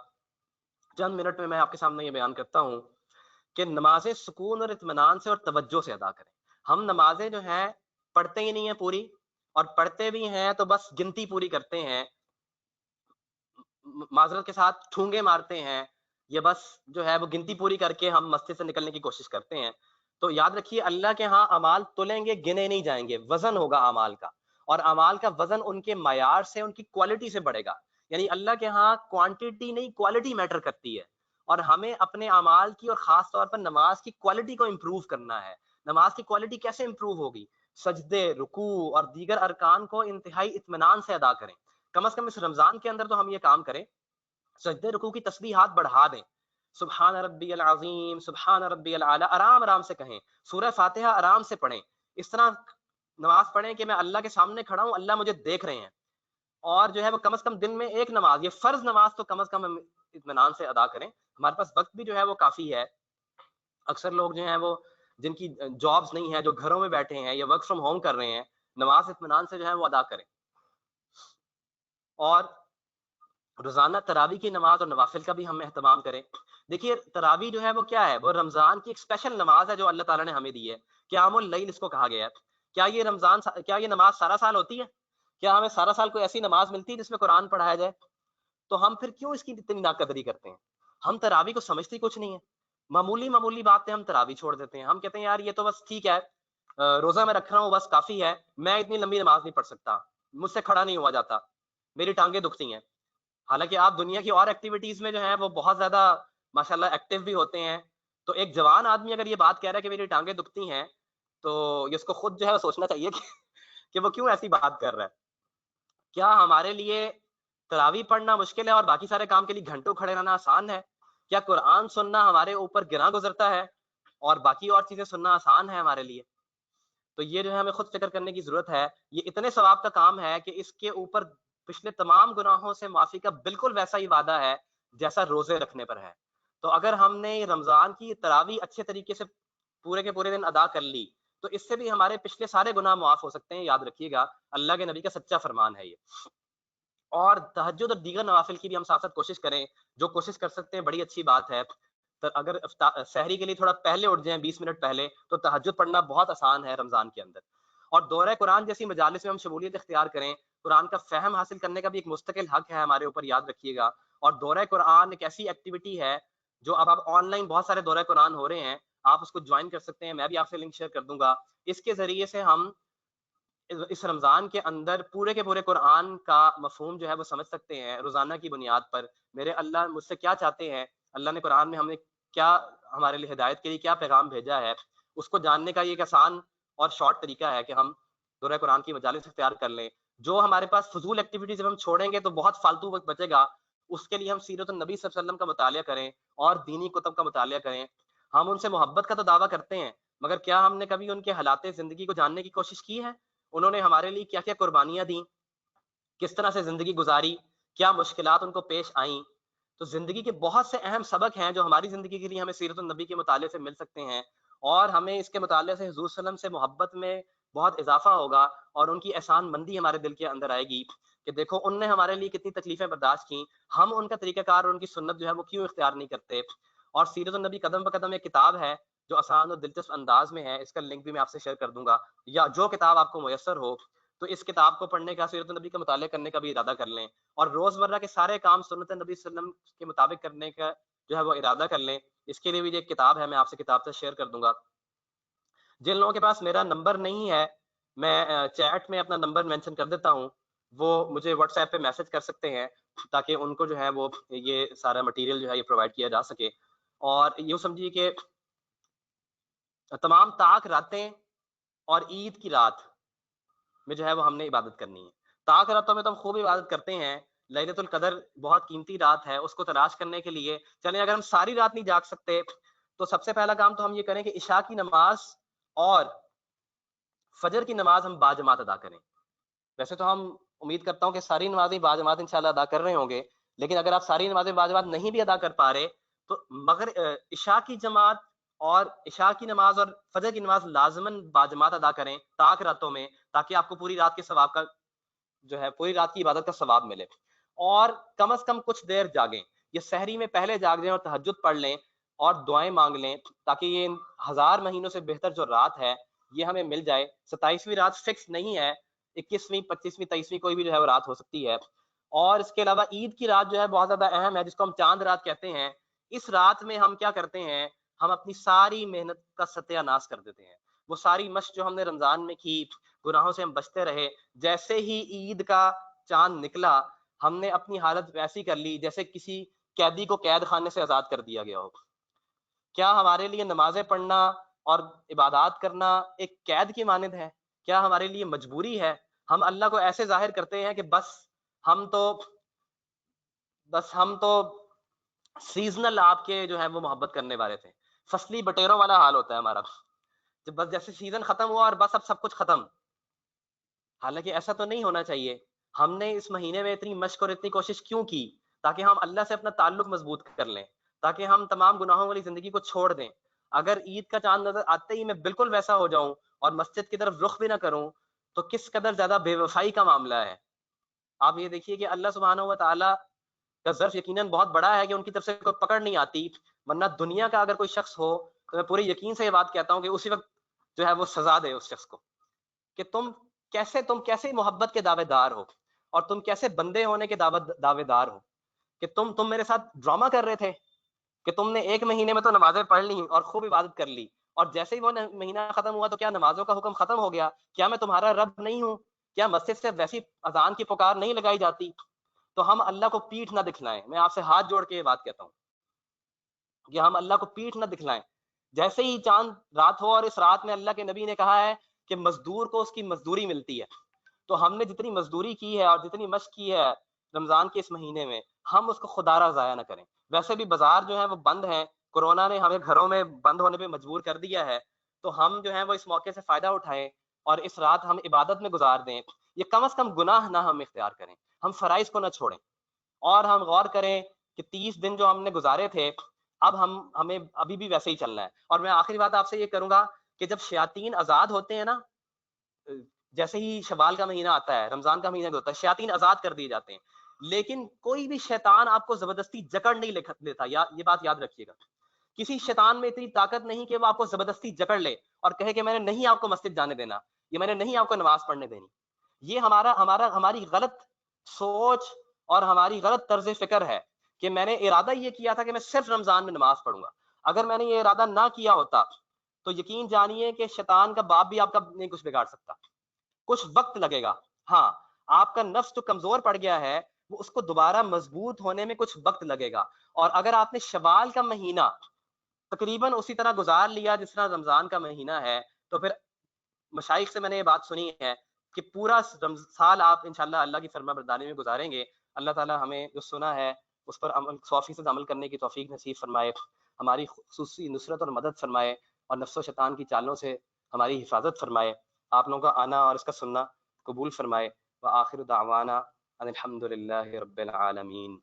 چند منٹ میں آپ کے سامنے یہ بیان کرتا ہوں کہ نمازیں سکون اور اطمینان سے اور توجہ سے ادا کریں. ہم نمازیں جو ہیں پڑھتے ہی نہیں ہیں پوری، اور پڑھتے بھی ہیں تو بس گنتی پوری کرتے ہیں، معذرت کے ساتھ ٹھونگے مارتے ہیں، یہ بس جو ہے وہ گنتی پوری کر کے ہم مسجد سے نکلنے کی کوشش کرتے ہیں. تو یاد رکھیے اللہ کے ہاں اعمال تلیں گے، گنے نہیں جائیں گے، وزن ہوگا اعمال کا، اور اعمال کا وزن ان کے معیار سے، ان کی کوالٹی سے بڑھے گا. یعنی اللہ کے ہاں کوانٹٹی نہیں کوالٹی میٹر کرتی ہے، اور ہمیں اپنے اعمال کی اور خاص طور پر نماز کی کوالٹی کو امپروو کرنا ہے. نماز کی کوالٹی کیسے امپروو ہوگی؟ سجدے، رکوع اور دیگر ارکان کو انتہائی اطمینان سے ادا کریں. کم از کم اس رمضان کے اندر تو ہم یہ کام کریں، سجدے رکوع کی تسبیحات بڑھا دیں، سبحان ربی العظیم، سبحان ربی العالی آرام آرام سے کہیں، سورہ فاتحہ آرام سے پڑھیں. اس طرح نماز پڑھیں کہ میں اللہ کے سامنے کھڑا ہوں، اللہ مجھے دیکھ رہے ہیں. اور جو ہے وہ کم از کم دن میں ایک نماز، یہ فرض نماز تو کم از کم ہم اطمینان سے ادا کریں. ہمارے پاس وقت بھی جو ہے وہ کافی ہے. اکثر لوگ جو ہیں وہ جن کی جابز نہیں ہے، جو گھروں میں بیٹھے ہیں یا ورک فرام ہوم کر رہے ہیں، نماز اطمینان سے جو ہے وہ ادا کریں. اور روزانہ تراویح کی نماز اور نوافل کا بھی ہم اہتمام کریں. دیکھیے تراویح جو ہے وہ کیا ہے؟ وہ رمضان کی ایک اسپیشل نماز ہے جو اللہ تعالیٰ نے ہمیں دی ہے. قیام اللیل اس کو کہا گیا ہے. کیا یہ نماز سارا سال ہوتی ہے؟ کیا ہمیں سارا سال کوئی ایسی نماز ملتی ہے جس میں قرآن پڑھایا جائے؟ تو ہم پھر کیوں اس کی اتنی ناقدری کرتے ہیں؟ ہم تراویح کو سمجھتے کچھ نہیں ہے، معمولی باتیں ہم تراویح چھوڑ دیتے ہیں. ہم کہتے ہیں یار یہ تو بس ٹھیک ہے، روزہ میں رکھ رہا ہوں بس کافی ہے، میں اتنی لمبی نماز نہیں پڑھ سکتا، مجھ سے کھڑا نہیں ہوا جاتا، میری ٹانگیں دکھتی ہیں. حالانکہ آپ دنیا کی اور ایکٹیویٹیز میں جو ہے وہ بہت زیادہ ماشاءاللہ ایکٹیو بھی ہوتے ہیں. تو ایک جوان آدمی اگر یہ بات کہہ رہا ہے کہ میری ٹانگیں دکھتی ہیں، تو اس کو خود جو ہے سوچنا چاہیے کہ وہ کیوں ایسی بات کر رہا ہے. کیا ہمارے لیے تراویح پڑھنا مشکل ہے اور باقی سارے کام کے لیے گھنٹوں کھڑے رہنا آسان ہے؟ کیا قرآن سننا ہمارے اوپر گراں گزرتا ہے اور باقی اور چیزیں سننا آسان ہے ہمارے لیے؟ تو یہ جو ہے ہمیں خود فکر کرنے کی ضرورت ہے. یہ اتنے ثواب کا کام ہے کہ اس کے اوپر پچھلے تمام گناہوں سے معافی کا بالکل ویسا ہی وعدہ ہے جیسا روزے رکھنے پر ہے. تو اگر ہم نے رمضان کی تراویح اچھے طریقے سے پورے کے پورے دن ادا کر لی تو اس سے بھی ہمارے پچھلے سارے گناہ معاف ہو سکتے ہیں. یاد رکھیے گا اللہ کے نبی کا سچا فرمان ہے یہ. اور تہجد اور دیگر نوافل کی بھی ہم ساتھ ساتھ کوشش کریں، جو کوشش کر سکتے ہیں بڑی اچھی بات ہے. اگر سحری کے لیے تھوڑا پہلے اٹھ جائیں 20 منٹ پہلے، تو تہجد پڑھنا بہت آسان ہے رمضان کے اندر. اور دورہ قرآن جیسی مجالس میں ہم شمولیت اختیار کریں. قرآن کا فہم حاصل کرنے کا بھی ایک مستقل حق ہے ہمارے اوپر، یاد رکھیے گا. اور دورہ قرآن ایک ایسی ایکٹیویٹی ہے جو اب آپ آن لائن بہت سارے دورہ قرآن ہو رہے ہیں، آپ اس کو جوائن کر سکتے ہیں. میں بھی آپ سے لنک شیئر کر دوں گا. اس کے ذریعے سے ہم اس رمضان کے اندر پورے کے پورے قرآن کا مفہوم جو ہے وہ سمجھ سکتے ہیں روزانہ کی بنیاد پر. میرے اللہ مجھ سے کیا چاہتے ہیں، اللہ نے قرآن میں ہمیں کیا ہمارے لیے ہدایت کے لیے کیا پیغام بھیجا ہے، اس کو جاننے کا یہ ایک آسان اور شارٹ طریقہ ہے کہ ہم دورہ قرآن کی مجالس اختیار کر لیں. جو ہمارے پاس فضول ایکٹیویٹیز جب ہم چھوڑیں گے تو بہت فالتو وقت بچے گا. اس کے لیے ہم سیرت النبی صلی اللہ علیہ وسلم کا مطالعہ کریں اور دینی کتب کا مطالعہ کریں. ہم ان سے محبت کا تو دعویٰ کرتے ہیں، مگر کیا ہم نے کبھی ان کے حالات زندگی کو جاننے کی کوشش کی ہے؟ انہوں نے ہمارے لیے کیا کیا قربانیاں دیں، کس طرح سے زندگی گزاری، کیا مشکلات ان کو پیش آئیں؟ تو زندگی کے بہت سے اہم سبق ہیں جو ہماری زندگی کے لیے ہمیں سیرت النبی کے مطالعے سے مل سکتے ہیں. اور ہمیں اس کے مطالعے سے حضور صلی اللہ علیہ وسلم سے محبت میں بہت اضافہ ہوگا، اور ان کی احسان مندی ہمارے دل کے اندر آئے گی کہ دیکھو ان نے ہمارے لیے کتنی تکلیفیں برداشت کی، ہم ان کا طریقہ کار اور ان کی سنت جو ہے وہ کیوں اختیار نہیں کرتے. اور سیرت النبی قدم بقدم ایک کتاب ہے جو آسان اور دلچسپ انداز میں ہے. اس کا لنک بھی میں آپ سے شیئر کر دوں گا، یا جو کتاب آپ کو میسر ہو تو اس کتاب کو پڑھنے کا، سیرت النبی کا مطالعہ کرنے کا بھی ارادہ کر لیں، اور روزمرہ کے سارے کام سنت نبی صلی اللہ علیہ وسلم کے مطابق کرنے کا جو ہے وہ ارادہ کر لیں. اس کے لیے بھی ایک کتاب ہے، میں آپ سے کتاب سے شیئر کر دوں گا. جن لوگوں کے پاس میرا نمبر نہیں ہے، میں چیٹ میں اپنا نمبر مینشن کر دیتا ہوں، وہ مجھے واٹس ایپ پہ میسج کر سکتے ہیں تاکہ ان کو جو ہے وہ یہ سارا مٹیریل جو ہے یہ پرووائڈ کیا جا سکے. اور یوں سمجھیے کہ تمام طاق راتیں اور عید کی رات میں جو ہے وہ ہم نے عبادت کرنی ہے. طاق راتوں میں تو ہم خوب عبادت کرتے ہیں. لیلۃ القدر بہت قیمتی رات ہے، اس کو تلاش کرنے کے لیے چلیں اگر ہم ساری رات نہیں جاگ سکتے تو سب سے پہلا کام تو ہم یہ کریں کہ عشاء کی نماز اور فجر کی نماز ہم باجماعت ادا کریں. ویسے تو ہم امید کرتا ہوں کہ ساری نمازیں باجماعت انشاءاللہ ادا کر رہے ہوں گے، لیکن اگر آپ ساری نمازیں باجماعت نہیں بھی ادا کر پا رہے تو مگر عشاء کی جماعت اور عشاء کی نماز اور فجر کی نماز لازماً باجماعت ادا کریں طاق راتوں میں، تاکہ آپ کو پوری رات کے ثواب کا جو ہے پوری رات کی عبادت کا ثواب ملے. اور کم از کم کچھ دیر جاگیں. یہ سحری میں پہلے جاگ جائیں اور تہجد پڑھ لیں اور دعائیں مانگ لیں تاکہ یہ 1000 مہینوں سے بہتر جو رات ہے یہ ہمیں مل جائے. 27ویں رات فکس نہیں ہے, 21ویں 25ویں 23ویں کوئی بھی جو ہے وہ رات ہو سکتی ہے. اور اس کے علاوہ عید کی رات جو ہے بہت زیادہ اہم ہے, جس کو ہم چاند رات کہتے ہیں. اس رات میں ہم کیا کرتے ہیں, ہم اپنی ساری محنت کا ستیہ ناش کر دیتے ہیں. وہ ساری مشق جو ہم نے رمضان میں کی, گناہوں سے ہم بچتے رہے, جیسے ہی عید کا چاند نکلا ہم نے اپنی حالت ویسی کر لی جیسے کسی قیدی کو قید خانے سے آزاد کر دیا گیا ہو. کیا ہمارے لیے نمازیں پڑھنا اور عبادات کرنا ایک قید کی مانند ہے؟ کیا ہمارے لیے مجبوری ہے؟ ہم اللہ کو ایسے ظاہر کرتے ہیں کہ بس ہم تو سیزنل آپ کے جو ہے وہ محبت کرنے والے تھے. فصلی بٹیروں والا حال ہوتا ہے ہمارا, بس جیسے سیزن ختم ہوا اور بس اب سب کچھ ختم. حالانکہ ایسا تو نہیں ہونا چاہیے. ہم نے اس مہینے میں اتنی مشق اور اتنی کوشش کیوں کی؟ تاکہ ہم اللہ سے اپنا تعلق مضبوط کر لیں, تاکہ ہم تمام گناہوں والی زندگی کو چھوڑ دیں. اگر عید کا چاند نظر آتے ہی میں بالکل ویسا ہو جاؤں اور مسجد کی طرف رخ بھی نہ کروں تو کس قدر زیادہ بے وفائی کا معاملہ ہے. آپ یہ دیکھیے کہ اللہ سبحانہ و تعالیٰ کا ظرف یقیناً بہت بڑا ہے کہ ان کی طرف سے کوئی پکڑ نہیں آتی, ورنہ دنیا کا اگر کوئی شخص ہو تو میں پورے یقین سے یہ بات کہتا ہوں کہ اسی وقت جو ہے وہ سزا دے اس شخص کو کہ تم کیسے محبت کے دعوے دار ہو اور تم کیسے بندے ہونے کے دعوے دار ہو, کہ تم میرے ساتھ ڈرامہ کر رہے تھے کہ تم نے ایک مہینے میں تو نمازیں پڑھ لی اور خوب عبادت کر لی, اور جیسے ہی وہ مہینہ ختم ہوا تو کیا نمازوں کا حکم ختم ہو گیا؟ کیا میں تمہارا رب نہیں ہوں؟ کیا مسجد سے ویسی اذان کی پکار نہیں لگائی جاتی؟ تو ہم اللہ کو پیٹھ نہ دکھلائیں. میں آپ سے ہاتھ جوڑ کے یہ بات کہتا ہوں کہ ہم اللہ کو پیٹھ نہ دکھلائیں. جیسے ہی چاند رات ہو, اور اس رات میں اللہ کے نبی نے کہا ہے کہ مزدور کو اس کی مزدوری ملتی ہے, تو ہم نے جتنی مزدوری کی ہے اور جتنی مشق کی ہے رمضان کے اس مہینے میں, ہم اس کو خدارہ ضائع نہ کریں. ویسے بھی بازار جو ہے وہ بند ہیں, کورونا نے ہمیں گھروں میں بند ہونے پہ مجبور کر دیا ہے, تو ہم جو ہے وہ اس موقع سے فائدہ اٹھائیں اور اس رات ہم عبادت میں گزار دیں. یہ کم از کم گناہ نہ ہم اختیار کریں, ہم فرائض کو نہ چھوڑیں, اور ہم غور کریں کہ 30 دن جو ہم نے گزارے تھے اب ہمیں ابھی بھی ویسے ہی چلنا ہے. اور میں آخری بات آپ سے یہ کروں گا کہ جب شیاطین آزاد ہوتے ہیں نا, جیسے ہی شوال کا مہینہ آتا ہے, رمضان کا مہینہ ہوتا ہے, شیاطین آزاد کر دیے جاتے ہیں, لیکن کوئی بھی شیطان آپ کو زبردستی جکڑ نہیں لیتا. یہ بات یاد رکھیے گا, کسی شیطان میں اتنی طاقت نہیں کہ وہ آپ کو زبردستی جکڑ لے اور کہے کہ میں نے نہیں آپ کو مسجد جانے دینا, یہ میں نے نہیں آپ کو نماز پڑھنے دینی. یہ ہماری غلط سوچ اور ہماری غلط طرز فکر ہے کہ میں نے ارادہ یہ کیا تھا کہ میں صرف رمضان میں نماز پڑھوں گا. اگر میں نے یہ ارادہ نہ کیا ہوتا تو یقین جانیے کہ شیطان کا باپ بھی آپ کا نہیں کچھ بگاڑ سکتا. کچھ وقت لگے گا, ہاں آپ کا نفس جو کمزور پڑ گیا ہے وہ اس کو دوبارہ مضبوط ہونے میں کچھ وقت لگے گا. اور اگر آپ نے شوال کا مہینہ تقریباً اسی طرح گزار لیا جس طرح رمضان کا مہینہ ہے, تو پھر مشائخ سے میں نے یہ بات سنی ہے کہ پورا سال آپ انشاءاللہ اللہ کی فرما برداری میں گزاریں گے. اللہ تعالی ہمیں جو سنا ہے اس پر 100% عمل کرنے کی توفیق نصیب فرمائے, ہماری خصوصی نصرت اور مدد فرمائے, اور نفس و شیطان کی چالوں سے ہماری حفاظت فرمائے. آپ لوگوں کا آنا اور اس کا سننا قبول فرمائے. وآخر دعوانا ان الحمد للہ رب العالمین.